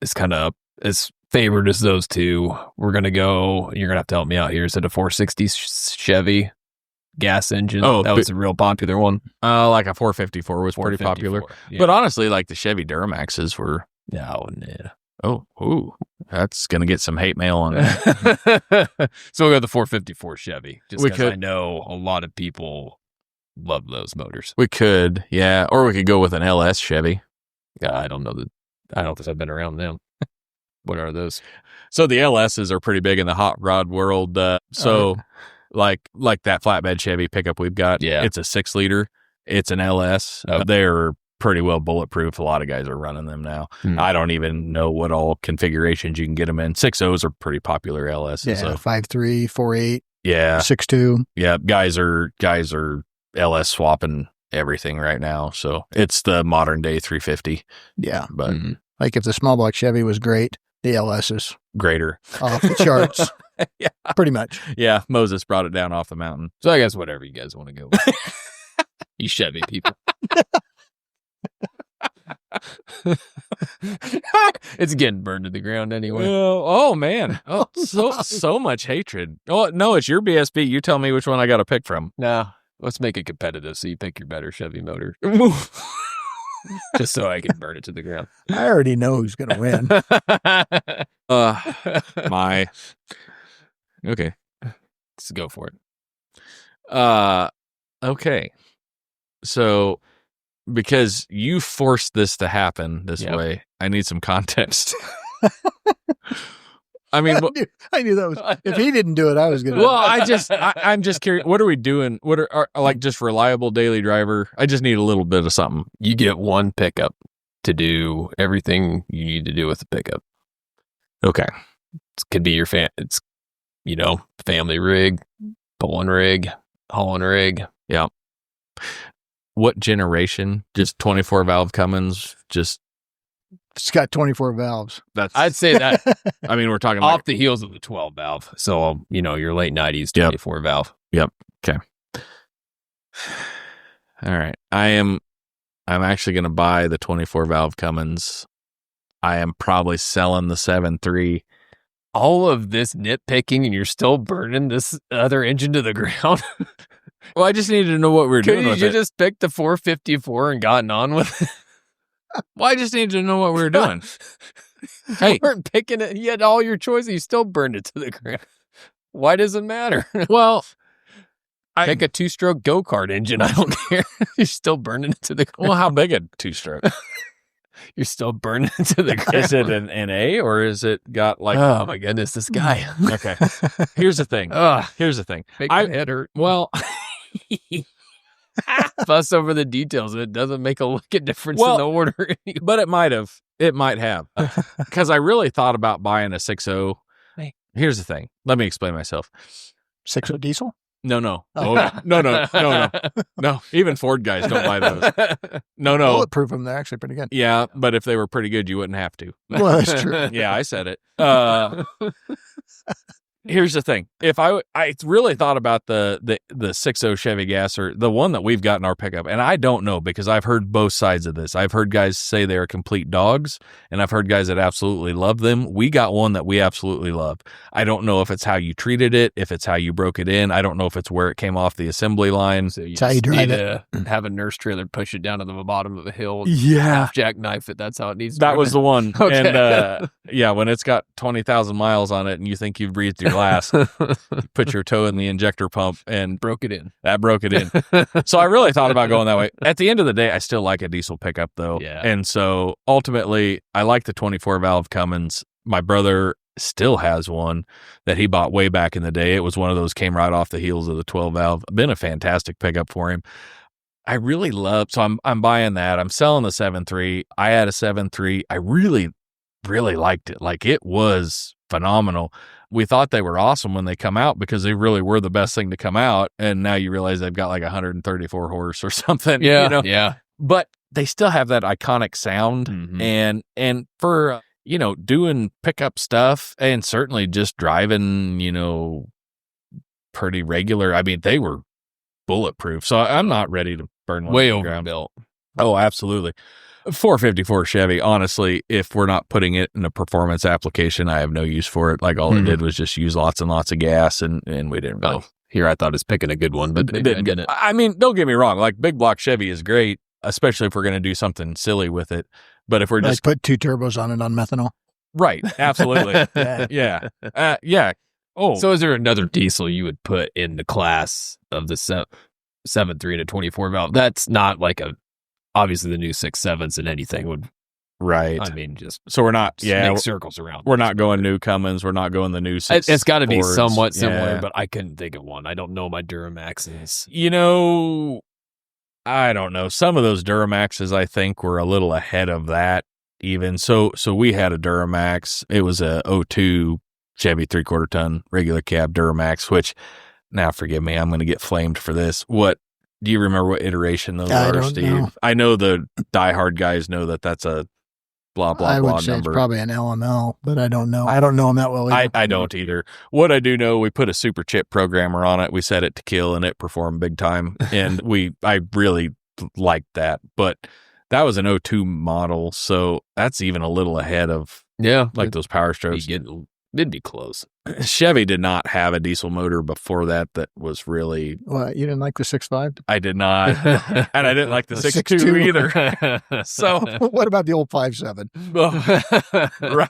is kind of as favored as those two, we're gonna go. You're gonna have to help me out here. Is it a 460 Chevy gas engine? Oh, that was a real popular one. Like a 454 was pretty popular. Yeah. But honestly, like the Chevy Duramaxes were. Oh, ooh, that's going to get some hate mail on that. So we'll go with the 454 Chevy, just because I know a lot of people love those motors. We could, yeah. Or we could go with an LS Chevy. Yeah, I don't think I've been around them. What are those? So the LSs are pretty big in the hot rod world. Like that flatbed Chevy pickup we've got, it's a 6-liter. It's an LS. They're pretty well bulletproof. A lot of guys are running them now. I don't even know what all configurations you can get them in. 6.0s are pretty popular LS. Yeah, so. 5.3, 4.8, yeah, 6.2. Yeah, guys are LS swapping everything right now. So it's the modern day 350. Yeah, but like if the small block Chevy was great, the LS is greater, off the charts. Yeah, pretty much. Yeah, Moses brought it down off the mountain. So I guess whatever you guys want to go with. You Chevy people. It's getting burned to the ground anyway. Oh man. Oh, so much hatred. Oh no, it's your BSB. You tell me which one I got to pick from. No, let's make it competitive so you pick your better Chevy motor. Just so I can burn it to the ground. I already know who's going to win. Okay. Let's go for it. Okay. So because you forced this to happen this way, I need some context. I mean, I knew that was. If he didn't do it, I was gonna. Well, I'm just curious. What are we doing? What are like just reliable daily driver? I just need a little bit of something. You get one pickup to do everything you need to do with the pickup. Okay, it could be your It's family rig, pulling rig, hauling rig. Yeah. What generation? Just 24 valve Cummins? Just. It's got 24 valves. I'd say that. I mean, we're talking off the heels of the 12 valve. So, your late 90s 24 valve. Yep. Okay. All right. I'm actually going to buy the 24 valve Cummins. I am probably selling the 7.3. All of this nitpicking and you're still burning this other engine to the ground. Well, I just needed to know what we were doing with it. Could you just pick the 454 and gotten on with it? Well, I just needed to know what we were doing. Hey, you weren't picking it. You had all your choices. You still burned it to the ground. Why does it matter? Well, pick a 2-stroke go-kart engine. I don't care. You're still burning it to the ground. Well, how big a 2-stroke? You're still burning it to the ground. Is it an NA or is it got like? Oh my goodness, this guy. Okay. Here's the thing. Make my head hurt. Well. Fuss over the details. It doesn't make a lick of difference in the order. But it might have. It might have. Because I really thought about buying a 6.0. Hey. Here's the thing. Let me explain myself. 6.0 diesel? No. Oh, no. Even Ford guys don't buy those. No. Bulletproof them. They're actually pretty good. Yeah, but if they were pretty good, you wouldn't have to. Well, that's true. Yeah, I said it. Here's the thing. If I really thought about the 6.0 Chevy gas, or the one that we've got in our pickup, and I don't know because I've heard both sides of this. I've heard guys say they're complete dogs, and I've heard guys that absolutely love them. We got one that we absolutely love. I don't know if it's how you treated it, if it's how you broke it in. I don't know if it's where it came off the assembly line. So It's how you drive it. Have a nurse trailer push it down to the bottom of a hill. Yeah. Half jackknife it. That's how it needs to be. That was the one. Okay. And yeah, when it's got 20,000 miles on it and you think you've breathed your last, you put your toe in the injector pump and broke it in. that broke it in. So I really thought about going that way. At the end of the day, I still like a diesel pickup though. Yeah. And so ultimately, I like the 24 valve Cummins. My brother still has one that he bought way back in the day. It was one of those came right off the heels of the 12 valve. Been a fantastic pickup for him. I really love, so I'm buying that. I'm selling the 7.3. I had a 7.3. I really liked it. Like, it was phenomenal. We thought they were awesome when they come out because they really were the best thing to come out. And now you realize they've got like 134 horse or something. Yeah. You know? Yeah. But they still have that iconic sound. Mhm. And for, doing pickup stuff and certainly just driving, pretty regular. I mean, they were bulletproof. So I'm not ready to burn one Way to the ground. overbuilt. Oh, absolutely. 454 Chevy, honestly, if we're not putting it in a performance application, I have no use for it. Like, all it did was just use lots and lots of gas, and we didn't really. Oh, here I thought it was picking a good one, but It maybe I didn't didn't. I mean, don't get me wrong. Like, big block Chevy is great, especially if we're going to do something silly with it. But if we're Like just put 2 turbos on it on methanol. right, absolutely, Yeah. yeah. Oh, So is there another diesel you would put in the class of the 7.3 and a 24 valve? That's not like obviously the new 6.7s and anything would, right. I mean, just So we're not, make circles around. we're not going new Cummins. We're not going the new six. It's got to be Fords. somewhat similar, Yeah. but I couldn't think of one. I don't know my Duramaxes. I don't know. Some of those Duramaxes, I think, were a little ahead of that even. So we had a Duramax. It was a 02 Chevy 3/4 ton regular cab Duramax, which, now forgive me, I'm going to get flamed for this. What do you remember what iteration those I are, don't Steve? know. I know the diehard guys know that that's a blah, blah, I blah would say number. it's probably an LML, but I don't know. I don't know them that well either. I don't either. What I do know, we put a super chip programmer on it. We set it to kill, and it performed big time. And I really liked that. But that was an 02 model, so that's even a little ahead of like those Power Strokes. It'd be close. Chevy did not have a diesel motor before that was really. What, you didn't like the 6.5? I did not, and I didn't like the 6.2 either. So What about the old 5.7?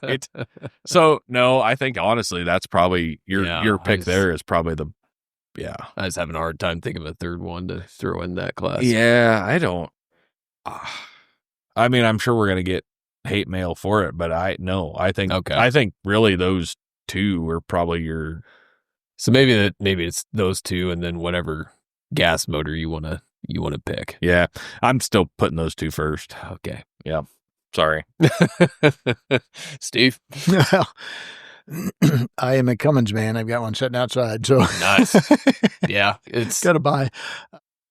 right. So no, I think honestly that's probably your pick. There is probably the. Yeah, I was having a hard time thinking of a third one to throw in that class. Yeah, I don't. I mean, I'm sure we're gonna get hate mail for it, but I think really those two are probably your. So maybe it's those two, and then whatever gas motor you wanna pick. Yeah, I'm still putting those two first. Okay. Yeah. Sorry, Steve. I am a Cummins man. I've got one sitting outside, so Nice. Yeah, it's gotta buy.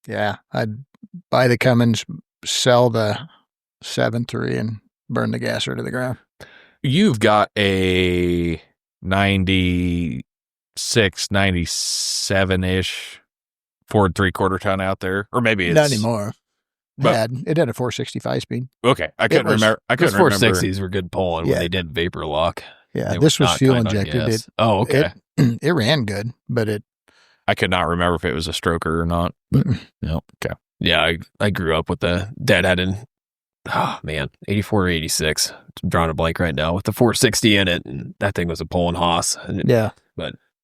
Yeah, I'd buy the Cummins, sell the 7.3, and burn the gasser to the ground. you've got a 96, 97-ish Ford 3/4 ton out there, or maybe it's Not anymore. But, It had a 465 speed. okay, I couldn't remember. I those couldn't remember. 460s were good pulling Yeah. when they did vapor lock. Yeah, They this were was not fuel kind on injected. gas. Okay. It ran good, but it. I could not remember if it was a stroker or not. But no, okay. Yeah, I grew up with Dad had an 84 or 86. I'm drawing a blank right now with the 460 in it, and that thing was a pulling hoss. And Yeah,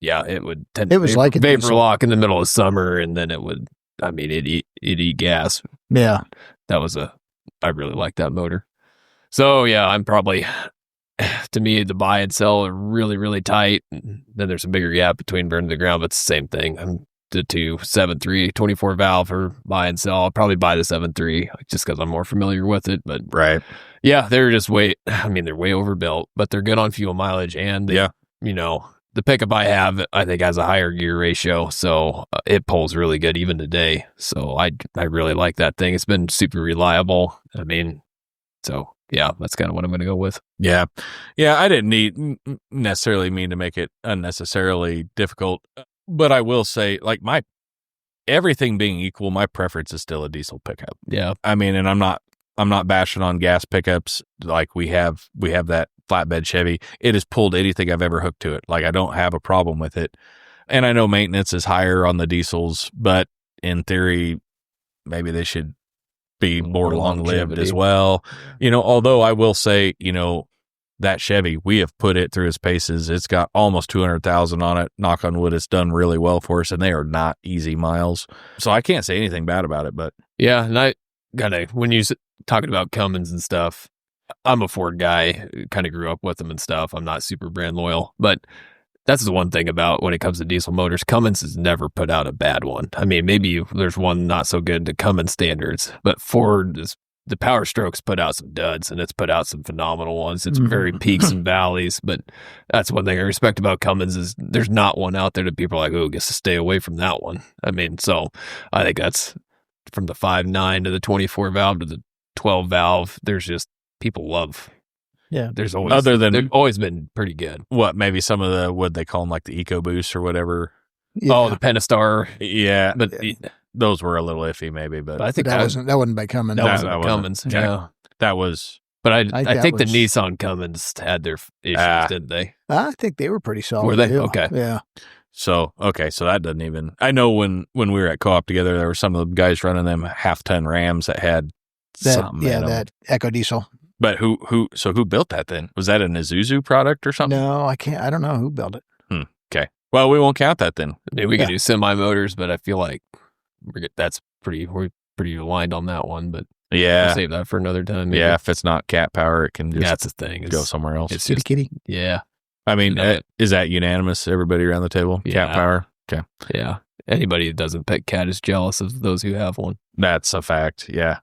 yeah, it would tend It to was like a vapor diesel. lock in the middle of summer, and then it'd eat gas. yeah. I really like that motor. So yeah, I'm probably, to me, the buy and sell are really, really tight. And then there's a bigger gap between burn to the ground, but it's the same thing. I'm the 7.3 24 valve for buy and sell. I'll probably buy the 7.3 just because I'm more familiar with it. But Right. yeah, they're way overbuilt, but they're good on fuel mileage, and the pickup I have, I think, has a higher gear ratio, so it pulls really good even today. So I really like that thing. It's been super reliable. I mean, so yeah, that's kind of what I'm going to go with. Yeah. I didn't necessarily mean to make it unnecessarily difficult, but I will say, like, everything being equal, my preference is still a diesel pickup. Yeah. I mean, and I'm not bashing on gas pickups. Like we have that flatbed Chevy. It has pulled anything I've ever hooked to it. Like I don't have a problem with it. And I know maintenance is higher on the diesels, but in theory, maybe they should be more long-lived as well. Although I will say, that Chevy, we have put it through its paces. It's got almost 200,000 on it. Knock on wood, it's done really well for us, and they are not easy miles. So I can't say anything bad about it, but. Yeah, and when you talking about Cummins and stuff, I'm a Ford guy, kind of grew up with them and stuff. I'm not super brand loyal, but that's the one thing about when it comes to diesel motors, Cummins has never put out a bad one. I mean, maybe there's one not so good to Cummins standards, but Ford is, the Power Strokes put out some duds and it's put out some phenomenal ones. It's very peaks and valleys, but that's one thing I respect about Cummins is there's not one out there that people are like, oh, guess to stay away from that one. I mean, so I think that's from the 5.9 to the 24 valve to the 12 valve. There's just people love. Yeah. There's always they've always been pretty good. What, maybe some of the, what they call them, like the EcoBoost or whatever. Yeah. Oh, the Pentastar. Yeah. But those were a little iffy maybe, but I think that wasn't by Cummins. That wasn't Cummins. Yeah. That was. But I think the Nissan Cummins had their issues, didn't they? I think they were pretty solid. Were they? Too. Okay. Yeah. So that doesn't even, I know when we were at Co-op together, there were some of the guys running them 1/2-ton Rams that had something in them. That Echo Diesel. But who built that then? Was that an Isuzu product or something? No, I don't know who built it. Okay. Well, we won't count that then. Maybe we could do semi motors, but I feel like we're pretty aligned on that one, but yeah, we'll save that for another time. Maybe. Yeah, if it's not cat power, it can just that's the thing. Go somewhere else. It's Kitty just, kitty. yeah. I mean, is that unanimous? Everybody around the table? Yeah. Cat power? Okay. Yeah. Anybody that doesn't pick cat is jealous of those who have one. That's a fact. Yeah.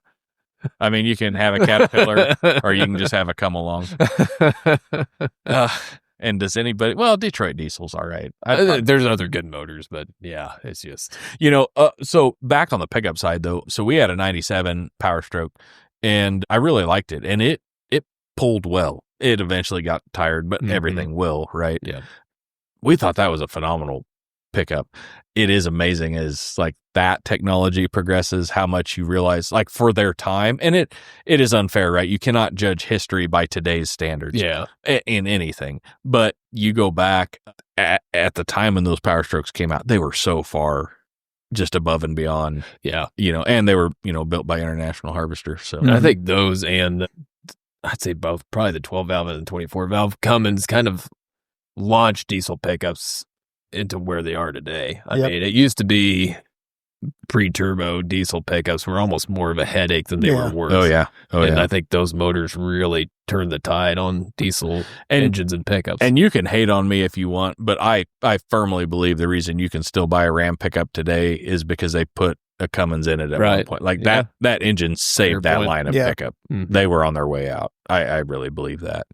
I mean, you can have a Caterpillar or you can just have a come along. And does anybody, well, Detroit Diesel's all right. There's other good motors, but yeah, it's just. So back on the pickup side though, so we had a 97 Power Stroke and I really liked it and it pulled well. It eventually got tired, but everything will, right? Yeah. We thought that was a phenomenal pickup. It is amazing as like that technology progresses, how much you realize like for their time. And it is unfair, right? You cannot judge history by today's standards in anything. But you go back at the time when those Power Strokes came out, they were so far just above and beyond. Yeah. And they were, built by International Harvester. So I think those and I'd say both, probably the 12 valve and the 24 valve Cummins kind of launched diesel pickups into where they are today. I mean, it used to be pre-turbo diesel pickups were almost more of a headache than they were worth. Oh, yeah. And I think those motors really turned the tide on diesel engines and pickups. And you can hate on me if you want, but I firmly believe the reason you can still buy a Ram pickup today is because they put a Cummins in it at one point. Like that engine saved that line of pickup. Mm-hmm. They were on their way out. I really believe that.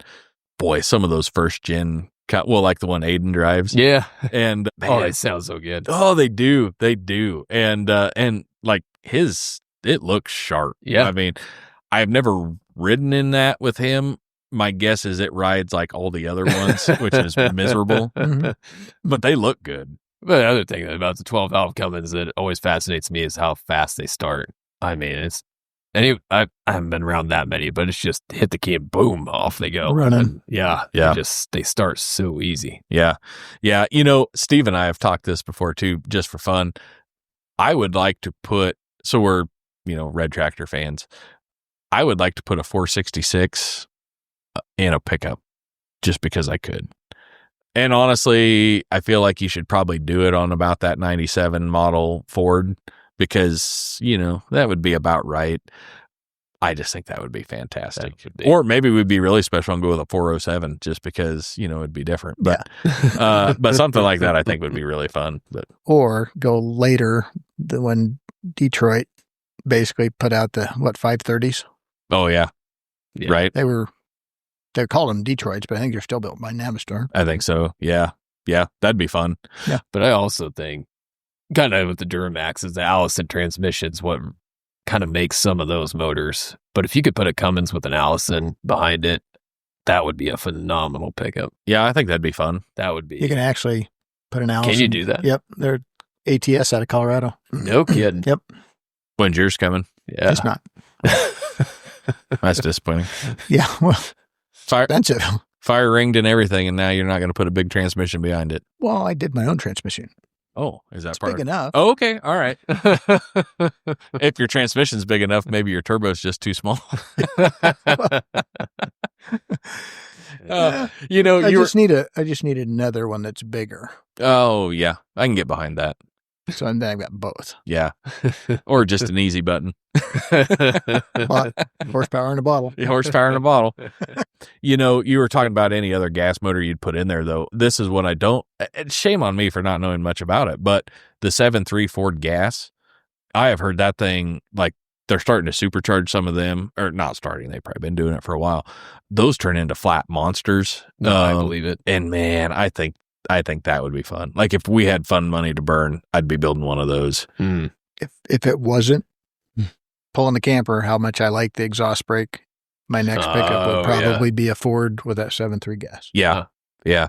Boy, some of those first gen, like the one Aiden drives. Yeah. And it sounds so good. Oh, they do. And like it looks sharp. Yeah. I mean, I've never ridden in that with him. My guess is it rides like all the other ones, which is miserable, but they look good. But the other thing about the 12 valve Cummins that always fascinates me is how fast they start. I mean, I haven't been around that many, but it's just hit the key and boom, off they go. Running. And, they start so easy. Yeah. Steve and I have talked this before too, just for fun. I would like to put, so we're, Red Tractor fans. I would like to put a 466 in a pickup just because I could. And honestly, I feel like you should probably do it on about that 97 model Ford because, that would be about right. I just think that would be fantastic. Or maybe we'd be really special and go with a 407 just because, it'd be different. But but something like that I think would be really fun. Or go later when Detroit basically put out the 530s. Oh yeah. Right. They're called them Detroits, but I think they're still built by Navistar. I think so. Yeah. That'd be fun. Yeah. But I also think kind of with the Duramaxes, the Allison transmissions, what kind of makes some of those motors. But if you could put a Cummins with an Allison behind it, that would be a phenomenal pickup. Yeah, I think that'd be fun. That would be. You can actually put an Allison. Can you do that? Yep. They're ATS out of Colorado. No kidding. Yep. When's yours coming? Yeah. It's not. That's disappointing. Yeah. Well, Fire, expensive. fire ringed and everything, and now you're not going to put a big transmission behind it. Well, I did my own transmission. Oh, is that It's part big of enough. Oh, okay. All right. If your transmission's big enough, maybe your turbo's just too small. You know, I just need another one that's bigger. Oh, yeah. I can get behind that. So then I've got both. Yeah. Or just an easy button. Horsepower in a bottle. Horsepower in a bottle. You know, you were talking about any other gas motor you'd put in there, though. This is what I don't. Shame on me for not knowing much about it, but the 7.3 Ford gas, I have heard that thing, like, they're starting to supercharge some of them, or not starting. They've probably been doing it for a while. Those turn into flat monsters. No, I believe it. And man, I think that would be fun. Like if we had fun money to burn, I'd be building one of those. If it wasn't pulling the camper, how much I like the exhaust brake, my next pickup would probably be a Ford with that 7.3 gas. Yeah. Yeah.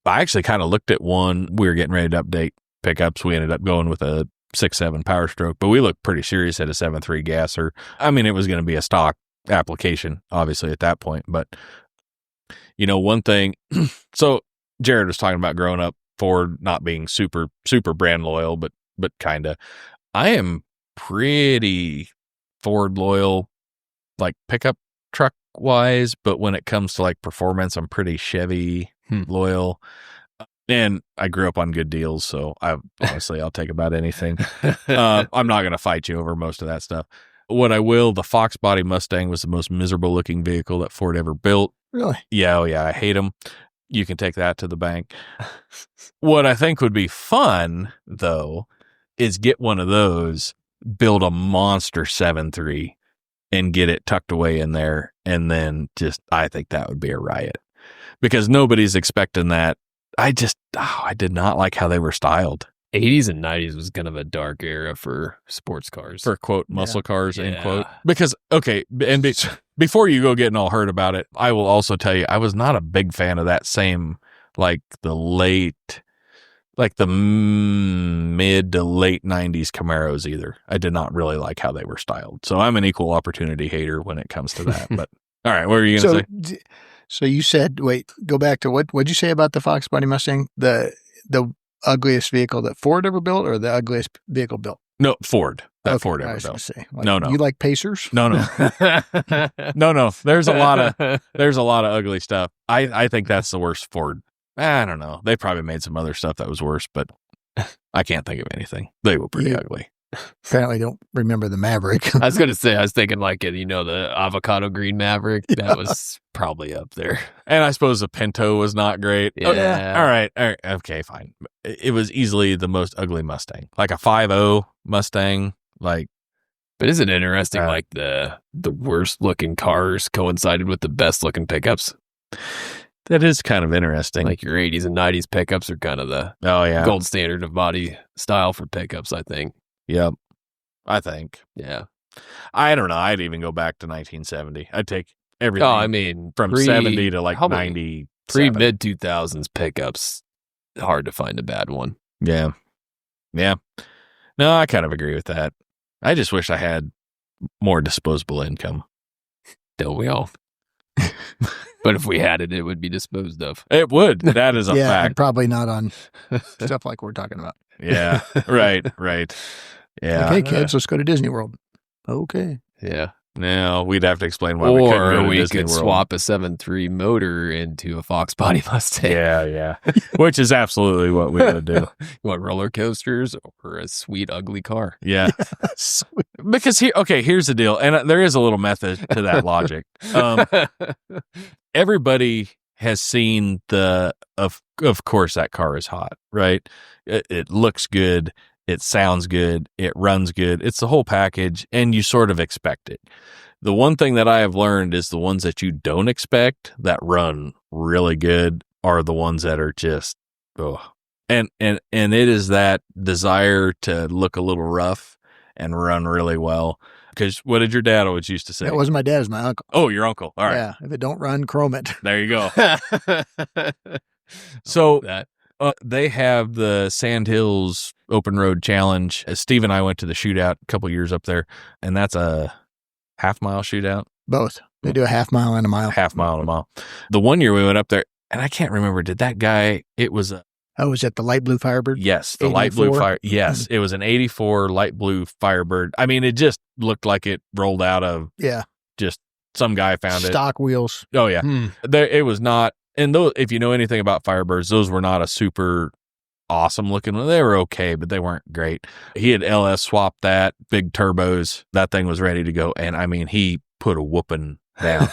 I actually kind of looked at one. We were getting ready to update pickups. We ended up going with a 6.7 Power Stroke, but we looked pretty serious at a 7.3 gasser. I mean, it was going to be a stock application, obviously, at that point. But, you know, one thing, so Jared was talking about growing up Ford not being super brand loyal, but kind of. I am pretty Ford loyal, like pickup truck wise, but when it comes to like performance, I'm pretty Chevy loyal. And I grew up on good deals, so I'll take about anything. I'm not going to fight you over most of that stuff. What I will, the Fox body Mustang was the most miserable looking vehicle that Ford ever built. Really? Yeah, oh yeah, I hate them. You can take that to the bank. What I think would be fun, though, is get one of those, build a monster 7.3, and get it tucked away in there, and then I think that would be a riot. Because nobody's expecting that. I did not like how they were styled. 80s and 90s was kind of a dark era for sports cars. For quote, muscle cars, end quote. Because, okay, and before you go getting all hurt about it, I will also tell you, I was not a big fan of that same, like the mid to late 90s Camaros either. I did not really like how they were styled. So I'm an equal opportunity hater when it comes to that. But, all right, what were you going to say? So you said, wait, go back to what'd you say about the Fox body Mustang? The ugliest vehicle that Ford ever built, or the ugliest vehicle built? No, Ford. Ford ever built. Say, no. You like Pacers? No. No. There's a lot of ugly stuff. I think that's the worst Ford. I don't know. They probably made some other stuff that was worse, but I can't think of anything. They were pretty ugly. Apparently don't remember the Maverick. I was going to say, I was thinking like, the avocado green Maverick. That was probably up there. And I suppose the Pinto was not great. Yeah. Oh, all right. Okay, fine. It was easily the most ugly Mustang. Like a 5.0 Mustang. Like, but isn't it interesting, like the worst looking cars coincided with the best looking pickups? That is kind of interesting. Like your 80s and 90s pickups are kind of the gold standard of body style for pickups, I think. Yep. I think. Yeah. I don't know. I'd even go back to 1970. I'd take everything from 70 to like 90. Pre-mid 2000s pickups, hard to find a bad one. Yeah. Yeah. No, I kind of agree with that. I just wish I had more disposable income. Don't we all? But if we had it, it would be disposed of. It would. That is a fact. Probably not on stuff like we're talking about. Yeah. Right. Yeah. Okay, kids, let's go to Disney World. Okay. Yeah. No, we'd have to explain why we couldn't go to Disney World. Swap a 7.3 motor into a Fox body Mustang. Yeah. Which is absolutely what we would do. You want roller coasters or a sweet, ugly car? Yeah. Because here's the deal. And there is a little method to that logic. Everybody has seen of course that car is hot, right? It looks good. It sounds good. It runs good. It's the whole package, and you sort of expect it. The one thing that I have learned is the ones that you don't expect that run really good are the ones that are just, and it is that desire to look a little rough and run really well. Because what did your dad always used to say? It wasn't my dad, it was my uncle. Oh, your uncle. All right. Yeah. If it don't run, chrome it. There you go. I So like that. they have the Sand Hills Open Road Challenge. Steve and I went to the shootout a couple years up there, and that's a half-mile shootout. Both. They do a half mile and a mile. Half mile and a mile. The one year we went up there, and I can't remember, did that guy, it was a, Oh, was that the light blue Firebird? yes, the light blue 84? fire. Yes, it was an 84 light blue Firebird. I mean, it just looked like it rolled out of Yeah. just some guy found it. Stock wheels. Oh, yeah. There, it was not, and those, if you know anything about Firebirds, those were not a super awesome looking one. They were okay, but they weren't great. He had LS swapped that, big turbos. That thing was ready to go. And I mean, he put a whooping down.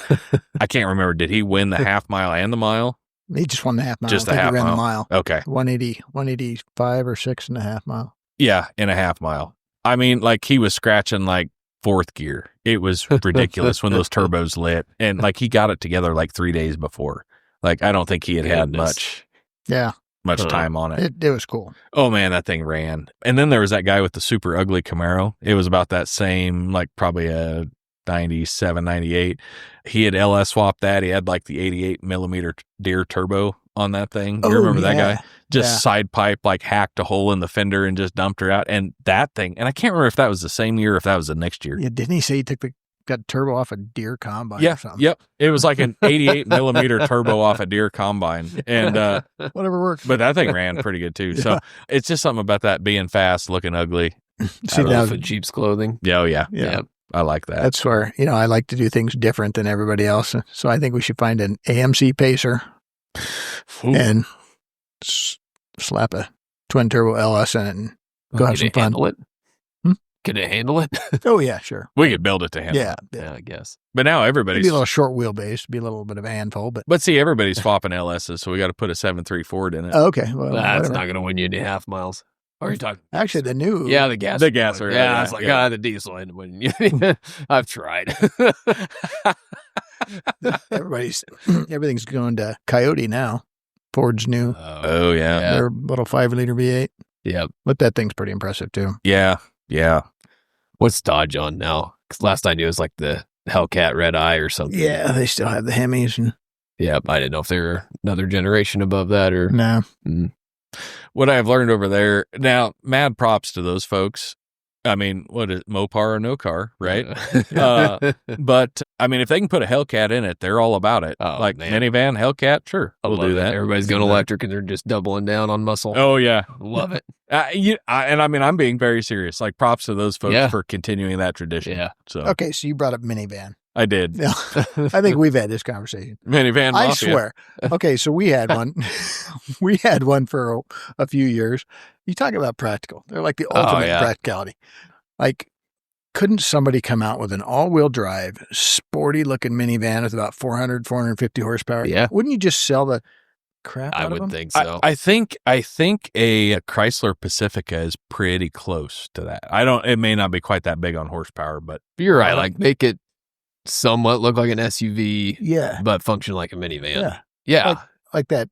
I can't remember. Did he win the half mile and the mile? He just won the half mile. Just I the think half he ran mile. the mile. Okay. 185 or 6.5 mile. Yeah, in a half mile. I mean, like he was scratching like fourth gear. It was ridiculous when those turbos lit. And like he got it together like 3 days before. Like I don't think he had Goodness. much time on it. It was cool. Oh man, that thing ran. And then there was that guy with the super ugly Camaro. It was about that same, like probably a 97, 98. He had LS swapped that. He had like the 88 millimeter Deere turbo on that thing. You remember that guy? Just side pipe, like hacked a hole in the fender and just dumped her out. And that thing, and I can't remember if that was the same year or if that was the next year. Yeah, didn't he say he got turbo off a Deere combine Yeah, or something? yep. It was like an 88 millimeter turbo off a Deere combine. And, Whatever works. but that thing ran pretty good too. So it's just something about that being fast, looking ugly. See, Out that of Jeep's clothing. Yeah, oh yeah. yeah. I like that. That's where, I like to do things different than everybody else. So I think we should find an AMC Pacer Ooh. and slap a twin turbo LS in it and go have Can some it fun. handle it? Hmm? Can it handle it? Oh, yeah, sure. We could build it to handle. Yeah. Yeah, I guess. But now It'd everybody's be a little short wheelbase, be a little bit of a handful, but But see, everybody's swapping LSs, so we got to put a 7.3 Ford in it. okay. Well, That's whatever. not going to win you any half miles. Or are you talking? Actually, the new. Yeah, the gas. The gas or- Yeah, yeah, it's like, yeah. the diesel ain't winning you. I've tried. Everything's going to Coyote now. Ford's new. Oh yeah. Their little 5-liter V8. Yeah. But that thing's pretty impressive, too. Yeah. Yeah. What's Dodge on now? Because last I knew it was like the Hellcat Red Eye or something. Yeah, they still have the Hemis. And Yeah, I didn't know if they were another generation above that or. no. What I've learned over there now, mad props to those folks. I mean, what is Mopar or no car, right? But I mean, if they can put a Hellcat in it, they're all about it. Oh, like man. minivan, Hellcat, sure, I we'll love do it. that. Everybody's going Do that. electric and they're just doubling down on muscle. Oh yeah, Love it. and I mean, I'm being very serious. Like props to those folks Yeah. for continuing that tradition. Yeah. So Okay, so you brought up minivan. I did Yeah. I think we've had this conversation. minivan. I Mafia. swear. Okay, so we had one. We had one for a few years. You talk about practical. They're like the ultimate yeah. practicality. Like, couldn't somebody come out with an all-wheel drive, sporty-looking minivan with about 400, 450 horsepower? Yeah. Wouldn't you just sell the crap I out of would them? think so. I think a Chrysler Pacifica is pretty close to that. It may not be quite that big on horsepower, but You're right. Like make it somewhat look like an SUV, Yeah. but function like a minivan. Yeah. Yeah. Like that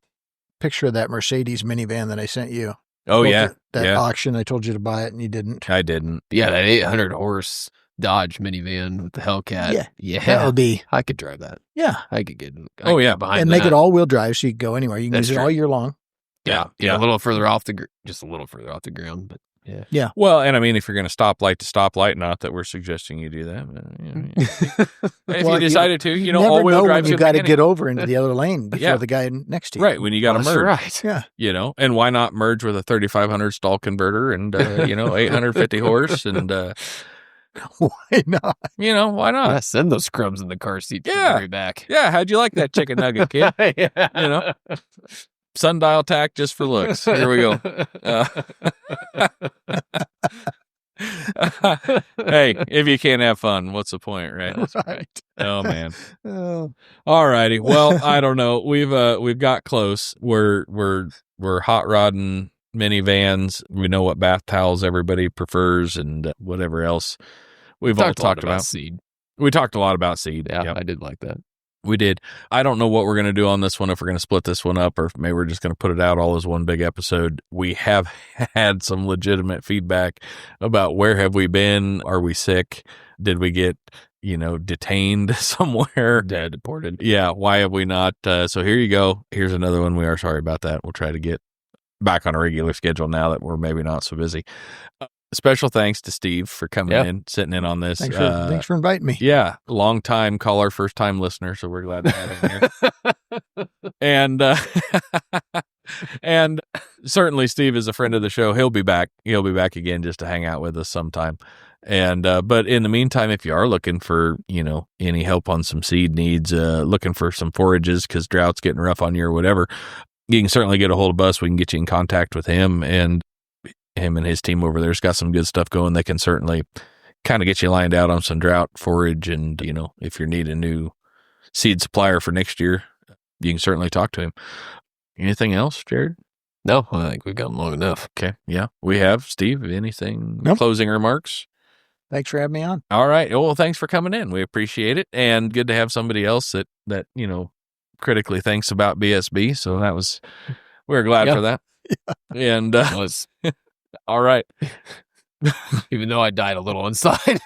picture of that Mercedes minivan that I sent you. oh yeah, That yeah. auction, I told you to buy it and you didn't. I didn't. Yeah. That 800 horse Dodge minivan with the Hellcat. Yeah. Yeah. That would be, I could drive that. yeah. I could get. Oh, yeah. Behind And that. make it all-wheel drive so you can go anywhere. You can That's use it true. all year long. Yeah. Yeah. A little further off just a little further off the ground, but yeah. Well, and I mean, if you're going to stoplight to stoplight, not that we're suggesting you do that. But, if Well, you decided to, never all-wheel know drive. when you got to get over into the other lane before Yeah. the guy next to you. right when you got to That's merge. right. Yeah. And why not merge with a 3500 stall converter and 850 horse and Why not? why not? Yeah, send those crumbs in the car seat to Yeah. the very back. Yeah, how'd you like that chicken nugget, kid? Yeah. Sundial tack just for looks. Here we go. Hey, if you can't have fun, what's the point, right? Right. Oh man. Oh, All righty. Well, I don't know. We've got close. We're hot rodding minivans. We know what bath towels everybody prefers and whatever else we've all talked about. seed. We talked a lot about seed. Yeah, Yep. I did like that. We did. I don't know what we're going to do on this one, if we're going to split this one up or if maybe we're just going to put it out all as one big episode. We have had some legitimate feedback about where have we been? Are we sick? Did we get, detained somewhere? Deported. Yeah. Why have we not? So here you go. Here's another one. We are sorry about that. We'll try to get back on a regular schedule now that we're maybe not so busy. Special thanks to Steve for coming in, sitting in on this. Thanks for inviting me. Yeah, long time caller, first time listener. So we're glad to have him here. And certainly Steve is a friend of the show. He'll be back. He'll be back again just to hang out with us sometime. And but in the meantime, if you are looking for any help on some seed needs, looking for some forages because drought's getting rough on you or whatever, you can certainly get a hold of us. We can get you in contact with him and his team over there's got some good stuff going. They can certainly kind of get you lined out on some drought forage. And, if you need a new seed supplier for next year, you can certainly talk to him. Anything else, Jared? No, I think we've gone long enough. Okay. Yeah, we have. Steve, anything? Nope. Closing remarks? Thanks for having me on. All right. Well, thanks for coming in. We appreciate it. And good to have somebody else that critically thinks about BSB. So we're glad for that. Yeah. And, all right. Even though I died a little inside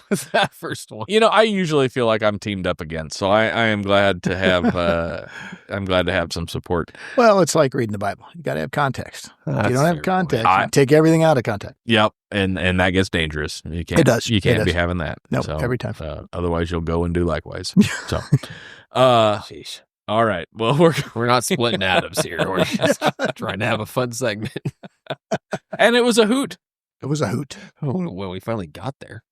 with that first one. I usually feel like I'm teamed up again, so I am glad to have some support. Well, it's like reading the Bible. You got to have context. If you don't have context, point. you take everything out of context. Yep, and that gets dangerous. You can't, it does. You can't be having that. No, so, every time. Otherwise, you'll go and do likewise. So, Sheesh. All right. Well, we're not splitting atoms here. We're just trying to have a fun segment. And it was a hoot. It was a hoot. Well, we finally got there.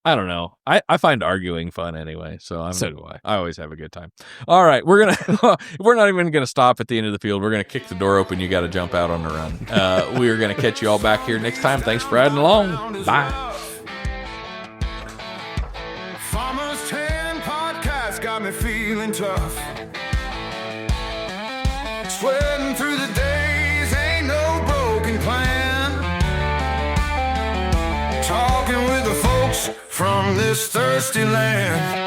I don't know. I find arguing fun anyway. So do I. I always have a good time. All right. We're not even going to stop at the end of the field. We're going to kick the door open. You got to jump out on the run. We are going to catch you all back here next time. Thanks for riding along. Bye. Farmer's Tan Podcast got me feeling tough. Sweating through the days, ain't no broken plan. Talking with the folks from this thirsty land.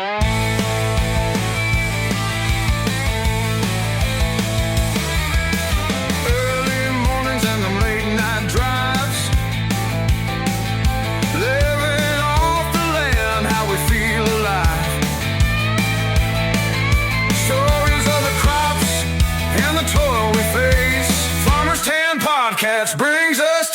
Early mornings and the late night drives. Living off the land, how we feel alive. Stories of the crops and the toil we face. Farmer's Tan Podcast brings us